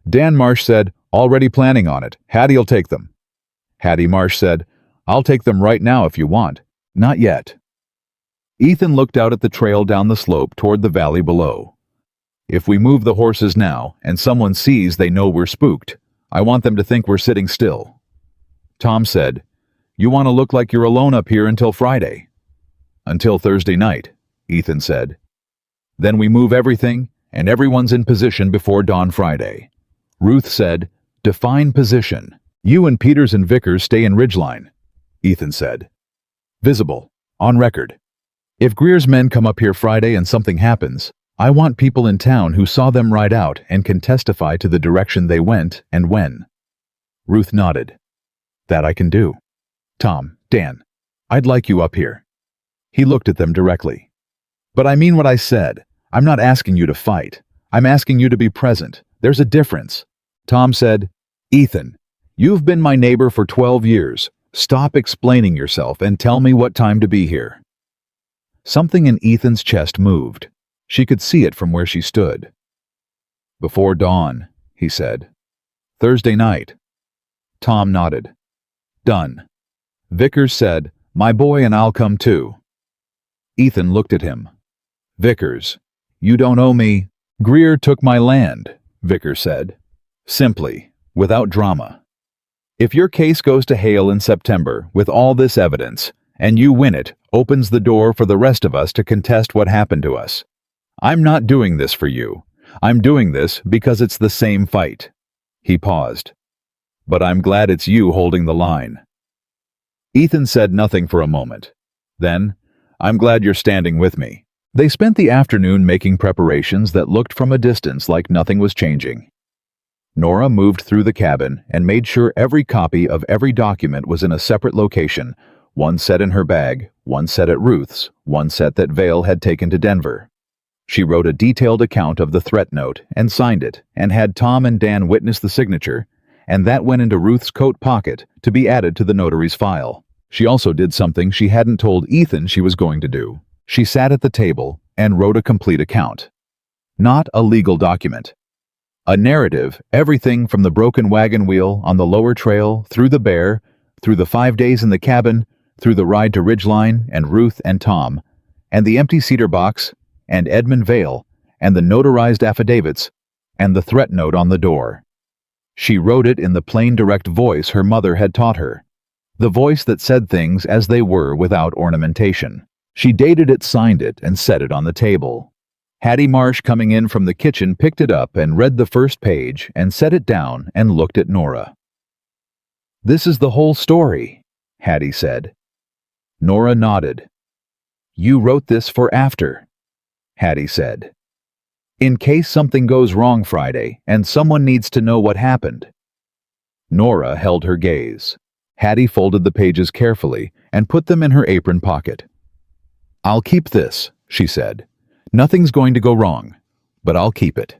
Dan Marsh said, "Already planning on it. Hattie'll take them." Hattie Marsh said, "I'll take them right now if you want." "Not yet." Ethan looked out at the trail down the slope toward the valley below. "If we move the horses now, and someone sees they know we're spooked, I want them to think we're sitting still." Tom said, "You want to look like you're alone up here until Friday." "Until Thursday night," Ethan said. "Then we move everything, and everyone's in position before dawn Friday." Ruth said, "Define position." "You and Peters and Vickers stay in Ridgeline," Ethan said. "Visible. On record. If Greer's men come up here Friday and something happens, I want people in town who saw them ride out and can testify to the direction they went and when." Ruth nodded. "That I can do. Tom, Dan, I'd like you up here." He looked at them directly. "But I mean what I said. I'm not asking you to fight. I'm asking you to be present. There's a difference." Tom said, "Ethan, you've been my neighbor for 12 years. Stop explaining yourself and tell me what time to be here." Something in Ethan's chest moved. She could see it from where she stood. "Before dawn," he said. "Thursday night." Tom nodded. Done. Vickers said, "My boy and I'll come too." Ethan looked at him. Vickers, you don't owe me. Greer took my land, Vickers said. Simply, without drama. If your case goes to Hale in September with all this evidence, and you win it, opens the door for the rest of us to contest what happened to us. I'm not doing this for you. I'm doing this because it's the same fight. He paused. But I'm glad it's you holding the line. Ethan said nothing for a moment. Then, I'm glad you're standing with me. They spent the afternoon making preparations that looked from a distance like nothing was changing. Nora moved through the cabin and made sure every copy of every document was in a separate location, one set in her bag, one set at Ruth's, one set that Vale had taken to Denver. She wrote a detailed account of the threat note and signed it and had Tom and Dan witness the signature, and that went into Ruth's coat pocket to be added to the notary's file. She also did something she hadn't told Ethan she was going to do. She sat at the table and wrote a complete account. Not a legal document. A narrative, everything from the broken wagon wheel on the lower trail, through the bear, through the 5 days in the cabin, through the ride to Ridgeline and Ruth and Tom, and the empty cedar box, and Edmund Vale, and the notarized affidavits, and the threat note on the door. She wrote it in the plain direct voice her mother had taught her. The voice that said things as they were without ornamentation. She dated it, signed it, and set it on the table. Hattie Marsh, coming in from the kitchen, picked it up and read the first page and set it down and looked at Nora. "This is the whole story," Hattie said. Nora nodded. "You wrote this for after," Hattie said. "In case something goes wrong Friday and someone needs to know what happened." Nora held her gaze. Hattie folded the pages carefully and put them in her apron pocket. "I'll keep this," she said. "Nothing's going to go wrong, but I'll keep it."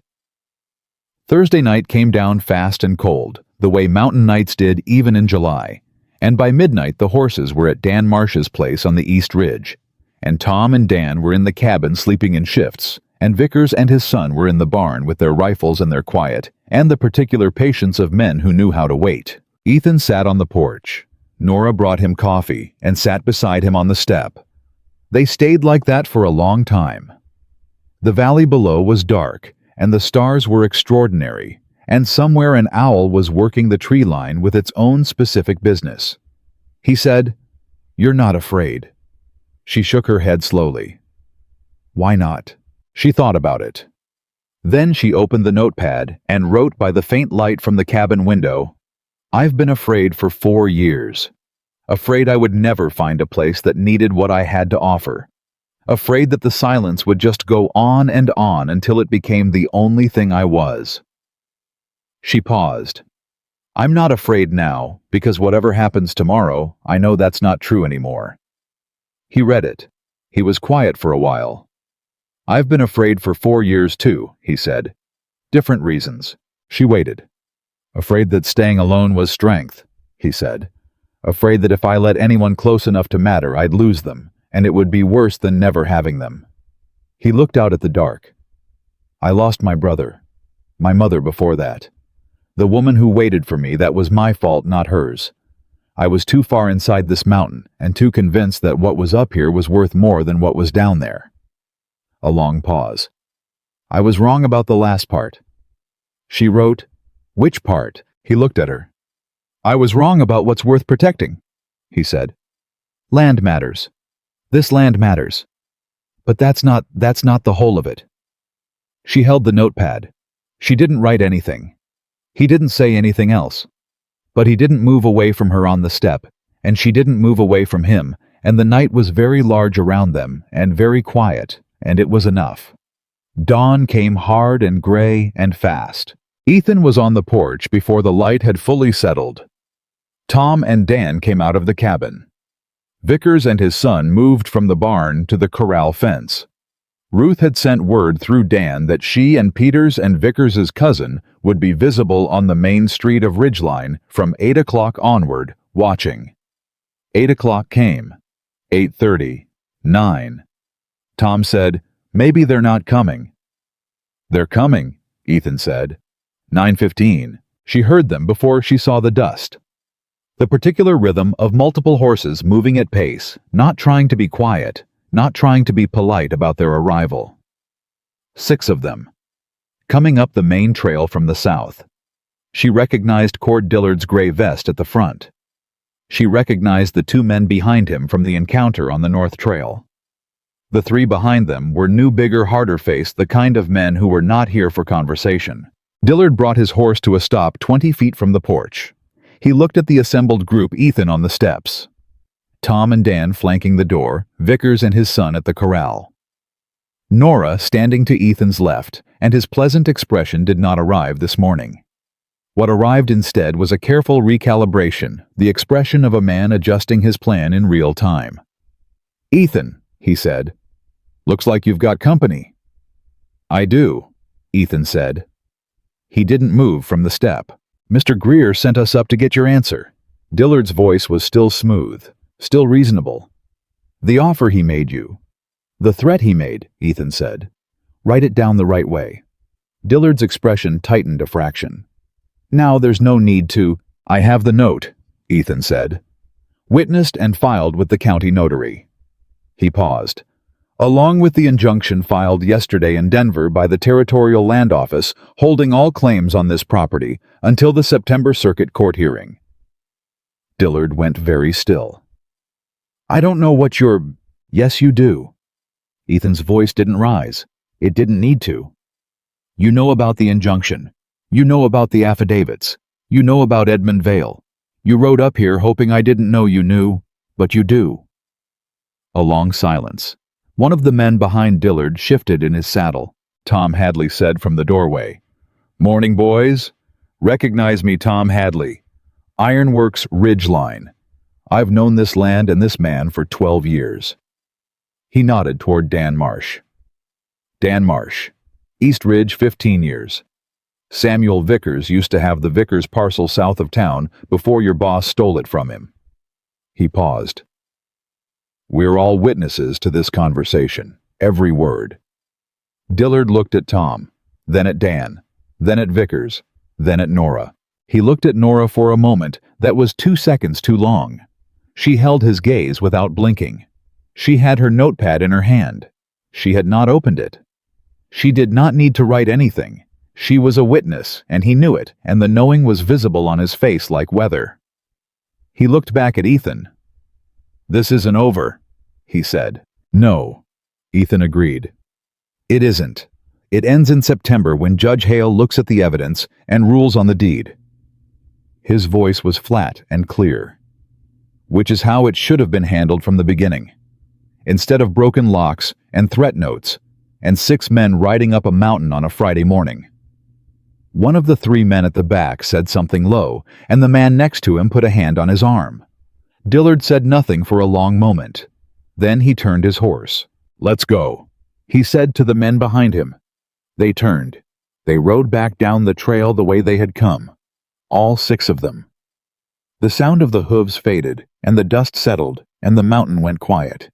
Thursday night came down fast and cold, the way mountain nights did even in July, and by midnight the horses were at Dan Marsh's place on the East Ridge, and Tom and Dan were in the cabin sleeping in shifts, and Vickers and his son were in the barn with their rifles and their quiet, and the particular patience of men who knew how to wait. Ethan sat on the porch. Nora brought him coffee and sat beside him on the step. They stayed like that for a long time. The valley below was dark, and the stars were extraordinary, and somewhere an owl was working the tree line with its own specific business. He said, "You're not afraid." She shook her head slowly. "Why not?" She thought about it. Then she opened the notepad and wrote by the faint light from the cabin window, "I've been afraid for 4 years. Afraid I would never find a place that needed what I had to offer. Afraid that the silence would just go on and on until it became the only thing I was." She paused. "I'm not afraid now, because whatever happens tomorrow, I know that's not true anymore." He read it. He was quiet for a while. "I've been afraid for 4 years too," he said. "Different reasons." She waited. "Afraid that staying alone was strength," he said. "Afraid that if I let anyone close enough to matter, I'd lose them, and it would be worse than never having them." He looked out at the dark. "I lost my brother. My mother before that. The woman who waited for me, that was my fault, not hers. I was too far inside this mountain, and too convinced that what was up here was worth more than what was down there." A long pause. "I was wrong about the last part." She wrote, "Which part?" He looked at her. "I was wrong about what's worth protecting," he said. "Land matters. This land matters. But that's not the whole of it." She held the notepad. She didn't write anything. He didn't say anything else. But he didn't move away from her on the step, and she didn't move away from him, and the night was very large around them, and very quiet, and it was enough. Dawn came hard and gray and fast. Ethan was on the porch before the light had fully settled. Tom and Dan came out of the cabin. Vickers and his son moved from the barn to the corral fence. Ruth had sent word through Dan that she and Peters and Vickers's cousin would be visible on the main street of Ridgeline from 8 o'clock onward, watching. 8 o'clock came. 8:30. 9. Tom said, "Maybe they're not coming." "They're coming," Ethan said. 9:15. She heard them before she saw the dust. The particular rhythm of multiple horses moving at pace, not trying to be quiet, not trying to be polite about their arrival. 6 of them. Coming up the main trail from the south. She recognized Cord Dillard's gray vest at the front. She recognized the 2 men behind him from the encounter on the North Trail. The 3 behind them were new, bigger, harder-faced, the kind of men who were not here for conversation. Dillard brought his horse to a stop 20 feet from the porch. He looked at the assembled group, Ethan on the steps, Tom and Dan flanking the door, Vickers and his son at the corral. Nora standing to Ethan's left, and his pleasant expression did not arrive this morning. What arrived instead was a careful recalibration, the expression of a man adjusting his plan in real time. "Ethan," he said, "looks like you've got company." "I do," Ethan said. He didn't move from the step. "Mr. Greer sent us up to get your answer." Dillard's voice was still smooth, still reasonable. "The offer he made you. The threat he made," Ethan said. "Write it down the right way." Dillard's expression tightened a fraction. "Now there's no need to—" "I have the note," Ethan said. "Witnessed and filed with the county notary." He paused. "Along with the injunction filed yesterday in Denver by the Territorial Land Office holding all claims on this property until the September Circuit Court hearing." Dillard went very still. "I don't know what you're—" "Yes, you do." Ethan's voice didn't rise. It didn't need to. "You know about the injunction. You know about the affidavits. You know about Edmund Vale. You rode up here hoping I didn't know you knew, but you do." A long silence. One of the men behind Dillard shifted in his saddle. Tom Hadley said from the doorway, "Morning, boys. Recognize me, Tom Hadley. Ironworks Ridgeline. I've known this land and this man for 12 years. He nodded toward Dan Marsh. "Dan Marsh. East Ridge, 15 years. Samuel Vickers used to have the Vickers parcel south of town before your boss stole it from him." He paused. "We're all witnesses to this conversation, every word." Dillard looked at Tom, then at Dan, then at Vickers, then at Nora. He looked at Nora for a moment that was 2 seconds too long. She held his gaze without blinking. She had her notepad in her hand. She had not opened it. She did not need to write anything. She was a witness, and he knew it, and the knowing was visible on his face like weather. He looked back at Ethan. "This isn't over," he said. "No," Ethan agreed. "It isn't. It ends in September when Judge Hale looks at the evidence and rules on the deed." His voice was flat and clear. "Which is how it should have been handled from the beginning. Instead of broken locks and threat notes and 6 men riding up a mountain on a Friday morning." One of the 3 men at the back said something low, and the man next to him put a hand on his arm. Dillard said nothing for a long moment. Then he turned his horse. "Let's go," he said to the men behind him. They turned. They rode back down the trail the way they had come. All 6 of them. The sound of the hooves faded, and the dust settled, and the mountain went quiet.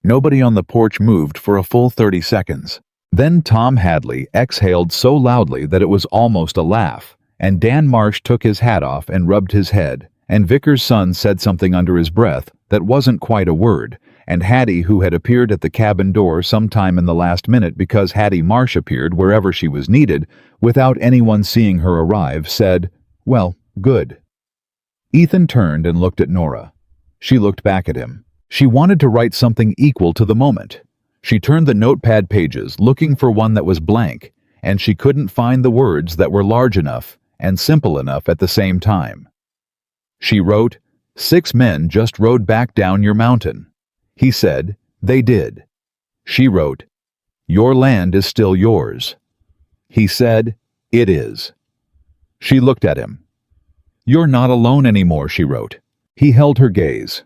Nobody on the porch moved for a full 30 seconds. Then Tom Hadley exhaled so loudly that it was almost a laugh, and Dan Marsh took his hat off and rubbed his head, and Vickers' son said something under his breath that wasn't quite a word, and Hattie, who had appeared at the cabin door sometime in the last minute because Hattie Marsh appeared wherever she was needed, without anyone seeing her arrive, said, "Well, good." Ethan turned and looked at Nora. She looked back at him. She wanted to write something equal to the moment. She turned the notepad pages looking for one that was blank, and she couldn't find the words that were large enough and simple enough at the same time. She wrote, "6 men just rode back down your mountain." He said, "They did." She wrote, "Your land is still yours." He said, "It is." She looked at him. "You're not alone anymore," she wrote. He held her gaze.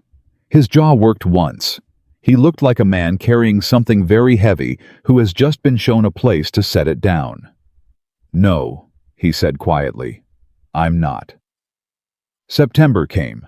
His jaw worked once. He looked like a man carrying something very heavy who has just been shown a place to set it down. "No," he said quietly, "I'm not." September came.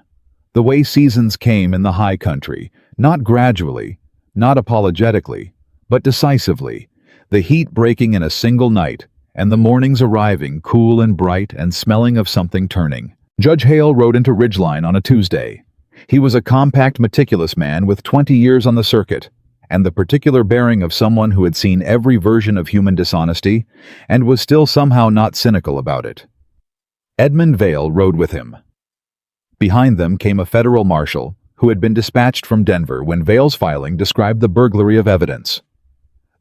The way seasons came in the high country, not gradually, not apologetically, but decisively, the heat breaking in a single night, and the mornings arriving cool and bright and smelling of something turning. Judge Hale rode into Ridgeline on a Tuesday. He was a compact, meticulous man with 20 years on the circuit, and the particular bearing of someone who had seen every version of human dishonesty and was still somehow not cynical about it. Edmund Vale rode with him. Behind them came a federal marshal who had been dispatched from Denver when Vale's filing described the burglary of evidence.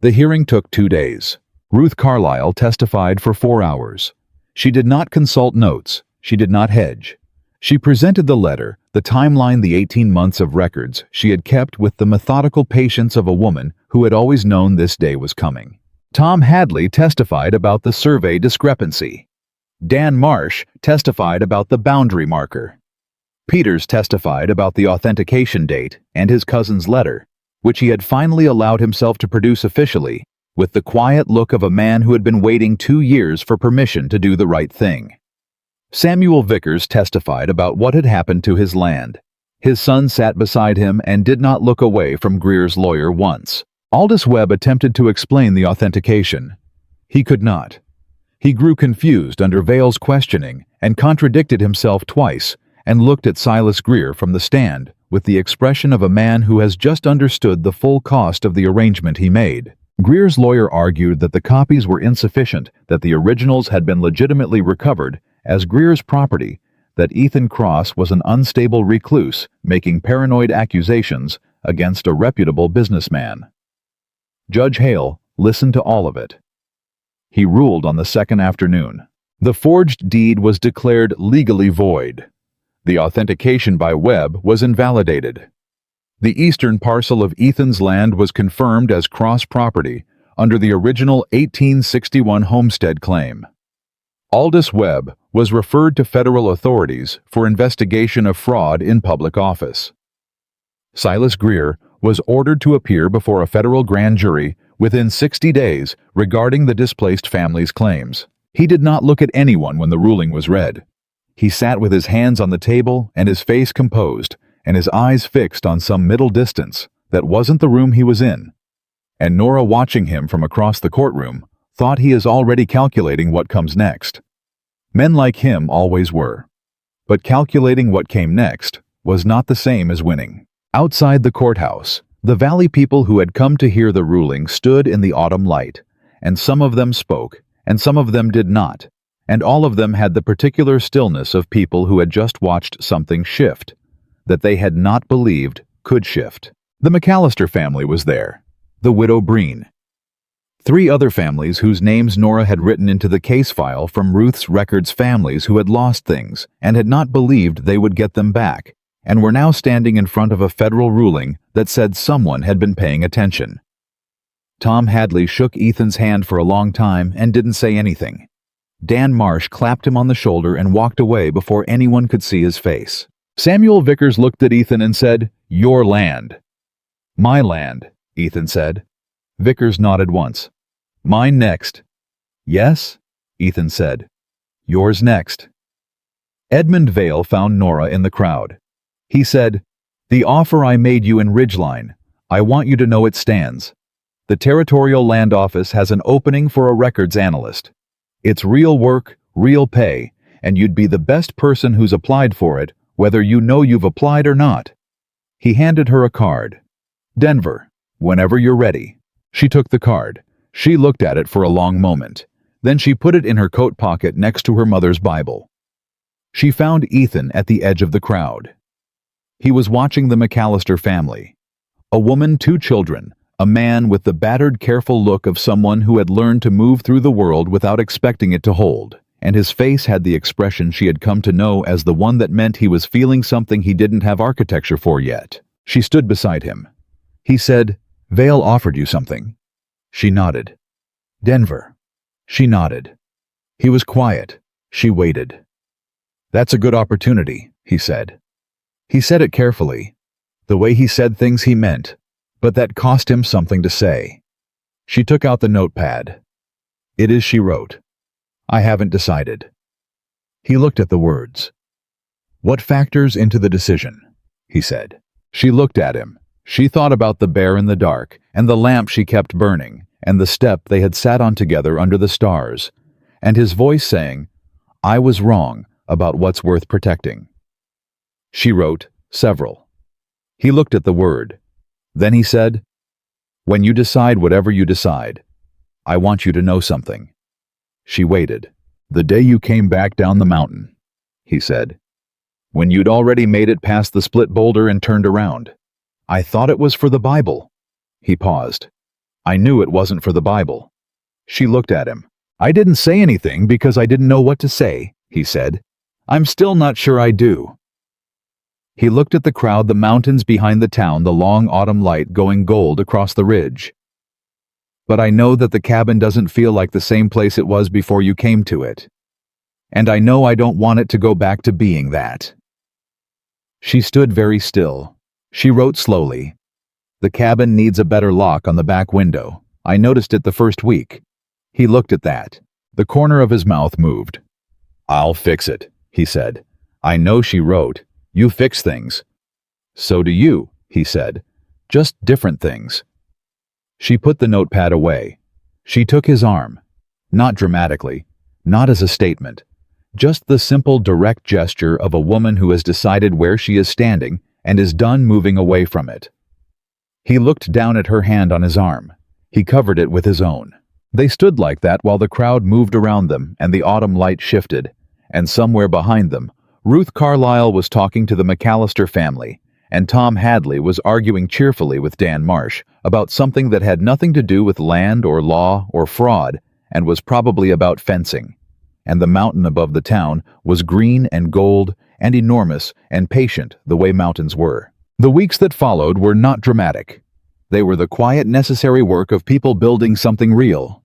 The hearing took 2 days. Ruth Carlyle testified for 4 hours. She did not consult notes. She did not hedge. She presented the letter, the timeline, the 18 months of records she had kept with the methodical patience of a woman who had always known this day was coming. Tom Hadley testified about the survey discrepancy. Dan Marsh testified about the boundary marker. Peters testified about the authentication date and his cousin's letter, which he had finally allowed himself to produce officially, with the quiet look of a man who had been waiting 2 years for permission to do the right thing. Samuel Vickers testified about what had happened to his land. His son sat beside him and did not look away from Greer's lawyer once. Aldous Webb attempted to explain the authentication. He could not. He grew confused under Vale's questioning and contradicted himself twice and looked at Silas Greer from the stand with the expression of a man who has just understood the full cost of the arrangement he made. Greer's lawyer argued that the copies were insufficient, that the originals had been legitimately recovered as Greer's property, that Ethan Cross was an unstable recluse making paranoid accusations against a reputable businessman. Judge Hale listened to all of it. He ruled on the second afternoon. The forged deed was declared legally void. The authentication by Webb was invalidated. The eastern parcel of Ethan's land was confirmed as Cross property under the original 1861 homestead claim. Aldous Webb was referred to federal authorities for investigation of fraud in public office. Silas Greer was ordered to appear before a federal grand jury within 60 days regarding the displaced family's claims. He did not look at anyone when the ruling was read. He sat with his hands on the table and his face composed and his eyes fixed on some middle distance that wasn't the room he was in. And Nora, watching him from across the courtroom, thought he is already calculating what comes next. Men like him always were. But calculating what came next was not the same as winning. Outside the courthouse, the Valley people who had come to hear the ruling stood in the autumn light, and some of them spoke, and some of them did not, and all of them had the particular stillness of people who had just watched something shift, that they had not believed could shift. The McAllister family was there, the widow Breen. 3 other families whose names Nora had written into the case file from Ruth's records, families who had lost things and had not believed they would get them back, and were now standing in front of a federal ruling that said someone had been paying attention. Tom Hadley shook Ethan's hand for a long time and didn't say anything. Dan Marsh clapped him on the shoulder and walked away before anyone could see his face. Samuel Vickers looked at Ethan and said, "Your land." "My land," Ethan said. Vickers nodded once. "Mine next." "Yes?" Ethan said. "Yours next." Edmund Vale found Nora in the crowd. He said, "The offer I made you in Ridgeline, I want you to know it stands. The Territorial Land Office has an opening for a records analyst. It's real work, real pay, and you'd be the best person who's applied for it, whether you know you've applied or not." He handed her a card. "Denver, whenever you're ready." She took the card. She looked at it for a long moment. Then she put it in her coat pocket next to her mother's Bible. She found Ethan at the edge of the crowd. He was watching the McAllister family. A woman, 2 children, a man with the battered, careful look of someone who had learned to move through the world without expecting it to hold, and his face had the expression she had come to know as the one that meant he was feeling something he didn't have architecture for yet. She stood beside him. He said, "Vale offered you something." She nodded. "Denver." She nodded. He was quiet. She waited. "That's a good opportunity," he said. He said it carefully. The way he said things he meant, but that cost him something to say. She took out the notepad. "It is," she wrote. "I haven't decided." He looked at the words. "What factors into the decision?" he said. She looked at him. She thought about the bear in the dark, and the lamp she kept burning, and the step they had sat on together under the stars, and his voice saying, "I was wrong. about what's worth protecting. She wrote, several. He looked at the word. Then he said, "When you decide whatever you decide, I want you to know something." She waited. "The day you came back down the mountain," he said. "When you'd already made it past the split boulder and turned around. I thought it was for the Bible." He paused. "I knew it wasn't for the Bible." She looked at him. "I didn't say anything because I didn't know what to say," he said. "I'm still not sure I do." He looked at the crowd, the mountains behind the town, the long autumn light going gold across the ridge. "But I know that the cabin doesn't feel like the same place it was before you came to it. And I know I don't want it to go back to being that." She stood very still. She wrote slowly, "The cabin needs a better lock on the back window. I noticed it the first week." He looked at that. The corner of his mouth moved. "I'll fix it," he said. "I know," she wrote. "You fix things." "So do you," he said. "Just different things." She put the notepad away. She took his arm. Not dramatically, not as a statement. Just the simple, direct gesture of a woman who has decided where she is standing and is done moving away from it. He looked down at her hand on his arm. He covered it with his own. They stood like that while the crowd moved around them and the autumn light shifted, and somewhere behind them, Ruth Carlyle was talking to the McAllister family, and Tom Hadley was arguing cheerfully with Dan Marsh about something that had nothing to do with land or law or fraud and was probably about fencing. And the mountain above the town was green and gold and enormous and patient the way mountains were. The weeks that followed were not dramatic. They were the quiet, necessary work of people building something real.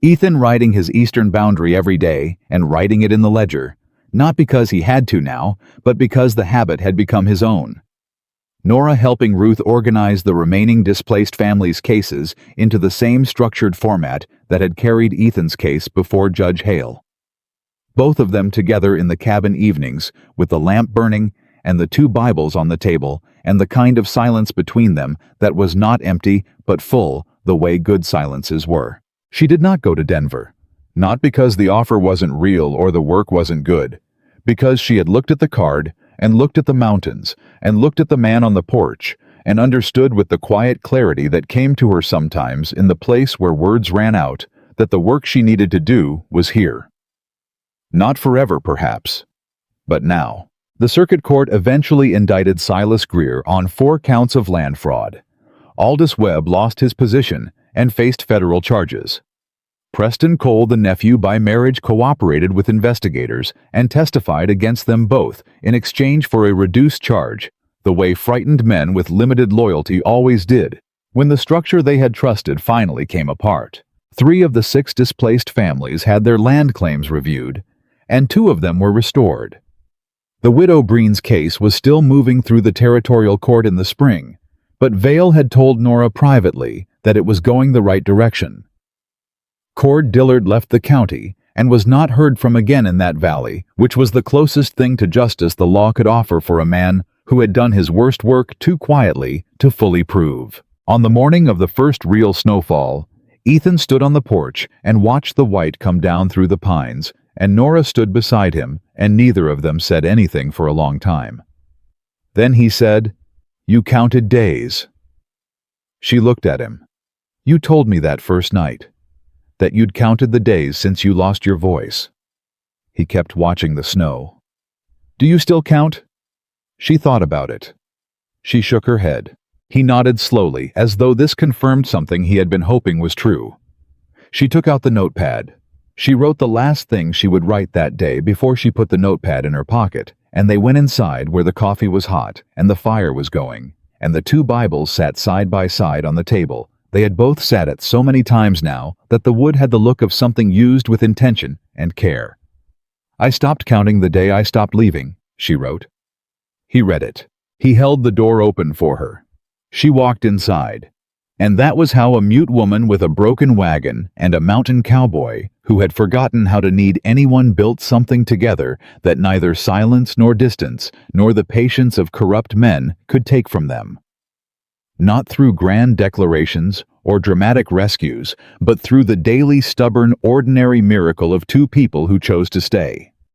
Ethan writing his eastern boundary every day and writing it in the ledger, not because he had to now, but because the habit had become his own. Nora helping Ruth organize the remaining displaced families' cases into the same structured format that had carried Ethan's case before Judge Hale. Both of them together in the cabin evenings, with the lamp burning and the two Bibles on the table, and the kind of silence between them that was not empty but full, the way good silences were. She did not go to Denver. Not because the offer wasn't real or the work wasn't good. Because she had looked at the card, and looked at the mountains, and looked at the man on the porch, and understood with the quiet clarity that came to her sometimes in the place where words ran out, that the work she needed to do was here. Not forever, perhaps, but now. The circuit court eventually indicted Silas Greer on 4 counts of land fraud. Aldous Webb lost his position and faced federal charges. Preston Cole, the nephew by marriage, cooperated with investigators and testified against them both in exchange for a reduced charge, the way frightened men with limited loyalty always did, when the structure they had trusted finally came apart. 3 of the 6 displaced families had their land claims reviewed, and 2 of them were restored. The widow Breen's case was still moving through the territorial court in the spring, but Vale had told Nora privately that it was going the right direction. Cord Dillard left the county and was not heard from again in that valley, which was the closest thing to justice the law could offer for a man who had done his worst work too quietly to fully prove. On the morning of the first real snowfall, Ethan stood on the porch and watched the white come down through the pines, and Nora stood beside him, and neither of them said anything for a long time. Then he said, "You counted days." She looked at him. "You told me that first night, that you'd counted the days since you lost your voice." He kept watching the snow. "Do you still count?" She thought about it. She shook her head. He nodded slowly, as though this confirmed something he had been hoping was true. She took out the notepad. She wrote the last thing she would write that day before she put the notepad in her pocket, and they went inside where the coffee was hot and the fire was going, and the 2 Bibles sat side by side on the table. They had both sat it so many times now that the wood had the look of something used with intention and care. "I stopped counting the day I stopped leaving," she wrote. He read it. He held the door open for her. She walked inside. And that was how a mute woman with a broken wagon and a mountain cowboy who had forgotten how to need anyone built something together that neither silence nor distance nor the patience of corrupt men could take from them. Not through grand declarations or dramatic rescues, but through the daily, stubborn, ordinary miracle of 2 people who chose to stay.